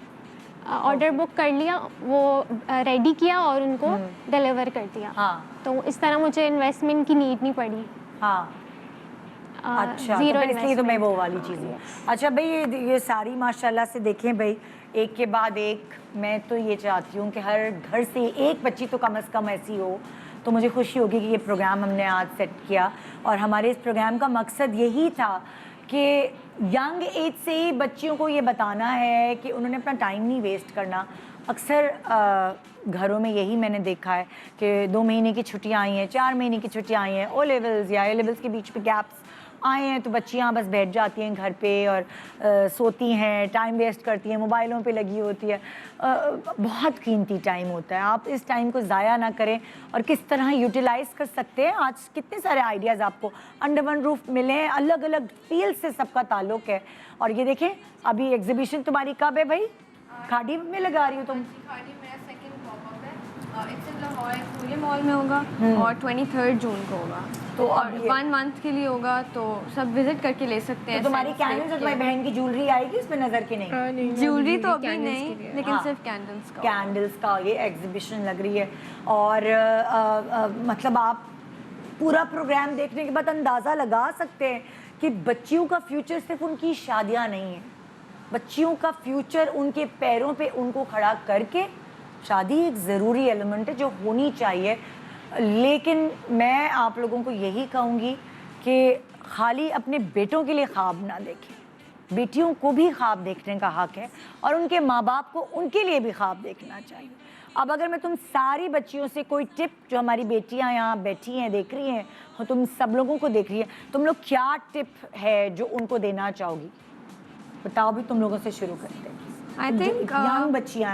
ऑर्डर बुक कर लिया, वो रेडी किया और उनको डिलीवर कर दिया। तो इस तरह मुझे इन्वेस्टमेंट की नीड नहीं पड़ी। اچھا zero تو اس لیے تو میں investment. وہ والی چیزیں. اچھا بھائی یہ ساری ماشاءاللہ سے دیکھیں بھائی ایک کے بعد ایک. میں تو یہ چاہتی ہوں کہ ہر گھر سے ایک بچی تو کم از کم ایسی ہو تو مجھے خوشی ہوگی کہ یہ پروگرام ہم نے آج سیٹ کیا. اور ہمارے اس پروگرام کا مقصد یہی تھا کہ ینگ ایج سے ہی بچیوں کو یہ بتانا ہے کہ انہوں نے اپنا ٹائم نہیں ویسٹ کرنا. اکثر گھروں میں یہی میں نے دیکھا ہے کہ 2 مہینے کی چھٹیاں آئی ہیں, 4 مہینے کی چھٹیاں آئی ہیں, او لیولز یا اے لیولز کے بیچ پہ گیپس آئے ہیں تو بچیاں بس بیٹھ جاتی ہیں گھر پہ اور سوتی ہیں, ٹائم ویسٹ کرتی ہیں, موبائلوں پہ لگی ہوتی ہے. بہت قیمتی ٹائم ہوتا ہے. آپ اس ٹائم کو ضائع نہ کریں اور کس طرح یوٹیلائز کر سکتے ہیں. آج کتنے سارے آئیڈیاز آپ کو انڈر ون روف ملے ہیں, الگ الگ فیلڈ سے سب کا تعلق ہے. اور یہ دیکھیں ابھی ایگزیبیشن تمہاری کب ہے بھائی؟ کھاڑی میں لگا رہی ہو تم؟ کھاڑی میرا سیکنڈ پاپ اپ ہے, اٹس ان لاہور پورے مال میں ہوگا اور 23 جون کو ہوگا. تو اور 1 منتھ کے لیے ہوگا تو سب وزٹ کر کے لے سکتے ہیں. تمہاری کینڈلز اور تمہاری بہن کی جیولری آئے گی اس میں نظر کی نہیں؟ جیولری تو ابھی نہیں لیکن صرف کینڈلز کا. کینڈلز کا یہ ایگزیبیشن لگ رہی ہے. اور مطلب آپ پورا پروگرام دیکھنے کے بعد اندازہ لگا سکتے ہیں کہ بچیوں کا فیوچر صرف ان کی شادیاں نہیں ہیں. بچیوں کا فیوچر ان کے پیروں پہ ان کو کھڑا کر کے, شادی ایک ضروری ایلیمنٹ ہے جو ہونی چاہیے. لیکن میں آپ لوگوں کو یہی کہوں گی کہ خالی اپنے بیٹوں کے لیے خواب نہ دیکھیں, بیٹیوں کو بھی خواب دیکھنے کا حق ہے اور ان کے ماں باپ کو ان کے لیے بھی خواب دیکھنا چاہیے. اب اگر میں تم ساری بچیوں سے کوئی ٹپ, جو ہماری بیٹیاں یہاں بیٹھی ہیں دیکھ رہی ہیں اور تم سب لوگوں کو دیکھ رہی ہیں, تم لوگ کیا ٹپ ہے جو ان کو دینا چاہو گی؟ بتاؤ بھی, تم لوگوں سے شروع کرتے ہیں. آئی تھنک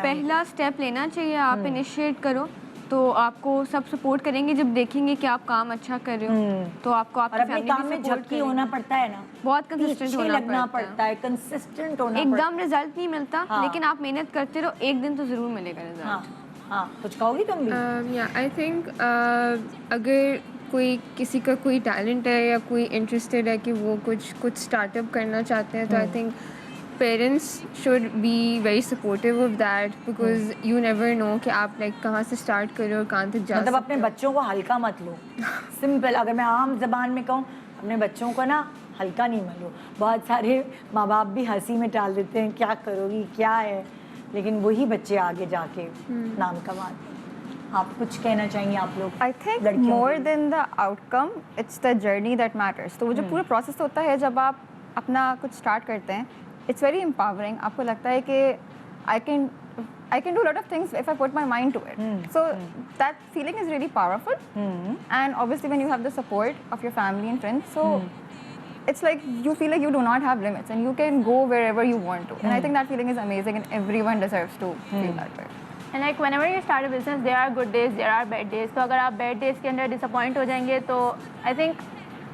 پہلا اسٹیپ لینا چاہیے, آپ انیشیٹ کرو تو آپ کو سب سپورٹ کریں گے. جب دیکھیں گے کہ آپ کام اچھا کر رہے ہو تو آپ کو آپ کی فیملی کام میں جھپکی ہونا پڑتا ہے نا, بہت کنسسٹنٹ ہونا پڑتا ہے, کنسسٹنٹ ہونا. ایک دم رزلٹ نہیں ملتا لیکن آپ محنت کرتے رہو, ایک دن تو ضرور ملے گا رزلٹ. ہاں کچھ کہو گی تم بھی؟ آئی تھنک اگر کوئی کسی کا کوئی ٹیلنٹ ہے یا کوئی انٹرسٹیڈ ہے کہ وہ کچھ اسٹارٹ اپ کرنا چاہتے ہیں تو I think parents should be very supportive of that because you never know کہ آپ لائک کہاں سے اسٹارٹ کریں اور کہاں تک جا. مطلب اپنے بچوں کو ہلکا مت لو. سمپل, اگر میں عام زبان میں کہوں, اپنے بچوں کو نا ہلکا نہیں مت لو. بہت سارے ماں باپ بھی ہنسی میں ٹال دیتے ہیں کیا کرو گی کیا ہے, لیکن وہی بچے آگے جا کے نام کماتے ہیں. آپ کچھ کہنا چاہیے آپ لوگ؟ I think more than the outcome it's the journey that matters. تو وہ جو پورا پروسیس ہوتا ہے جب آپ اپنا کچھ اسٹارٹ کرتے ہیں, اٹس ویری امپاورنگ. آپ کو لگتا ہے کہ I can do lot of things if I put my mind to it. So that feeling is really powerful. And obviously when you have the support of your family and friends, so it's like you feel like you do not have limits and you can go wherever you want to. And I think that feeling is amazing and everyone deserves to feel that way. And like whenever you start a business, there are good days, there are bad days. تو اگر آپ bad days کے اندر ڈساپوائنٹ ہو جائیں گے تو I think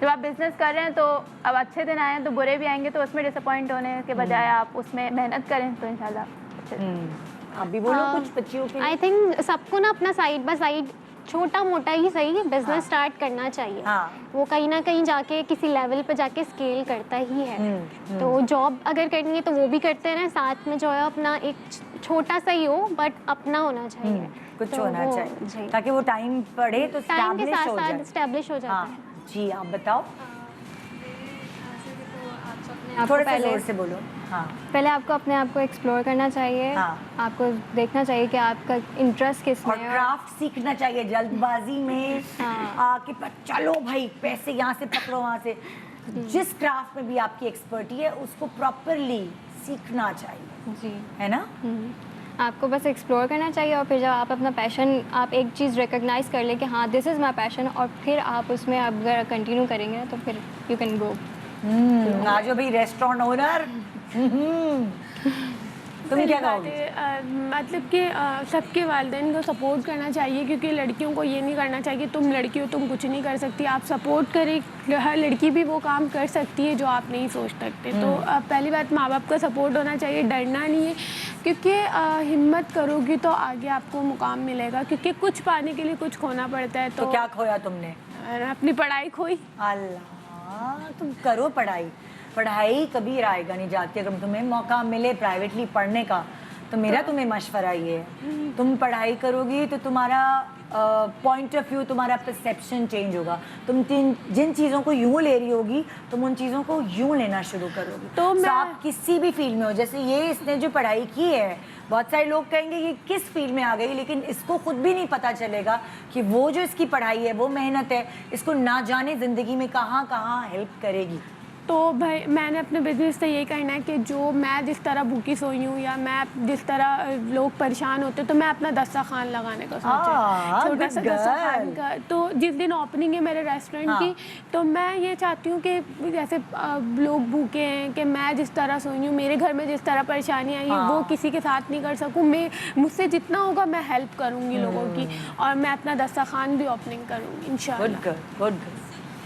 جب آپ business کر رہے ہیں تو اب اچھے دن آئے ہیں تو برے بھی آئیں گے, تو اس میں ڈساپوائنٹ ہونے کے بجائے آپ اس میں محنت کریں تو انشاءاللہ. آپ بھی بولو کچھ بچیوں کے. آئی تھنک سب کو نا اپنا سائڈ بائی سائڈ چھوٹا موٹا ہی صحیح بزنس اسٹارٹ کرنا چاہیے. وہ کہیں نہ کہیں جا کے کسی لیول پہ جا کے اسکیل کرتا ہی ہے. تو جاب اگر کرنی ہے تو وہ بھی کرتے رہیں, ساتھ میں جو ہے اپنا ایک چھوٹا سا ہی ہو بٹ اپنا ہونا چاہیے, کچھ ہونا چاہیے تاکہ وہ ٹائم پڑھے تو ٹائم کے ساتھ ساتھ اسٹیبلش ہو جاتا ہے. جی آپ بتاؤ آپ کو زور سے بولو. پہلے آپ کو اپنے آپ کو ایکسپلور کرنا چاہیے. آپ کو دیکھنا چاہیے کہ آپ کا انٹرسٹ کس میں ہے, اور کرافٹ سیکھنا چاہیے. جلد بازی میں کہ چلو بھائی پیسے یہاں سے پکڑو وہاں سے, جس کرافٹ میں بھی آپ کی ایکسپرٹی ہے اس کو پراپرلی سیکھنا چاہیے. جی ہے نا, آپ کو بس ایکسپلور کرنا چاہیے. اور پھر جب آپ اپنا پیشن, آپ ایک چیز ریکگنائز کر لیں کہ ہاں دس از مائی پیشن, اور پھر آپ اس میں اگر کنٹینیو کریں گے تو پھر یو کین گو. آجو بھائی ریسٹورینٹ اونر, تم کیا کہو گی؟ مطلب کہ سب کے والدین کو سپورٹ کرنا چاہیے, کیونکہ لڑکیوں کو یہ نہیں کرنا چاہیے تم لڑکی ہو تم کچھ نہیں کر سکتی. آپ سپورٹ کریں, ہر لڑکی بھی وہ کام کر سکتی ہے جو آپ نہیں سوچ سکتے. تو پہلی بات ماں باپ کا سپورٹ ہونا چاہیے, ڈرنا نہیں ہے, کیونکہ ہمت کرو گی تو آگے آپ کو مقام ملے گا, کیونکہ کچھ پانے کے لیے کچھ کھونا پڑتا ہے. تو کیا کھویا تم نے؟ اپنی پڑھائی کھوئی. اللہ, تم کرو پڑھائی. پڑھائی کبھی رائے گا نہیں جاتی. اگر تمہیں موقع ملے پرائیویٹلی پڑھنے کا تو میرا تمہیں مشورہ یہ ہے, تم پڑھائی کرو گی تو تمہارا पॉइंट ऑफ व्यू, तुम्हारा परसेप्शन चेंज होगा. तुम जिन चीज़ों को यूँ ले रही होगी तुम उन चीज़ों को यूँ लेना शुरू करोगी. तो मैं आप किसी भी फील्ड में हो, जैसे ये इसने जो पढ़ाई की है, बहुत सारे लोग कहेंगे कि किस फील्ड में आ गई, लेकिन इसको खुद भी नहीं पता चलेगा कि वो जो इसकी पढ़ाई है, वो मेहनत है, इसको ना जाने ज़िंदगी में कहाँ कहाँ हेल्प करेगी. तो भाई मैंने अपने बिजनेस से यही करना है कि जो मैं जिस तरह भूखी सोई हूँ या मैं जिस तरह लोग परेशान होते तो मैं अपना दस्तरखान लगाने का सोचा, छोटा सा दस्तरखान का. तो जिस दिन ओपनिंग है मेरे रेस्टोरेंट की, तो मैं ये चाहती हूँ कि जैसे लोग भूखे हैं, कि मैं जिस तरह सोई हूँ, मेरे घर में जिस तरह परेशानी आई है वो किसी के साथ नहीं कर सकूँ. मैं मुझसे जितना होगा मैं हेल्प करूँगी लोगों की, और मैं अपना दस्तरखान भी ओपनिंग करूँगी इंशाल्लाह. गुड.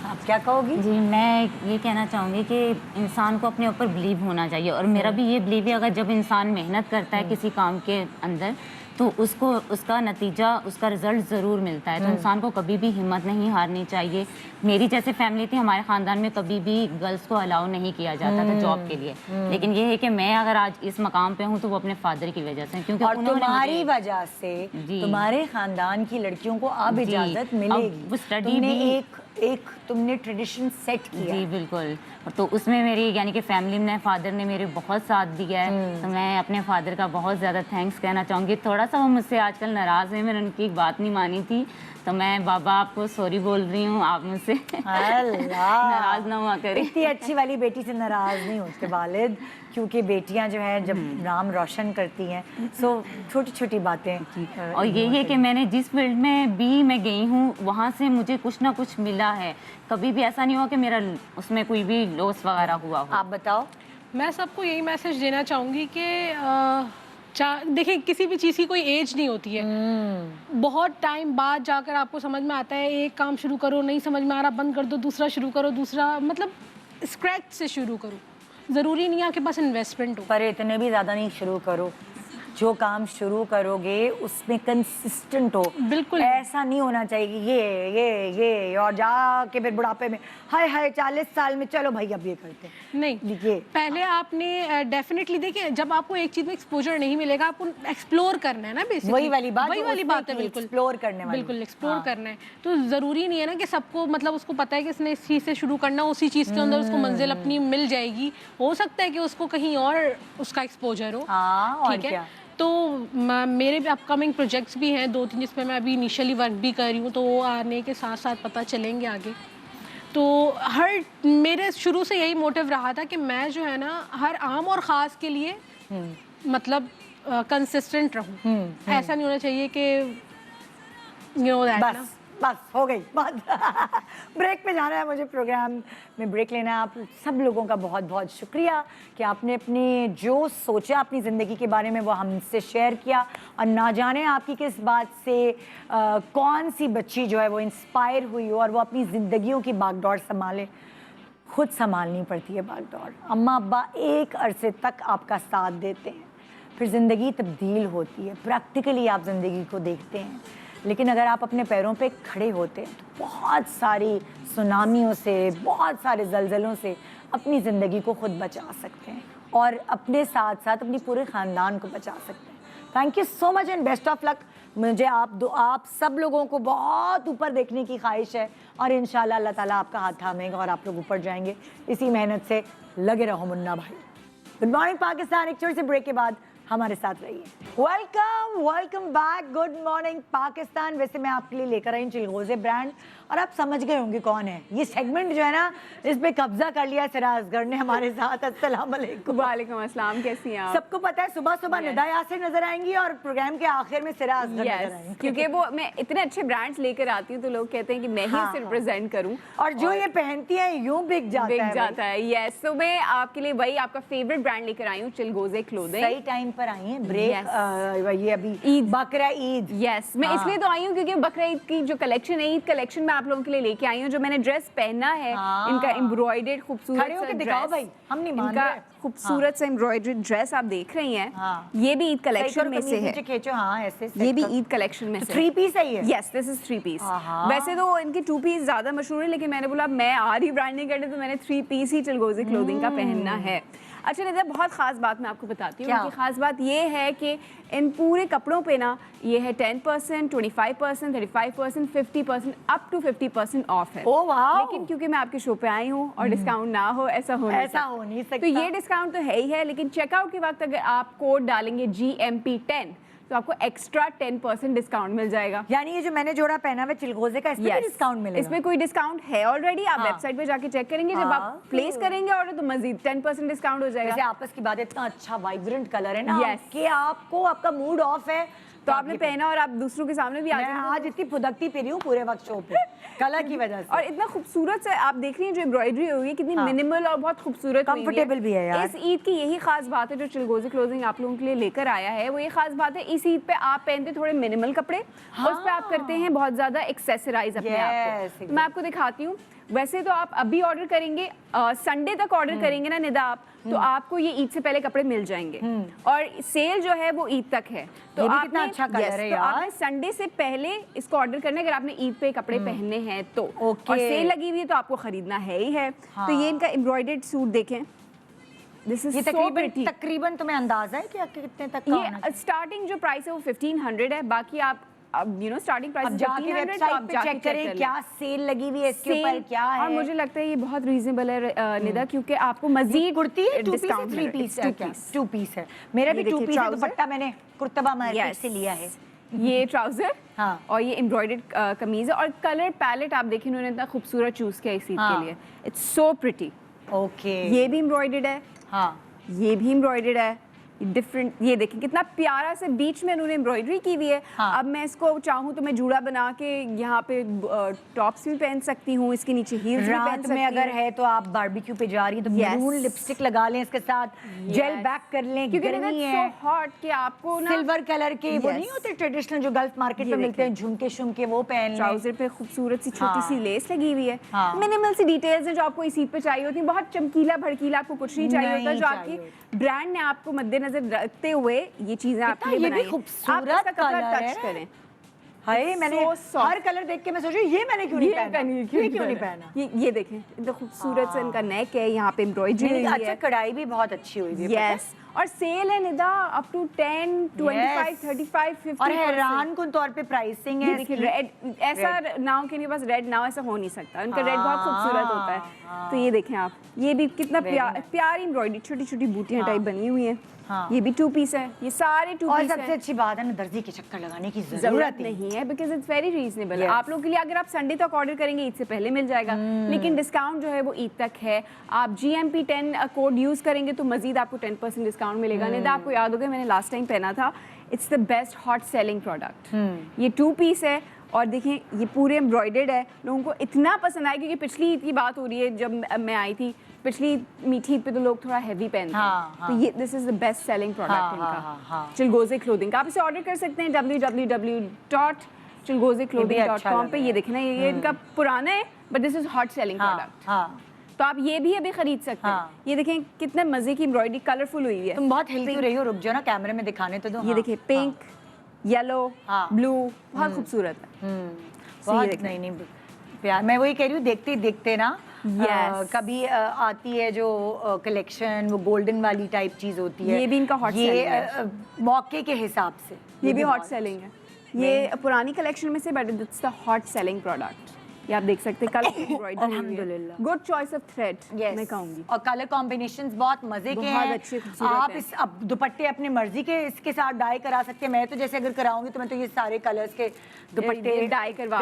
आप क्या कहोगी? जी, मैं ये कहना चाहूँगी कि इंसान को अपने ऊपर बिलीव होना चाहिए, और मेरा भी ये बिलीव है अगर जब इंसान मेहनत करता है किसी काम के अंदर तो उसको उसका नतीजा, उसका रिजल्ट ज़रूर मिलता है. तो इंसान को कभी भी हिम्मत नहीं हारनी चाहिए. मेरी जैसे फैमिली थी, हमारे ख़ानदान में कभी भी गर्ल्स को अलाउ नहीं किया जाता था जॉब के लिए, लेकिन ये है कि मैं अगर आज इस मकाम पे हूँ तो वो अपने फादर की वजह से, क्योंकि और तुम्हारी वजह से तुम्हारे ख़ानदान की लड़कियों को अब इजाज़त मिलेगी. वो स्टडी भी एक तुमने ट्रेडिशन सेट किया. जी बिल्कुल. तो उसमें मेरी यानी कि फैमिली में फादर ने मेरे बहुत साथ दिया है, तो मैं अपने फादर का बहुत ज़्यादा थैंक्स कहना चाहूँगी. थोड़ा सा वो मुझसे आजकल नाराज़ है, मैंने उनकी एक बात नहीं मानी थी, तो मैं बाबा आपको सॉरी बोल रही हूँ, आप मुझसे नाराज़ ना हुआ करें. इतनी अच्छी वाली बेटी से नाराज़ नहीं होते वालिद, क्योंकि बेटियां जो हैं जब नाम रोशन करती हैं, सो छोटी छोटी बातें. और यही है कि मैंने जिस फील्ड में भी मैं गई हूँ वहाँ से मुझे कुछ ना कुछ मिला है. कभी भी ऐसा नहीं हुआ कि मेरा उसमें कोई भी लॉस वगैरह हुआ हो. आप बताओ. मैं सबको यही मैसेज देना चाहूँगी कि देखिए, किसी भी चीज़ की कोई एज नहीं होती है. बहुत टाइम बाद जाकर आपको समझ में आता है. एक काम शुरू करो, नहीं समझ में आ रहा, बंद कर दो, दूसरा शुरू करो, दूसरा मतलब स्क्रैच से शुरू करो. ज़रूरी नहीं है आपके पास इन्वेस्टमेंट हो, पर इतने भी ज़्यादा नहीं शुरू करो. जो काम शुरू करोगे उसमें कंसिस्टेंट हो. बिल्कुल. ऐसा नहीं होना चाहिए कि ये और जाके फिर बुढ़ापे में हाय 40 साल में चलो भाई अब ये करते हैं. नहीं, ये पहले आपने डेफिनेटली देखिए, जब आपको एक चीज़ में एक्सपोजर नहीं मिलेगा, आपको एक्सप्लोर करना है ना. बेसिकली वही वाली बात है. बिल्कुल एक्सप्लोर करने वाली. बिल्कुल एक्सप्लोर करना है. तो ज़रूरी नहीं है ना कि सबको मतलब उसको पता है कि इसने इस चीज़ से शुरू करना, उसी चीज़ के अंदर उसको मंजिल अपनी मिल जाएगी. हो सकता है कि उसको कहीं और उसका एक्सपोजर हो. ठीक है. तो मेरे भी अपकमिंग प्रोजेक्ट्स भी हैं 2-3 जिस पे मैं अभी इनिशियली वर्क भी कर रही हूँ, तो वो आने के साथ साथ पता चलेंगे आगे. तो मेरे शुरू से यही मोटिव रहा था कि मैं जो है ना हर आम और ख़ास के लिए मतलब कंसिस्टेंट रहूँ. ऐसा नहीं होना चाहिए कि बस हो गई बात. ब्रेक पे जाना है मुझे, प्रोग्राम में ब्रेक लेना है. आप सब लोगों का बहुत बहुत शुक्रिया कि आपने अपनी जो सोचा अपनी ज़िंदगी के बारे में वो हमसे शेयर किया. और ना जाने आपकी किस बात से कौन सी बच्ची जो है वो इंस्पायर हुई हो और वो अपनी ज़िंदगियों की भागदौड़ संभाले. खुद संभालनी पड़ती है भागदौड़. अम्मा अब्बा एक अरसे तक आपका साथ देते हैं, फिर ज़िंदगी तब्दील होती है. प्रैक्टिकली आप ज़िंदगी को देखते हैं, लेकिन अगर आप अपने पैरों पे खड़े होते हैं तो बहुत सारी सुनामियों से, बहुत सारे ज़लज़लों से अपनी ज़िंदगी को खुद बचा सकते हैं और अपने साथ साथ अपनी पूरे ख़ानदान को बचा सकते हैं. Thank you so much and best of luck. मुझे आप सब लोगों को बहुत ऊपर देखने की ख्वाहिश है और इंशाल्लाह अल्लाह ताला आपका हाथ थामेगा और आप लोग ऊपर जाएंगे. इसी मेहनत से लगे रहो मुन्ना भाई. Good morning Pakistan. एक छोटे से ब्रेक के बाद हमारे साथ रहिए. Welcome back. Good morning Pakistan. वैसे मैं आपके लिए लेकर आई हूँ चिलगोज़े ब्रांड, और आप समझ गए होंगे कौन है. ये सेगमेंट जो है ना, इस पे कब्जा कर लिया सिराजगढ़ ने हमारे साथ. अस्सलाम वालेकुम. वालेकुम अस्सलाम. कैसी हैं आप? सबको पता है सुबह सुबह निदा यासिर नजर आएंगी और प्रोग्राम के आखिर में सिराजगढ़ नजर आएंगी, क्योंकि वो मैं इतने अच्छे ब्रांड्स लेकर आती हूँ तो लोग कहते हैं कि मैं ही इसे रिप्रेजेंट करूँ, और जो ये पहनती है यूं बिक जाता है. यस. तो मैं आपके लिए वही आपका फेवरेट ब्रांड लेकर आई हूँ, चिलगोज़े क्लोथिंग. सही टाइम पर आई है. ब्रेक ये अभी ईद, बकरा ईद. यस, मैं इसलिए तो आई हूँ क्योंकि बकरा ईद की जो कलेक्शन है, ईद कलेक्शन में आप लोगों के लिए लेके आई हूँ. जो मैंने ड्रेस पहना है, इनका एम्ब्रॉयडर्ड खूबसूरत सा ड्रेस, भाई हम नहीं मान रहे. खूबसूरत सा एम्ब्रॉयडर्ड ड्रेस आप देख रही हैं. ये भी ईद कलेक्शन में से है. ऐसे ये भी ईद कलेक्शन में से 3 पीस है ये. Yes, this is 3 piece. वैसे तो इनकी 2 पीस ज्यादा मशहूर है, लेकिन मैंने बोला मैं आ रही ब्रांडिंग करने, तो मैंने 3 पीस ही चिलगोज़े क्लोथिंग का पहनना है. اچھا ندا بہت خاص بات میں آپ کو بتاتی ہوں, ان کی خاص بات یہ ہے کہ ان پورے کپڑوں پہ نا یہ ہے 10%, 25%, 35%, 50%, اپ ٹو 50% آف ہے. لیکن کیونکہ میں آپ کے شو پہ آئی ہوں اور ڈسکاؤنٹ نہ ہو ایسا ہو نہیں سکتا, تو یہ ڈسکاؤنٹ تو ہے ہی ہے, لیکن چیک آؤٹ کے وقت اگر آپ کوڈ ڈالیں گے GMP10 تو آپ کو ایکسٹرا 10% ڈسکاؤنٹ مل جائے گا. یعنی یہ جو میں نے جوڑا پہنا ہوا چلغوزے کا, اس میں ڈسکاؤنٹ ملے گا؟ اس میں کوئی ڈسکاؤنٹ ہے آلریڈی, آپ ویب سائٹ پہ جا کے چیک کریں گے, جب آپ پلیس کریں گے آرڈر تو مزید 10% ڈسکاؤنٹ ہو جائے گا. جیسے آپس کی بات, اتنا اچھا وائبرنٹ کلر ہے نا کہ آپ کو, آپ کا موڈ آف ہے تو آپ نے پہنا اور آپ دوسروں کے سامنے بھی آج اتنی پھدکتی پھری ہوں پورے وقت شو پہ کلر کی وجہ سے, اور اتنا خوبصورت سے آپ دیکھ رہی ہیں جو ایمبرائڈری ہوئی ہے کتنی منیمل اور بہت خوبصورت, کمفرٹیبل بھی ہے یار. اس عید کی یہی خاص بات ہے جو چلغوزے کلوزنگ آپ لوگوں کے لیے لے کر آیا ہے, وہ یہ خاص بات ہے اس عید پہ آپ پہنتے تھوڑے منیمل کپڑے, اس پہ آپ کرتے ہیں بہت زیادہ ایکسیسرائز اپنے آپ کو. میں آپ کو دکھاتی ہوں, ویسے تو آپ ابھی آرڈر کریں گے, سنڈے تک آرڈر کریں گے نا ندا آپ, تو آپ کو یہ عید سے پہلے کپڑے مل جائیں گے, اور سیل جو ہے وہ عید تک ہے. تو کتنا اچھا کلر ہے یار. آپ نے سنڈے سے پہلے اس کو آرڈر کرنا ہے اگر آپ نے عید پہ کپڑے پہننے ہیں تو, اور سیل لگی ہوئی ہے تو آپ کو خریدنا ہے ہی ہے. تو یہ ان کا ایمبرائڈرڈ سوٹ دیکھیں, تقریباً تمہیں اندازہ ہے کہ کتنے تک کا ہونا؟ یہ سٹارٹنگ جو پرائس ہے وہ 1500 ہے, باقی آپ سٹارٹنگ پرائس جا کے ویب سائٹ پہ چیک کریں کیا سیل لگی ہوئی ہے, اس کے اوپر کیا ہے. اور مجھے لگتا ہے یہ بہت ریزنیبل ہے ندا, کیونکہ آپ کو مزید کرتی ہے 2 پیس ہے, 2 پیس ہے, میرا بھی 2 پیس ہے. دوپٹہ میں نے کرتبہ مارکیٹ سے لیا ہے. یہ ٹراؤزر اور یہ ایمبرائڈرڈ قمیض ہے, اور کلر پیلٹ آپ دیکھیں انہوں نے اتنا خوبصورت چوز کیا اس عید کے لیے, اٹس سو پریٹی. اوکے, یہ بھی ایمبرائڈرڈ ہے, یہ بھی ایمبرائڈرڈ ہے, ڈفرنٹ. یہ دیکھیں کتنا پیارا سے بیچ میں انہوں نے ایمبرائڈری کی ہوئی ہے. اب میں اس کو چاہوں تو میں جوڑا بنا کے یہاں پہ ٹاپس بھی پہن سکتی ہوں, اس کے نیچے ہیلز بھی پہن سکتی ہوں. میں اگر ہے تو آپ باربیکیو پہ جا رہی ہیں تو میرون لپسٹک لگا لیں, اس کے ساتھ جیل بیک کر لیں, کیونکہ سو ہاٹ کہ آپ کو سلور کلر کے وہ نہیں ہوتے ٹریڈیشنل جو گلف مارکیٹ میں ملتے ہیں جھمکے شمکے, وہ پہن لیں. ٹراؤزر پہ خوبصورت سی چھوٹی سی لیس لگی ہوئی ہے, منیمل سی ڈیٹیلز ہیں جو آپ کو اس عید پہ چاہیے ہوتی ہیں. بہت چمکیلا بھڑکیلا آپ کو کچھ نہیں چاہیے ہوتا, جو آپ کی برانڈ نے آپ کو مد نظر رکھتے ہوئے یہ چیزیں آپ کے لیے بنائی ہیں. آپ اس کا کپڑا ٹچ کریں. ہائے, میں نے ہر کلر دیکھ کے میں سوچ رہی ہوں یہ میں نے کیوں نہیں پہنا. یہ دیکھیں اتنا خوبصورت سے ان کا نیک ہے, یہاں پہ ایمبرائڈری ہے. اچھا, کڑھائی بھی بہت اچھی ہوئی ہے. یس, اور سیل ہے ندا اپ ٹو 10, 25, 35, 50. اور حیران کن طور پہ پرائسنگ ہے. دیکھیں ریڈ ایسا ناؤ کے پاس ریڈ ناؤ ایسا ہو نہیں سکتا, ان کا ریڈ بہت خوبصورت ہوتا ہے. تو یہ دیکھیں آپ, یہ بھی کتنا پیاری ایمبرائڈری, چھوٹی چھوٹی بوٹیاں ٹائپ بنی ہوئی ہیں. یہ بھی 2 پیس ہے, یہ سارے 2 پیس ہیں. اور سب سے اچھی بات ہے نا, درزی کے چکر لگانے کی ضرورت نہیں ہے, بیکاز اٹس ویری ریزنیبل. آپ لوگوں کے لیے اگر آپ سنڈے تک آرڈر کریں گے عید سے پہلے مل جائے گا, لیکن ڈسکاؤنٹ جو ہے وہ عید تک ہے. آپ GMP10 کوڈ یوز کریں گے تو مزید آپ کو 10% ڈسکاؤنٹ ملے گا. نہیں تو آپ کو یاد ہوگا میں نے لاسٹ ٹائم پہنا تھا, it's the best hot selling product. یہ 2 پیس ہے, اور دیکھیں یہ پورے ایمبرائڈرڈ ہے. لوگوں کو اتنا پسند آیا کیونکہ پچھلی عید کی بات ہو رہی ہے, جب میں آئی تھی پچھلی میٹھی عید پہ تو لوگ تھوڑا ہیوی پہنتے ہیں, تو یہ دس از دا بیسٹ سیلنگ پروڈکٹ ان کا, چلغوزے کلودنگ. آپ اسے آرڈر کر سکتے ہیں www.chilgozeclothing.com پہ. یہ دیکھیں نا, یہ ان کا پرانا ہے but this is hot selling product, تو آپ یہ بھی ابھی خرید سکتے ہیں. یہ دیکھیں کتنے مزے کی ایمبرائڈری کلرفل ہوئی ہے. تم بہت ہیلتھی رہی ہو, رک جاؤ نا کیمرے میں دکھانے تو دو. یہ دیکھیں پنک, یلو, بلو, بہت خوبصورت ہے. بہت نہیں پیار, میں وہی کہہ رہی ہوں, دیکھتے دیکھتے نا کبھی آتی ہے جو کلیکشن, وہ گولڈن والی ٹائپ چیز ہوتی ہے. یہ بھی ان کا ہاٹ سیلنگ ہے, موقع کے حساب سے یہ بھی ہاٹ سیلنگ ہے. یہ پرانی کلیکشن میں سے but it's the hot selling product. یہ آپ دیکھ سکتے ہیں کلر الحمدللہ, گڈ چوائس آف تھریڈ میں کہوں گی, اور کلر کمبینیشنز بہت مزے کے ہیں. آپ اس اب دوپٹے اپنی مرضی کے اس کے ساتھ ڈائی کرا سکتے ہیں. میں تو جیسے اگر کراؤں گی تو میں تو یہ سارے کلرز کے دوپٹے ڈائی کروا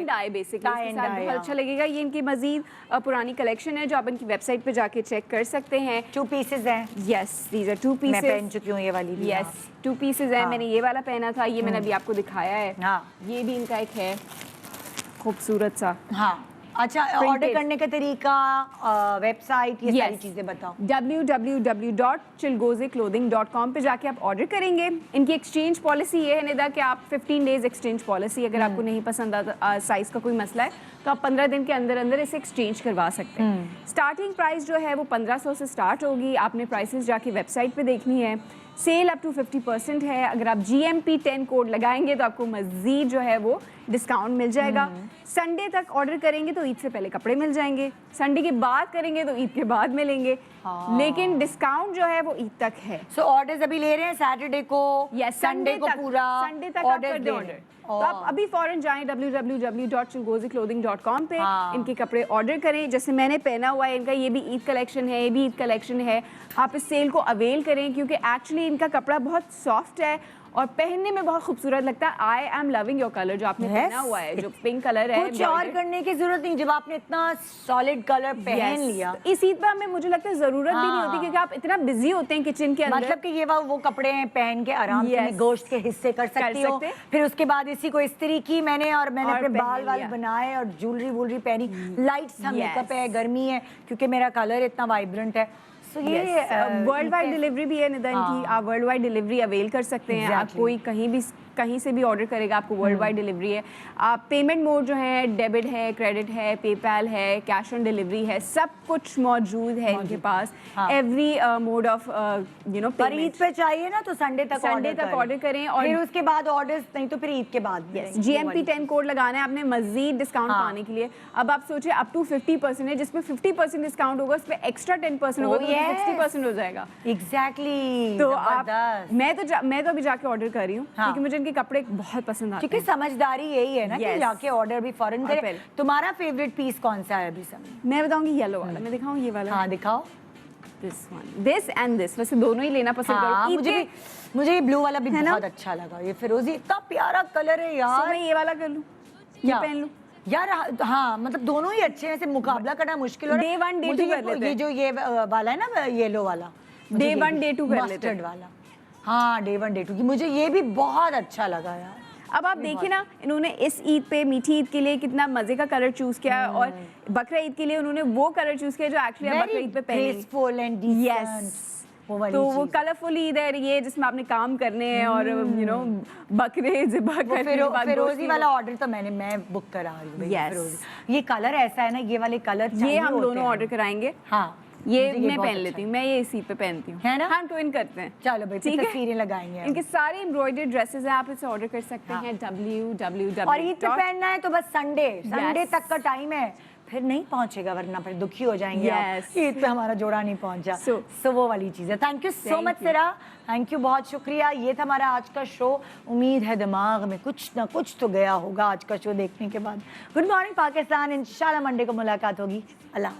ڈائی بیسکلی بہت اچھا لگے گا. یہ ان کی مزید پرانی کلیکشن ہے جو آپ ان کی ویب سائٹ پہ جا کے چیک کر سکتے ہیں. 2 پیسز ہیں. یس, دیز آر 2 پیسز. میں پہن چکی ہوں یہ والی بھی. یس, 2 پیسز ہیں. میں نے یہ والا پہنا تھا, یہ میں نے ابھی آپ کو دکھایا ہے. یہ بھی ان کا ایک ہے خوبصورت سا. اچھا, آرڈر کرنے کا طریقہ, ویب سائٹ, یہ ساری چیزیں بتاؤ. www.chilgozeclothing.com پہ جا کے آپ آرڈر کریں گے. ان کی ایکسچینج پالیسی یہ ہے ندا کہ آپ 15 days ایکسچینج پالیسی, اگر آپ کو نہیں پسند آتا, سائز کا کوئی مسئلہ ہے تو آپ 15 دن کے اندر اندر اسے ایکسچینج کروا سکتے ہیں. اسٹارٹنگ پرائز جو ہے وہ 1500 سے اسٹارٹ ہوگی. آپ نے پرائسز جا کے ویب سائٹ پہ دیکھنی ہے. सेल अप टू 50% है. अगर आप GMP 10 कोड लगाएंगे तो आपको मज़ीद जो है वो डिस्काउंट मिल जाएगा. संडे तक ऑर्डर करेंगे तो ईद से पहले कपड़े मिल जाएंगे, संडे के बाद करेंगे तो ईद के बाद मिलेंगे. लेकिन डिस्काउंट जो है वो ईद तक है. सो ऑर्डर्स अभी ले रहे हैं सैटरडे को, संडे को पूरा संडे तक आप कर दें ऑर्डर. तो आप अभी फौरन जाएं www.chilgoziclothing.com पे, इनके कपड़े ऑर्डर करें. जैसे मैंने पहना हुआ है इनका, ये भी ईद कलेक्शन है, ये भी ईद कलेक्शन है. आप इस सेल को अवेल करें क्योंकि एक्चुअली इनका कपड़ा बहुत सॉफ्ट है और पहनने में बहुत खूबसूरत लगता है. I am loving your colour जो आपने पहना हुआ है, जो पिंक कलर है. कुछ और करने की जरूरत नहीं जब आपने इतना सॉलिड कलर पहन लिया. इस ईद पर हमें मुझे लगता है जरूरत भी नहीं होती क्योंकि आप इतना बिजी होते हैं किचन के अंदर. मतलब कि ये वो कपड़े हैं पहन के आराम से गोश्त के हिस्से कर सकती हो. फिर उसके बाद इसी को इस्त्री की मैंने और मैंने अपने बाल बनाए और ज्वेलरी पहनी. लाइट सा मेकअप है, गर्मी है क्योंकि मेरा कलर इतना वाइब्रेंट है. ये वर्ल्ड वाइड डिलीवरी भी है निधन की. आप वर्ल्ड वाइड डिलीवरी अवेल कर सकते हैं. आप कोई कहीं से भी ऑर्डर करेगा आपको वर्ल्ड वाइड डिलीवरी है. आप पेमेंट मोड जो है, डेबिट है, क्रेडिट है, पेपैल है, कैश ऑन डिलीवरी है, सब कुछ मौजूद है इनके पास. एवरी मोड ऑफ पर ईद पे चाहिए ना तो संडे तक ऑर्डर करें और फिर उसके बाद ऑर्डर्स नहीं तो फिर ईद के बाद. GMP 10 कोड लगाना है आपने मजीद डिस्काउंट पाने के लिए. अब आप सोचिए अप टू 50% है, जिसमें 50% डिस्काउंट होगा, उस पर एक्स्ट्रा 10% होगा तो 60% हो जाएगा. एग्जैक्टली. तो आप मैं तो अभी जाके ऑर्डर कर रही हूँ क्योंकि मुझे इनके कपड़े बहुत पसंद आते हैं. क्योंकि समझदारी यही है ना कि जाके ऑर्डर भी फौरन करें. तुम्हारा फेवरेट पीस कौन सा है अभी समय? मैं बताऊंगी येलो वाला. मैं दिखाऊं ये वाला? हाँ दिखाओ. दिस एंड दिस, वैसे दोनों ही लेना पसंद करूँ. मुझे ये ब्लू वाला भी बहुत अच्छा लगा. ये फिरोजी इतना प्यारा कलर है यार. मैं ये वाला कर लूँ, ये पहन लूँ यार? हाँ मतलब दोनों ही अच्छे हैं, मुकाबला करना मुश्किल हो रहा है. Day 1 Day 2 कर लेते हैं. ये जो ये वाला है ना येलो वाला, Day 1 Day 2 कर लेते हैं वाला. हाँ Day 1 Day 2 की मुझे ये भी बहुत अच्छा लगा यार. अब आप देखिए ना, इन्होंने इस ईद पे मीठी ईद के लिए कितना मजे का कलर चूज किया है और बकरा ईद के लिए उन्होंने वो कलर चूज किया जो एक्चुअली बकरा ईद पे ग्रेसफुल एंड डिसेंट. तो वो कलरफुल ईद है ये जिसमें आपने काम करने हैं और बकरे ज़िबा करने. फिरोजी वाला ऑर्डर तो मैं बुक करा रही हूँ. ये कलर ऐसा है ना, ये वाले कलर ये हम दोनों ऑर्डर कराएंगे. हाँ ये मैं पहन लेती हूँ, मैं ये इसी पे पहनती हूँ, है ना. हम ट्विन करते हैं. चलो भाई ठीक है, तस्वीरें लगाएंगे. इनके सारे एम्ब्रॉयडर्ड ड्रेसेस हैं, आप इसे ऑर्डर कर सकते हैं. www. और ईद पे पहनना है तो बस संडे तक का टाइम है, फिर नहीं पहुंचेगा वरना फिर दुखी हो जाएंगे. ईद पे हमारा जोड़ा नहीं पहुंचा. सो वो वाली चीज़ है. थैंक यू सो मच सिरा, थैंक यू, बहुत शुक्रिया. ये था हमारा आज का शो. उम्मीद है दिमाग में कुछ ना कुछ तो गया होगा आज का शो देखने के बाद. Good morning Pakistan. इंशाल्लाह मंडे को मुलाकात होगी. अल्लाह.